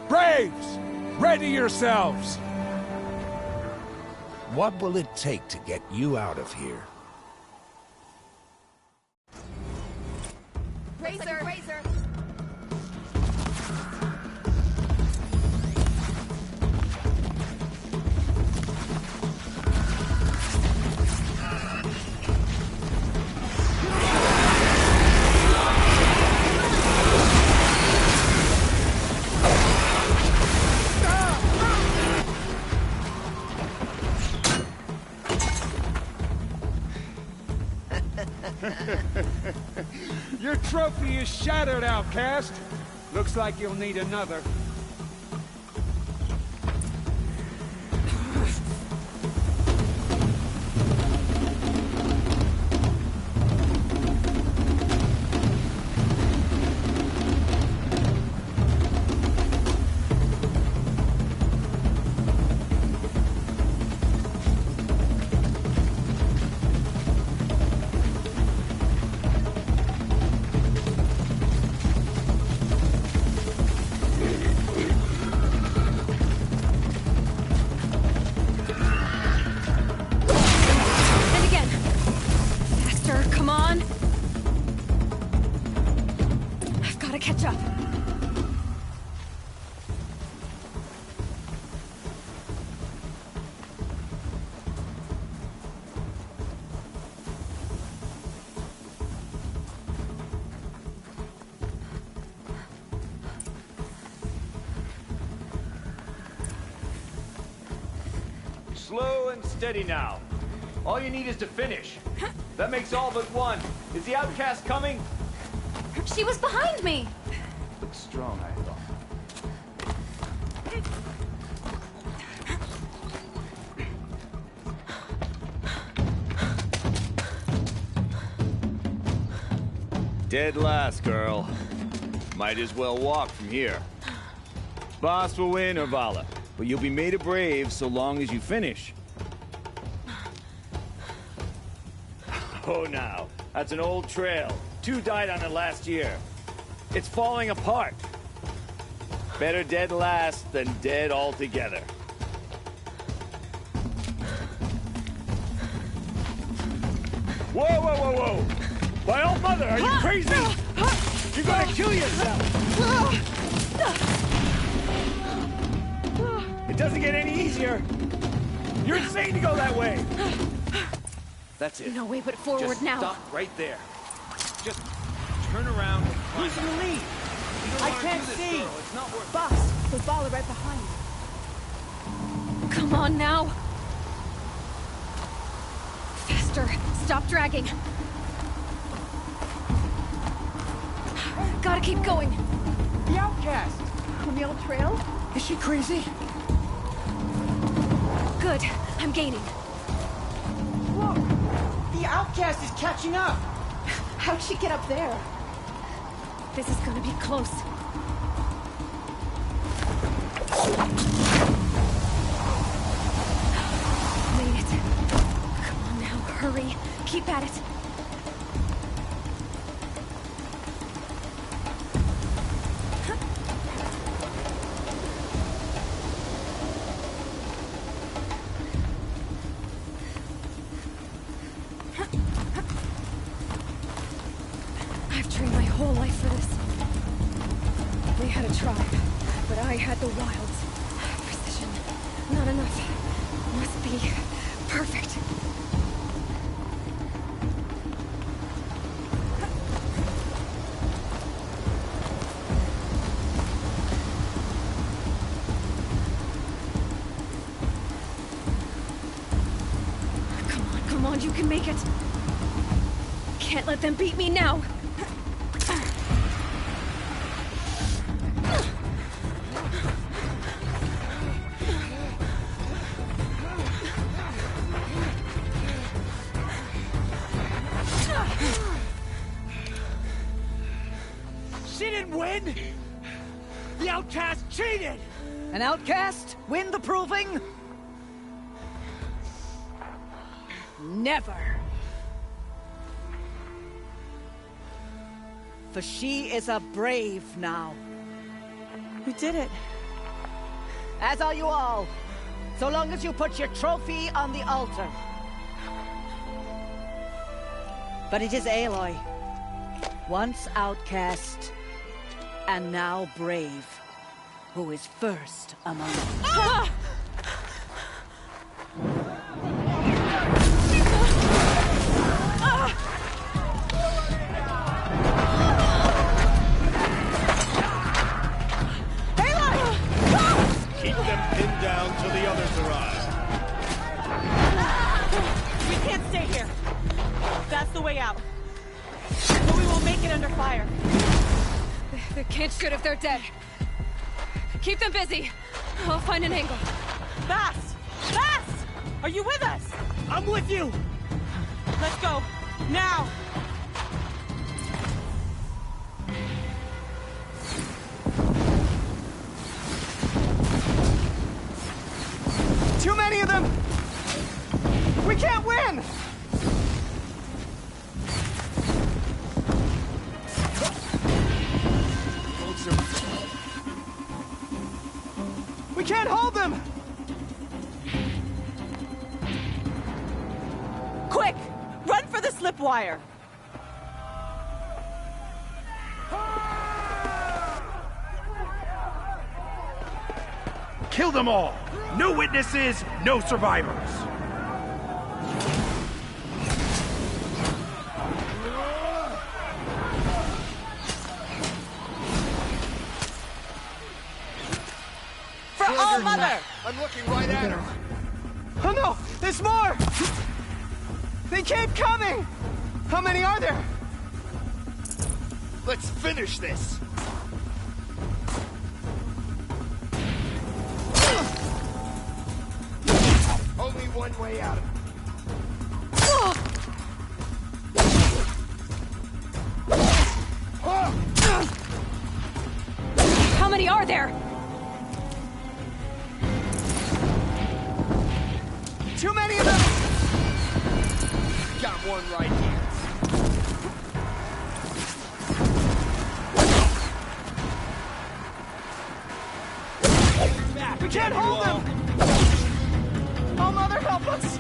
Braves! Ready yourselves! What will it take to get you out of here? Razor! Razor! Your trophy is shattered, outcast. Looks like you'll need another. Slow and steady now. All you need is to finish. That makes all but one. Is the outcast coming? She was behind me! Looks strong, I thought. Dead last, girl. Might as well walk from here. Boss will win, or Vala, but you'll be made a brave so long as you finish. Oh, now. That's an old trail. 2 died on it last year. It's falling apart. Better dead last than dead altogether. Whoa, whoa, whoa, whoa! My old mother, are you crazy? You're gonna kill yourself! It doesn't get any easier. You're insane to go that way. That's it. No way but forward Just now. stop right there. Just turn around. Who's in the lead? I can't see. It's not worth. Boss, there's Vala right behind. Come on now. Faster. Stop dragging. Gotta keep going. The outcast! Camille Trail? Is she crazy? Good. I'm gaining. Look! The outcast is catching up! How'd she get up there? This is gonna be close. Made it. Come on now, hurry. Keep at it. I've trained my whole life for this. They had a tribe, but I had the wilds. Precision. Not enough. Must be perfect. Come on, you can make it. Can't let them beat me now. She didn't win! The outcast cheated! An outcast? Win the proving? Never. For she is a brave now. We did it. As are you all. So long as you put your trophy on the altar. But it is Aloy. Once outcast, and now brave, who is first among us. Ah! Keep them pinned down till the others arrive. We can't stay here. That's the way out. But we won't make it under fire. They can't shoot if they're dead. Keep them busy. I'll find an angle. Bast! Bast! Are you with us? I'm with you! Let's go. Now! Too many of them! We can't win! We can't hold them! Quick! Run for the slip wire! Kill them all! No witnesses, no survivors! For All Mother! I'm looking right at her. Oh no! There's more! They keep coming! How many are there? Let's finish this! Only one way out of it. How many are there? Too many of them! Got one right here. We can't hold them! Oh, Mother, help us!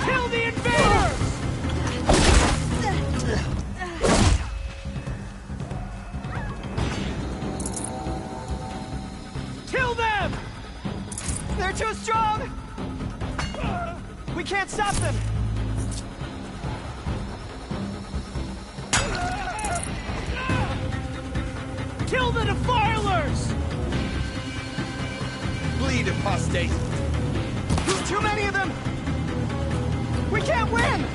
Kill the invaders! down! We can't stop them! Kill the defilers! Bleed, apostate! Too many of them! We can't win!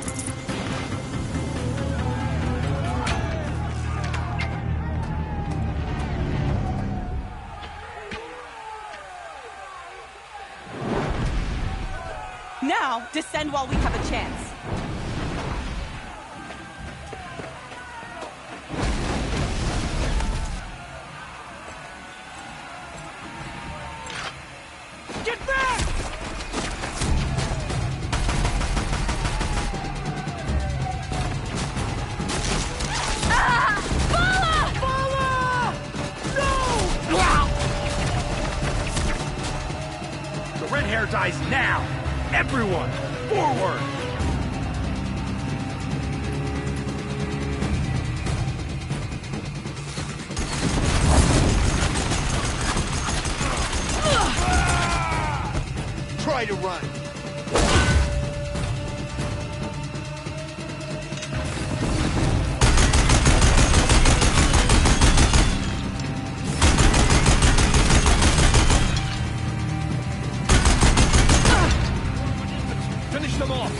Now, descend while we have a chance. Get back! Ah! Vala! The red hair dies now! Everyone, forward! Try to run. Finish them off!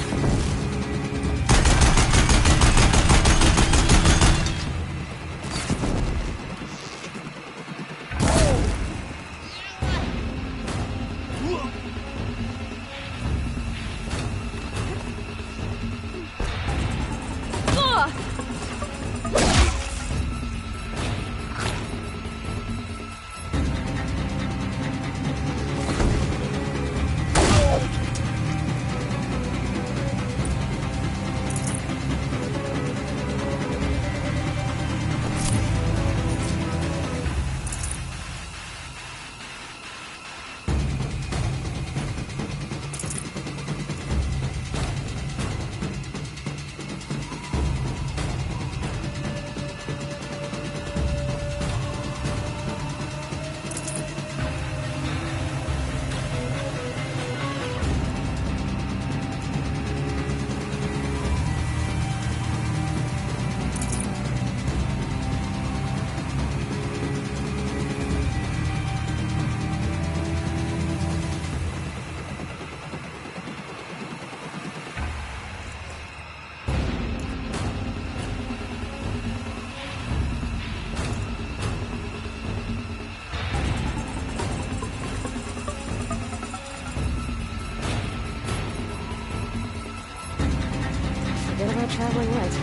Forget about traveling light.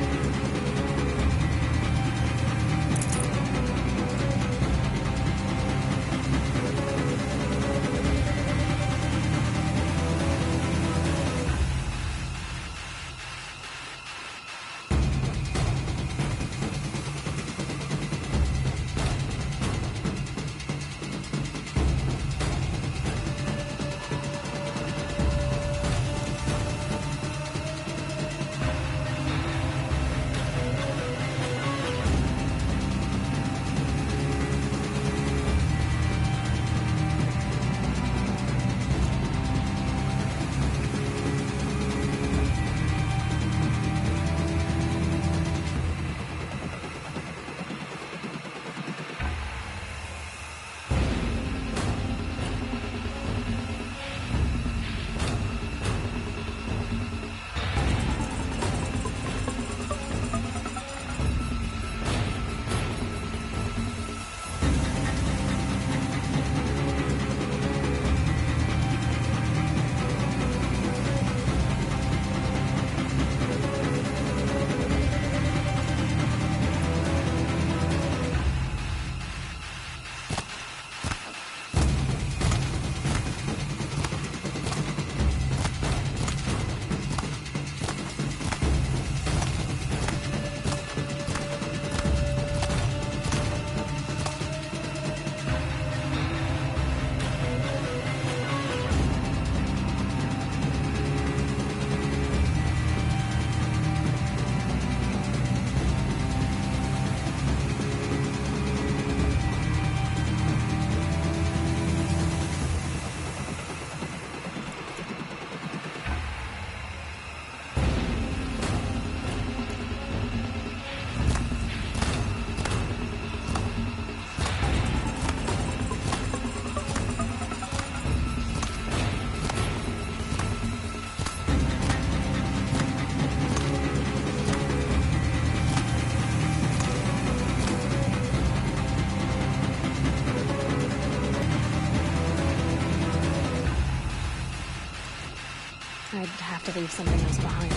I'd have to leave something else behind.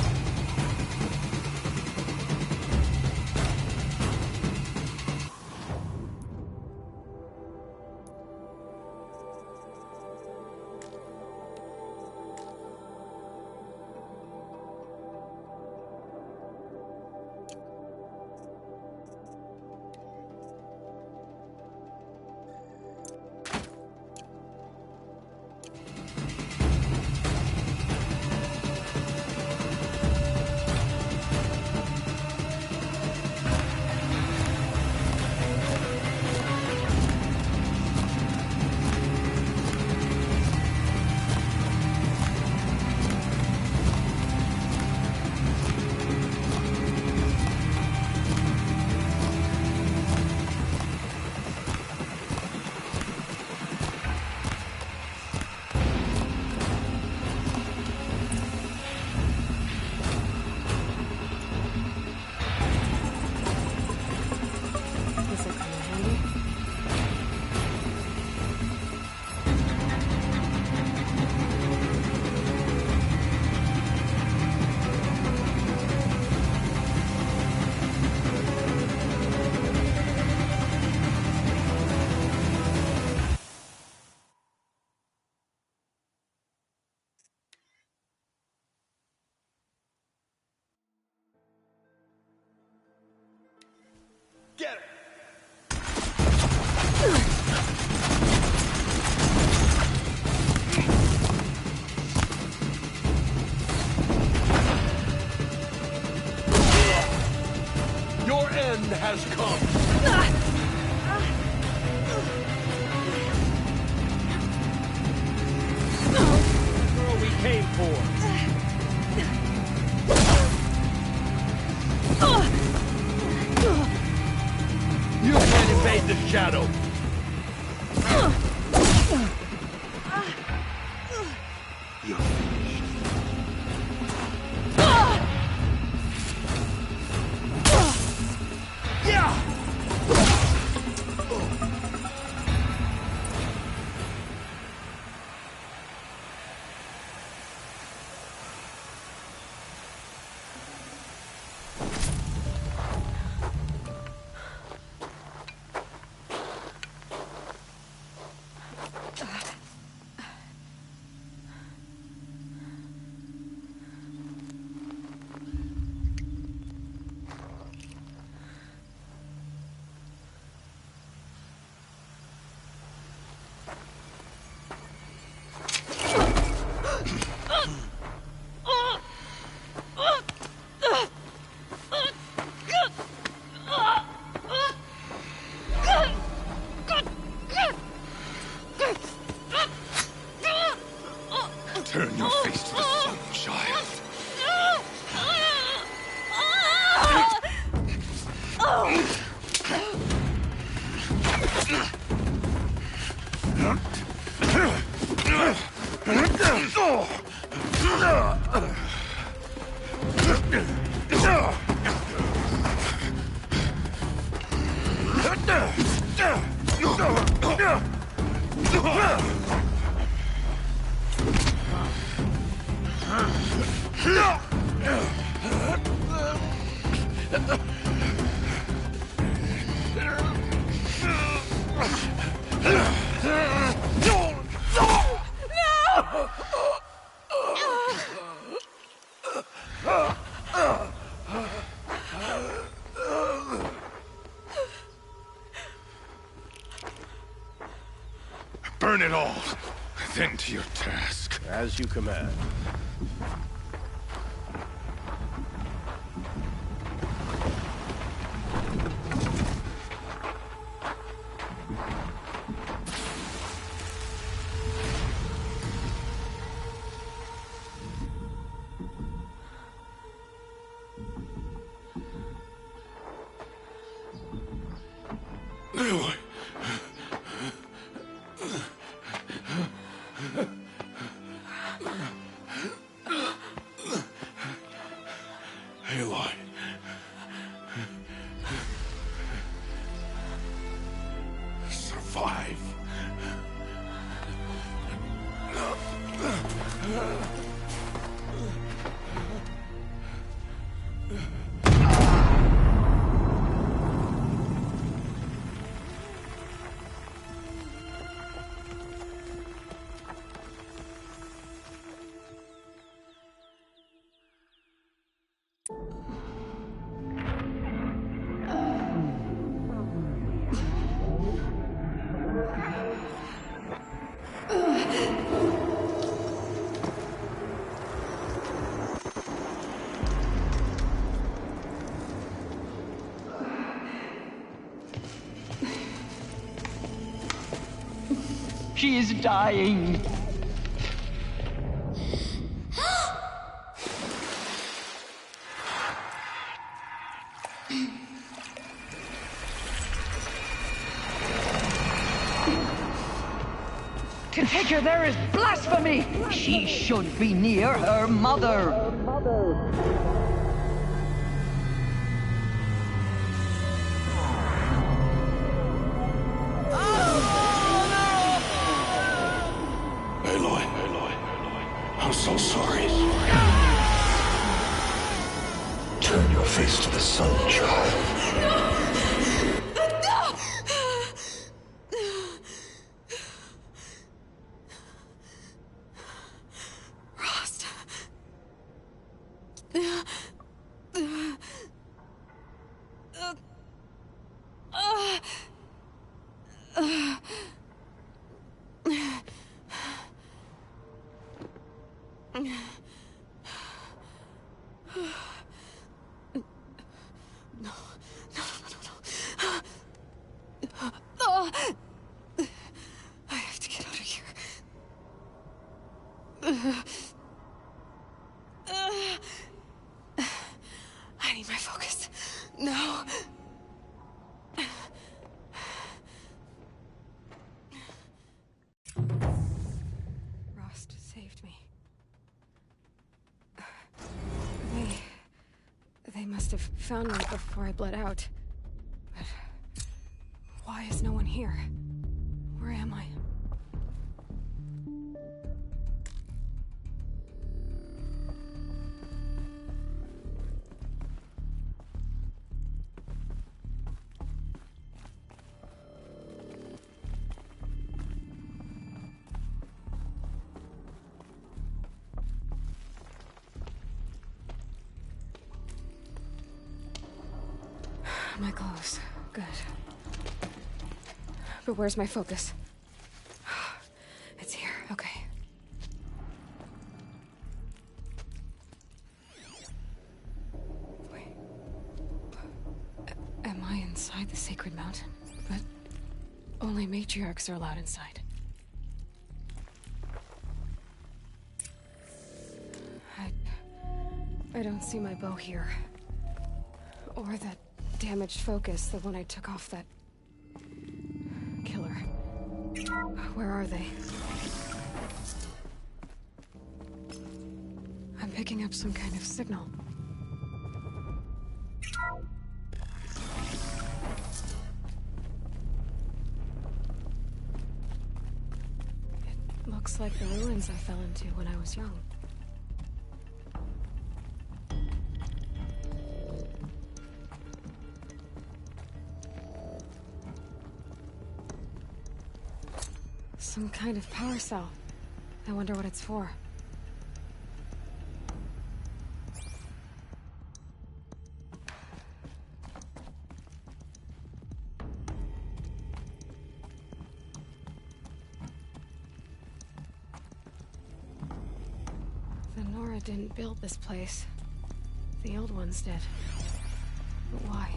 Get her! Your end has come. The girl we came for. You can't invade the shadow. You're finished. Yeah! Turn your face to the sun, child. Burn it all, then to your task. As you command. Aloy. Aloy. Survive. She is dying. To take her there is blasphemy! She should be near her mother! Aloy, I'm so sorry. Turn your face to the sun, child. I have to get out of here. I need my focus. No. Rost saved me. They must have found me before I bled out. But why is no one here? Where am I? My clothes. Good. But where's my focus? It's here. Okay. Wait. Am I inside the sacred mountain? But only matriarchs are allowed inside. I don't see my bow here. Or that damaged focus, the one I took off that killer. Where are they? I'm picking up some kind of signal. It looks like the ruins I fell into when I was young. Some kind of power cell. I wonder what it's for. The Nora didn't build this place. The old ones did. But why?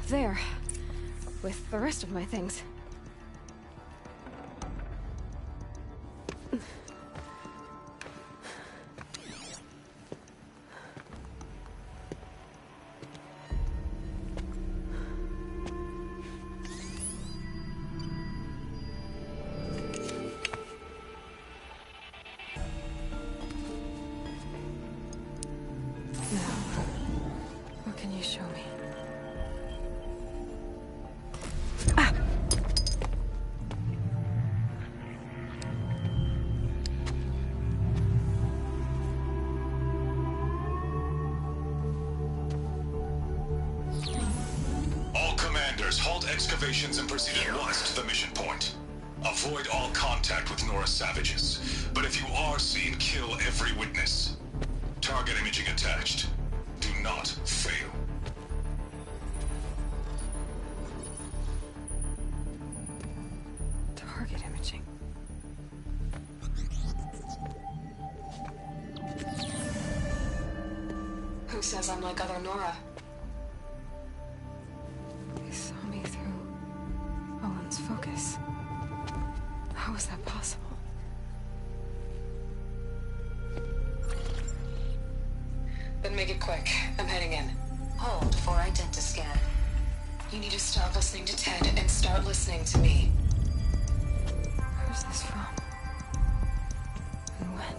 There. With the rest of my things. Now, what can you show me? Halt excavations and proceed at once to the mission point. Avoid all contact with Nora savages, but if you are seen, kill every witness. Target imaging attached. Do not fail. Target imaging. Who says I'm like other Nora? They saw me through Owen's phone. make it quick. I'm heading in. Hold for identiscan. You need to stop listening to Ted and start listening to me. Who's this from? And when?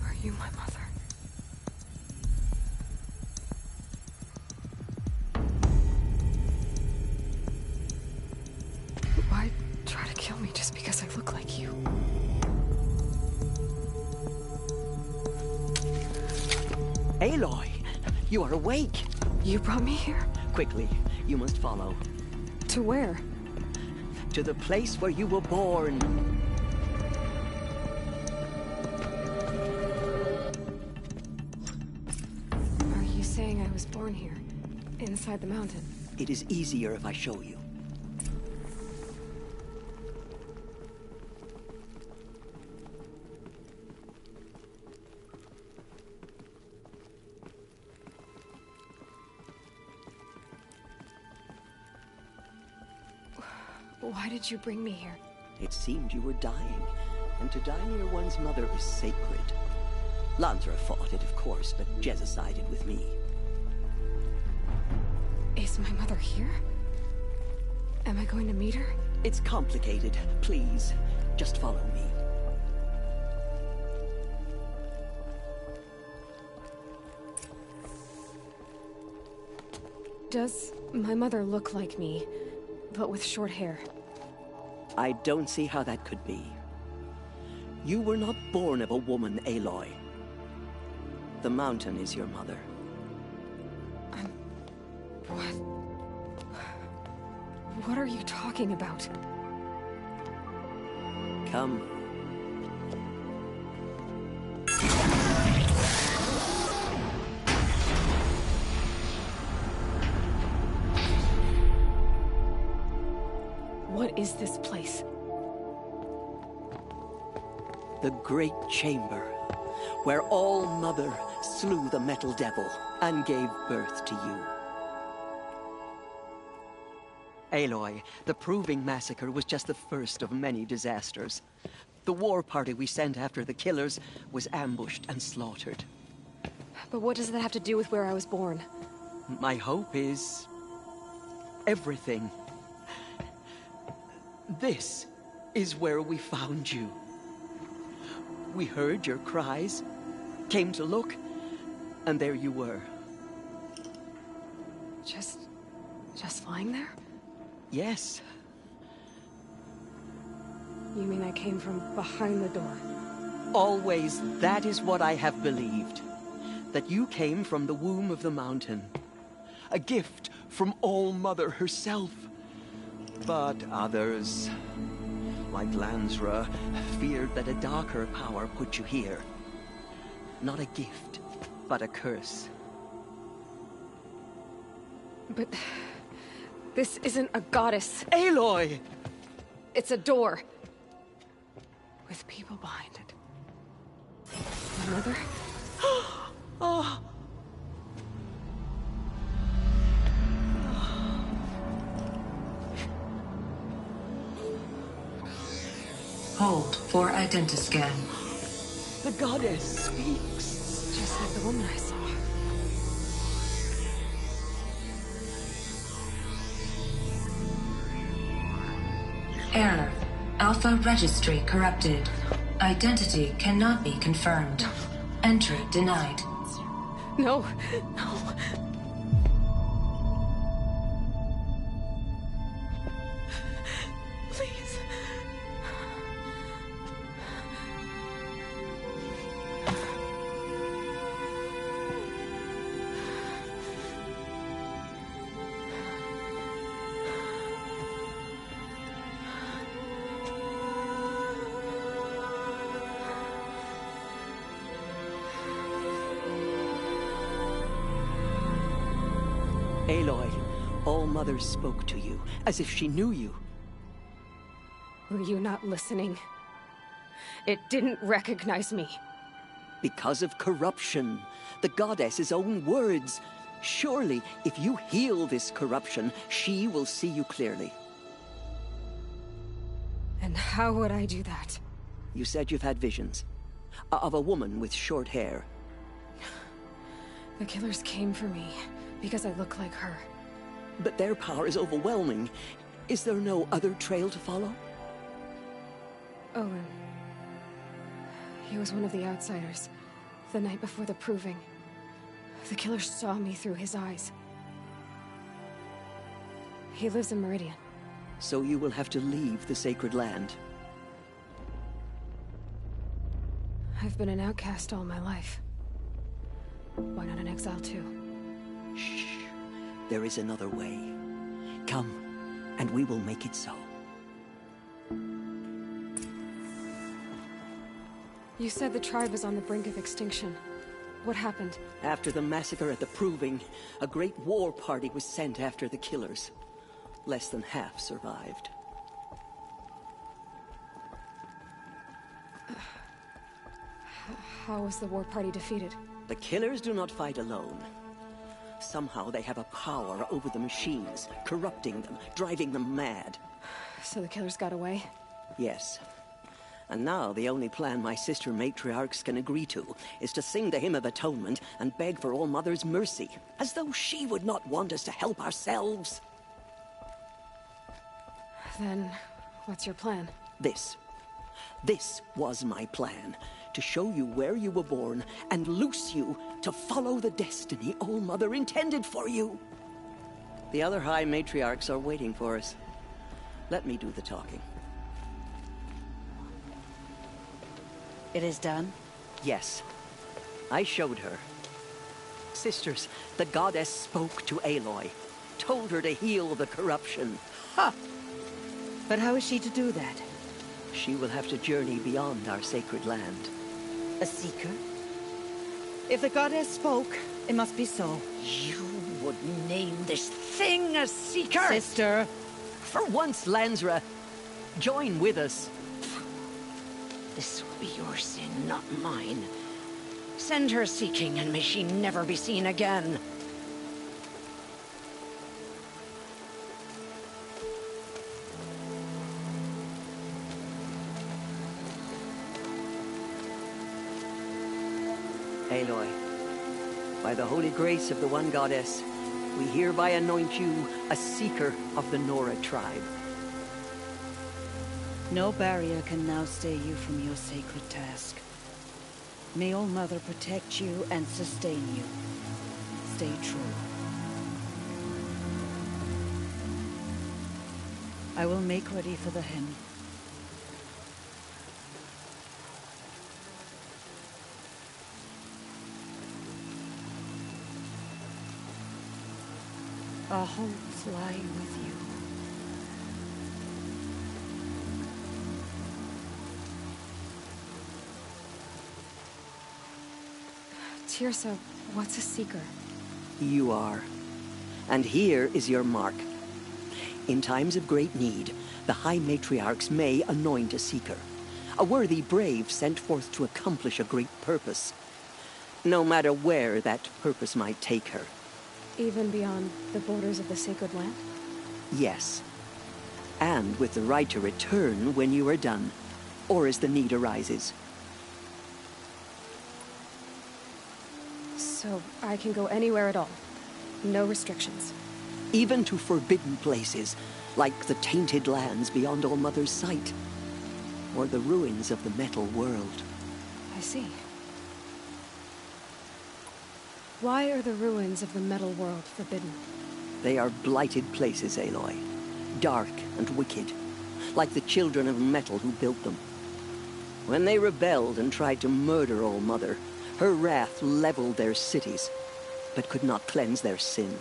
Are you my mother? Why try to kill me just because I look like you? Aloy, you are awake. You brought me here? Quickly, you must follow. To where? To the place where you were born. Are you saying I was born here? Inside the mountain? It is easier if I show you. Why did you bring me here? It seemed you were dying, and to die near one's mother is sacred. Lansra fought it, of course, but Jezza sided with me. Is my mother here? Am I going to meet her? It's complicated. Please, just follow me. Does my mother look like me, but with short hair? I don't see how that could be. You were not born of a woman, Aloy. The mountain is your mother. What? What are you talking about? Come. What is this place? The Great Chamber, where All-Mother slew the Metal Devil and gave birth to you. Aloy, the Proving Massacre was just the first of many disasters. The war party we sent after the killers was ambushed and slaughtered. But what does that have to do with where I was born? My hope is... everything. This is where we found you. We heard your cries, came to look, and there you were. Just lying there? Yes. You mean I came from behind the door? Always, that is what I have believed. That you came from the womb of the mountain. A gift from All-Mother herself. But others, like Lansra, feared that a darker power put you here. Not a gift, but a curse. But... this isn't a goddess. Aloy! It's a door. With people behind it. My mother? Oh! Hold for identiscan. The goddess speaks. Just like the woman I saw. Error. Alpha registry corrupted. Identity cannot be confirmed. Entry denied. No, no. Please. Aloy, All-Mother spoke to you, as if she knew you. Were you not listening? It didn't recognize me. Because of corruption. The goddess's own words. Surely, if you heal this corruption, she will see you clearly. How would I do that? You said you've had visions. Of a woman with short hair. The killers came for me because I look like her. But their power is overwhelming. Is there no other trail to follow? Owen. He was one of the outsiders. The night before the proving. The killer saw me through his eyes. He lives in Meridian. So you will have to leave the sacred land. I've been an outcast all my life. Why not an exile too? Shh. There is another way. Come, and we will make it so. You said the tribe was on the brink of extinction. What happened? After the massacre at the Proving, a great war party was sent after the killers. Less than half survived. How was the war party defeated? The killers do not fight alone. Somehow they have a power over the machines, corrupting them, driving them mad. So the killers got away? Yes. And now the only plan my sister matriarchs can agree to is to sing the Hymn of Atonement and beg for All Mother's mercy, as though she would not want us to help ourselves. Then, what's your plan? This was my plan. To show you where you were born and loose you to follow the destiny All Mother intended for you. The other High Matriarchs are waiting for us. Let me do the talking. It is done? Yes. I showed her. Sisters, the goddess spoke to Aloy. Told her to heal the corruption. Ha! But how is she to do that? She will have to journey beyond our sacred land. A seeker? If the goddess spoke, it must be so. You would name this thing a seeker? Sister! For once, Lansra, join with us. This will be your sin, not mine. Send her seeking, and may she never be seen again. Aloy, by the holy grace of the One Goddess, we hereby anoint you a seeker of the Nora tribe. No barrier can now stay you from your sacred task. May All Mother protect you and sustain you. Stay true. I will make ready for the hymn. Our hopes lie with you. Teersa, what's a seeker? You are. And here is your mark. In times of great need, the High Matriarchs may anoint a seeker. A worthy brave sent forth to accomplish a great purpose. No matter where that purpose might take her. Even beyond the borders of the sacred land? Yes. And with the right to return when you are done, or as the need arises. So I can go anywhere at all? No restrictions? Even to forbidden places, like the tainted lands beyond All Mother's sight. Or the ruins of the metal world. I see. Why are the ruins of the metal world forbidden? They are blighted places, Aloy. Dark and wicked. Like the children of metal who built them. When they rebelled and tried to murder All Mother, her wrath leveled their cities, but could not cleanse their sin.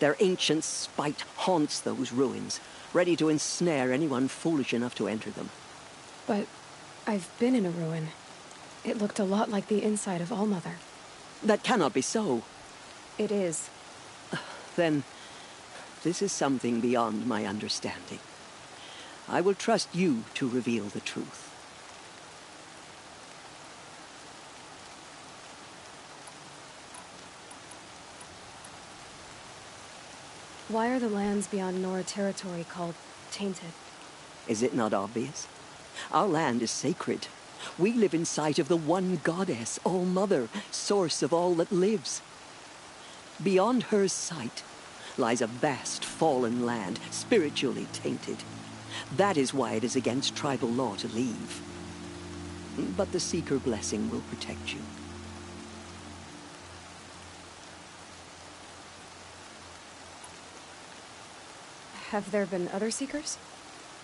Their ancient spite haunts those ruins, ready to ensnare anyone foolish enough to enter them. But I've been in a ruin. It looked a lot like the inside of All Mother. That cannot be so. It is. Then, this is something beyond my understanding. I will trust you to reveal the truth. Why are the lands beyond Nora territory called tainted? Is it not obvious? Our land is sacred. We live in sight of the one goddess, All-Mother, source of all that lives. Beyond her sight lies a vast fallen land, spiritually tainted. That is why it is against tribal law to leave. But the Seeker blessing will protect you. Have there been other Seekers?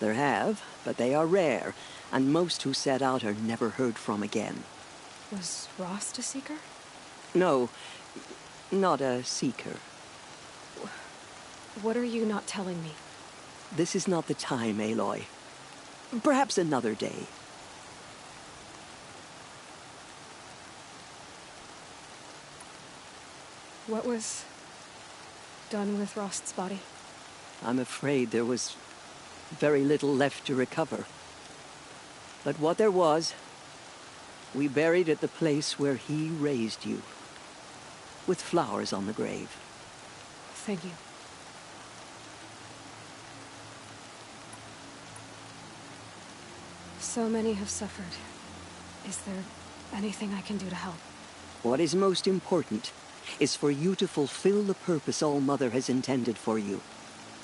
There have, but they are rare, and most who set out are never heard from again. Was Rost a Seeker? No, not a Seeker. What are you not telling me? This is not the time, Aloy. Perhaps another day. What was done with Rost's body? I'm afraid there was very little left to recover. But what there was, we buried at the place where he raised you, with flowers on the grave. Thank you. So many have suffered. Is there anything I can do to help? What is most important is for you to fulfill the purpose All-Mother has intended for you.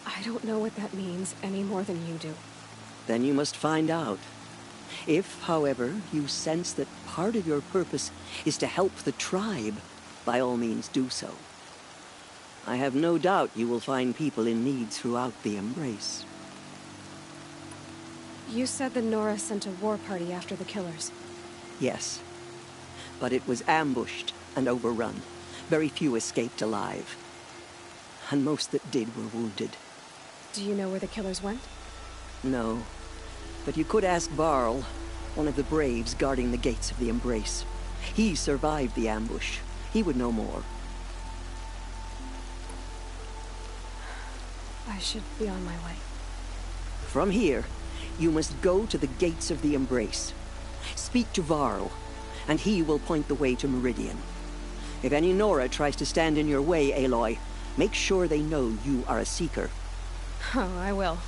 I don't know what that means any more than you do. Then you must find out. If, however, you sense that part of your purpose is to help the tribe, by all means do so. I have no doubt you will find people in need throughout the Embrace. You said the Nora sent a war party after the killers. Yes. But it was ambushed and overrun. Very few escaped alive. And most that did were wounded. Do you know where the killers went? No. But you could ask Varl, one of the Braves guarding the gates of the Embrace. He survived the ambush. He would know more. I should be on my way. From here, you must go to the gates of the Embrace. Speak to Varl, and he will point the way to Meridian. If any Nora tries to stand in your way, Aloy, make sure they know you are a Seeker. Oh, I will.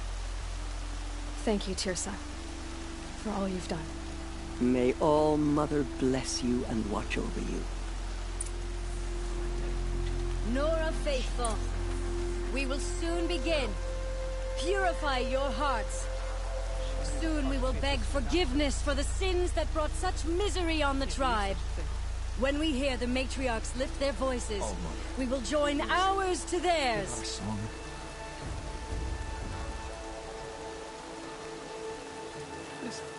Thank you, Teersa, for all you've done. May All-Mother bless you and watch over you. Nora faithful, we will soon begin. Purify your hearts. Soon we will beg forgiveness for the sins that brought such misery on the tribe. When we hear the matriarchs lift their voices, we will join ours to theirs.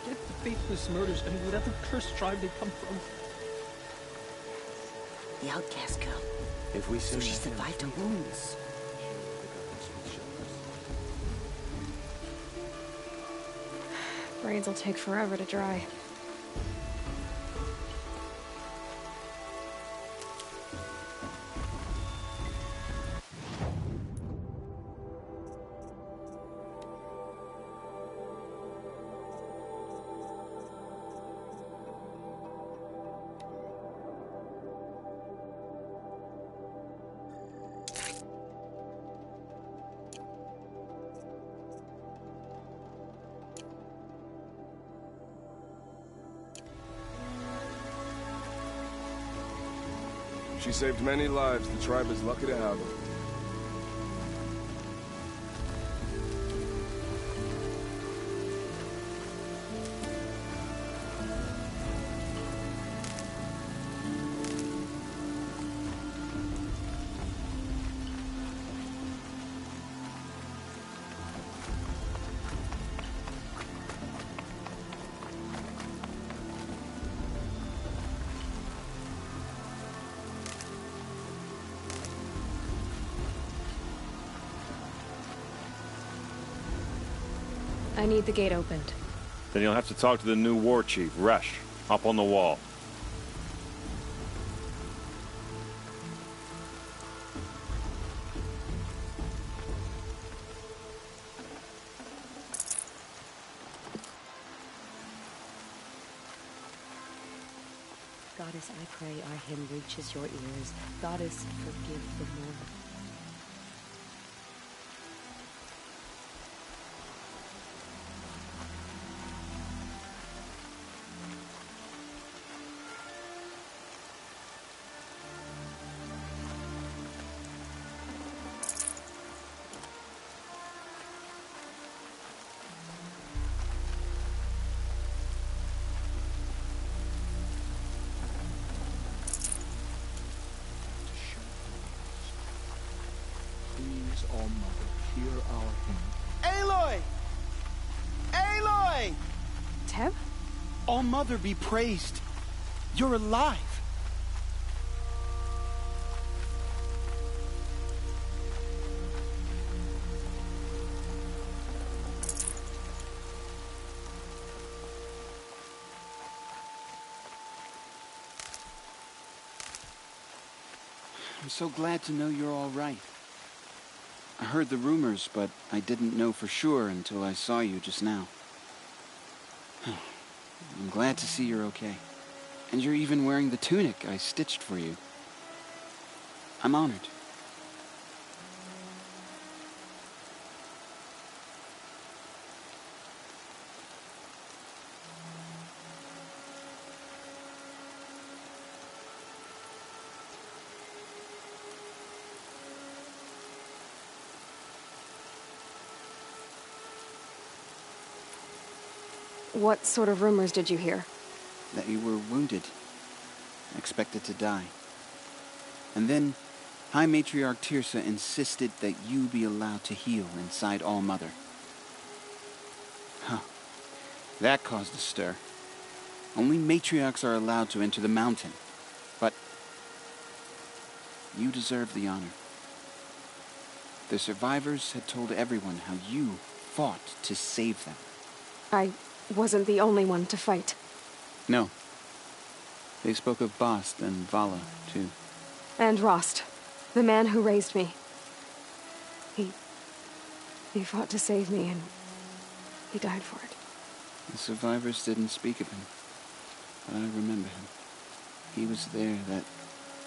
Get the faithless murders and whatever cursed tribe they come from. The outcast girl. If we So she survived her wounds. Brains will take forever to dry. She saved many lives. The tribe is lucky to have her. I need the gate opened. Then you'll have to talk to the new war chief, Resh. Up on the wall. Goddess, I pray our hymn reaches your ears. Goddess, forgive the Nora. Please, All-Mother, hear our hymn. Aloy! Aloy! Teb? All-Mother be praised. You're alive. I'm so glad to know you're all right. I heard the rumors, but I didn't know for sure until I saw you just now. I'm glad to see you're okay. And you're even wearing the tunic I stitched for you. I'm honored. What sort of rumors did you hear? That you were wounded. Expected to die. And then, High Matriarch Teersa insisted that you be allowed to heal inside All-Mother. Huh. That caused a stir. Only matriarchs are allowed to enter the mountain. But you deserve the honor. The survivors had told everyone how you fought to save them. I wasn't the only one to fight. No. They spoke of Bast and Vala, too. And Rost, the man who raised me. He fought to save me, and he died for it. The survivors didn't speak of him, but I remember him. He was there that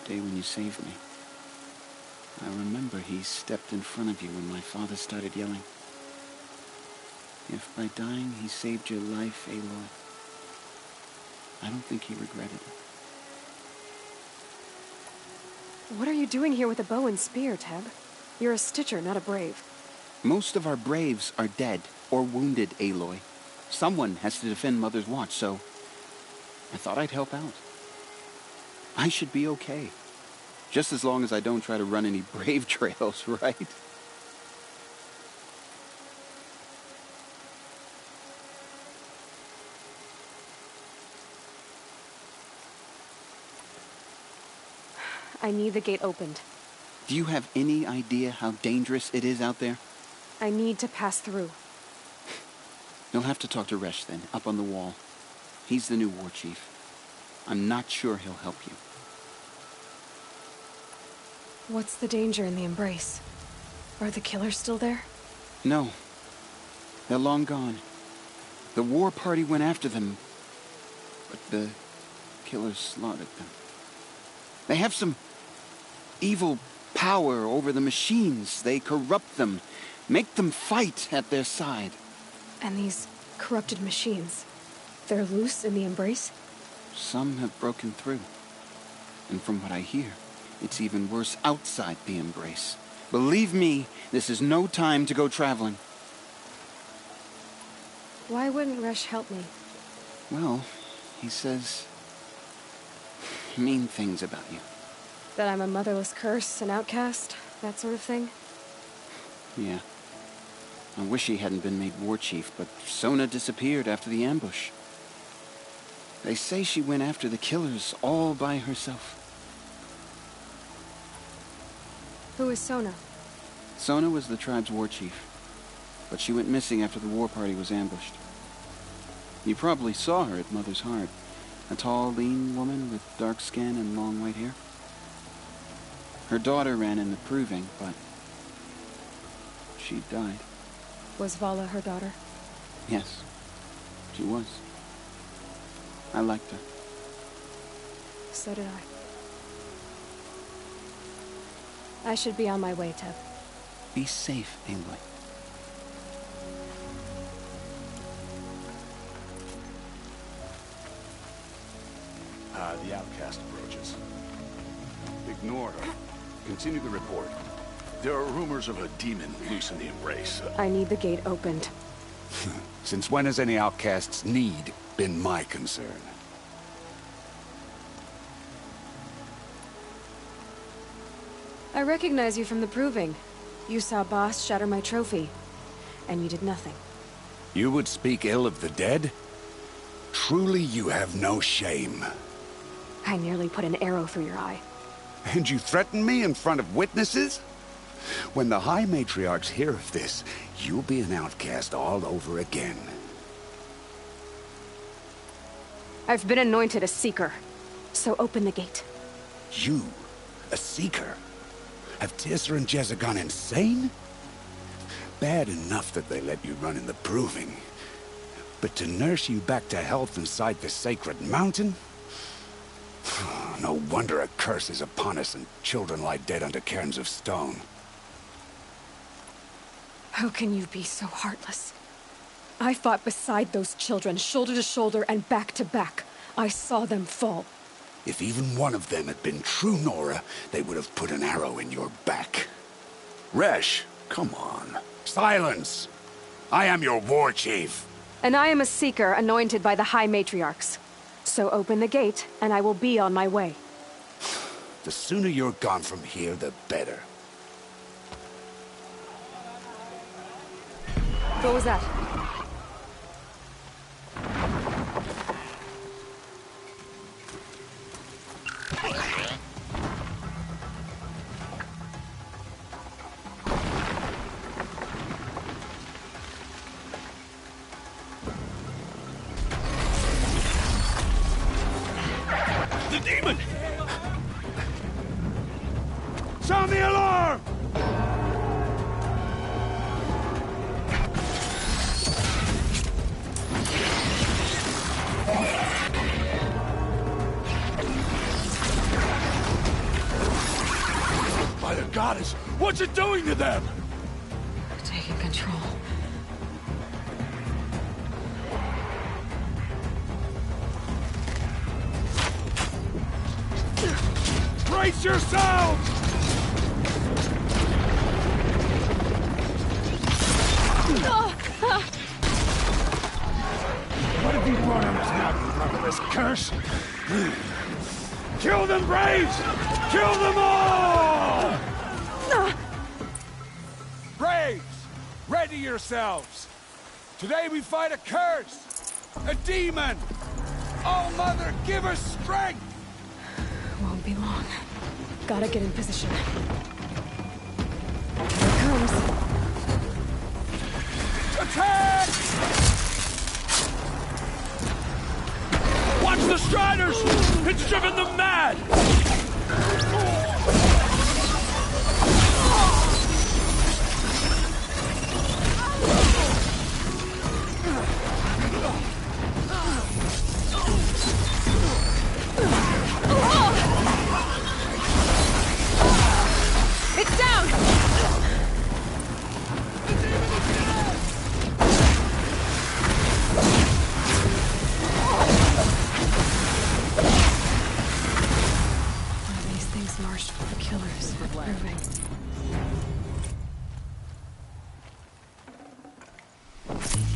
day when you saved me. I remember he stepped in front of you when my father started yelling. If by dying he saved your life, Aloy, I don't think he regretted it. What are you doing here with a bow and spear, Teb? You're a Stitcher, not a Brave. Most of our Braves are dead or wounded, Aloy. Someone has to defend Mother's Watch, so I thought I'd help out. I should be okay. Just as long as I don't try to run any Brave trails, right? I need the gate opened. Do you have any idea how dangerous it is out there? I need to pass through. You'll have to talk to Resh then, up on the wall. He's the new war chief. I'm not sure he'll help you. What's the danger in the Embrace? Are the killers still there? No. They're long gone. The war party went after them, but the killers slaughtered them. They have some evil power over the machines. They corrupt them, make them fight at their side. And these corrupted machines, they're loose in the Embrace? Some have broken through. And from what I hear, it's even worse outside the Embrace. Believe me, this is no time to go traveling. Why wouldn't Resh help me? Well, he says mean things about you. That I'm a motherless curse, an outcast, that sort of thing? Yeah. I wish he hadn't been made war chief, but Sona disappeared after the ambush. They say she went after the killers all by herself. Who is Sona? Sona was the tribe's war chief, but she went missing after the war party was ambushed. You probably saw her at Mother's Heart. A tall, lean woman with dark skin and long white hair. Her daughter ran in the proving, but she died. Was Vala her daughter? Yes, she was. I liked her. So did I. I should be on my way, Teb. Be safe, Aloy. The outcast approaches. Ignore her. Continue the report. There are rumors of a demon loose in the Embrace. I need the gate opened. Since when has any outcast's need been my concern? I recognize you from the proving. You saw Boss shatter my trophy, and you did nothing. You would speak ill of the dead? Truly you have no shame. I nearly put an arrow through your eye. And you threaten me in front of witnesses? When the High Matriarchs hear of this, you'll be an outcast all over again. I've been anointed a Seeker, so open the gate. You? A Seeker? Have Teersa and Jezza gone insane? Bad enough that they let you run in the Proving. But to nurse you back to health inside the Sacred Mountain? No wonder a curse is upon us and children lie dead under cairns of stone. How can you be so heartless? I fought beside those children, shoulder to shoulder and back to back. I saw them fall. If even one of them had been true Nora, they would have put an arrow in your back. Resh, come on. Silence! I am your war chief. And I am a Seeker anointed by the High Matriarchs. So open the gate, and I will be on my way. The sooner you're gone from here, the better. What was that? The demon! Sound the alarm! By the goddess, what's it doing to them? Taking control. Brace yourselves! What have you brought on us now, you motherless curse? Kill them, Braves! Kill them all! Braves, ready yourselves! Today we fight a curse! A demon! Oh, Mother, give us strength! Won't be long. Gotta get in position. Here it comes. Attack! Watch the Striders! It's driven them mad! It's down! One of these things marched for the killers for Proving.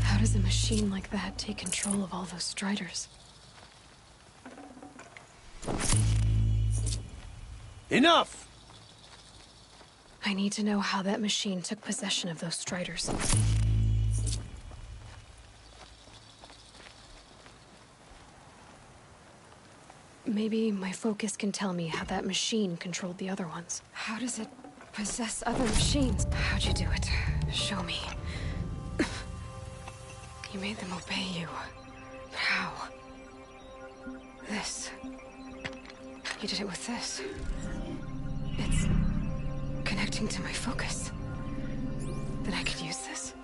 How does a machine like that take control of all those Striders? Enough! I need to know how that machine took possession of those Striders. Maybe my focus can tell me how that machine controlled the other ones. How does it possess other machines? How'd you do it? Show me. You made them obey you. But how? This. You did it with this. It's connecting to my focus. Then I could use this.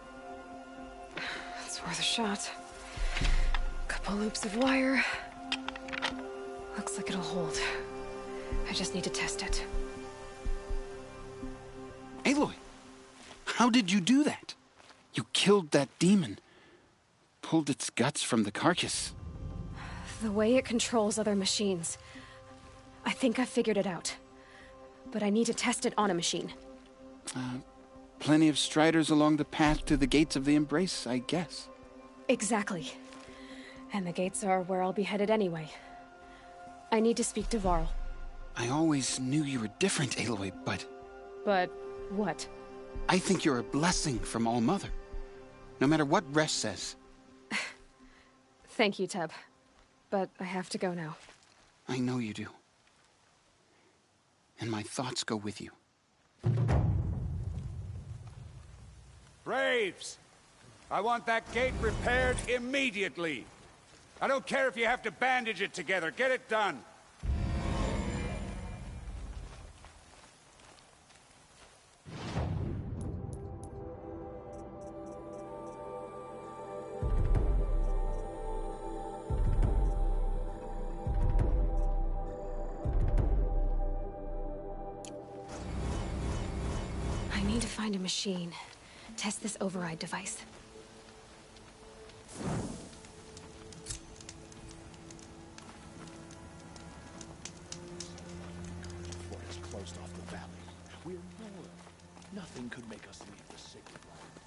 It's worth a shot. Couple loops of wire. Looks like it'll hold. I just need to test it. Aloy, how did you do that? You killed that demon. Pulled its guts from the carcass. The way it controls other machines. I think I figured it out. But I need to test it on a machine. Plenty of Striders along the path to the gates of the Embrace, I guess. Exactly. And the gates are where I'll be headed anyway. I need to speak to Varl. I always knew you were different, Aloy, but... But what? I think you're a blessing from All Mother. No matter what Resh says. Thank you, Teb. But I have to go now. I know you do. And my thoughts go with you. Braves! I want that gate repaired immediately. I don't care if you have to bandage it together. Get it done. I need to find a machine. Test this override device. Fort has closed off the valley. We're Nora. Nothing could make us leave the sacred land.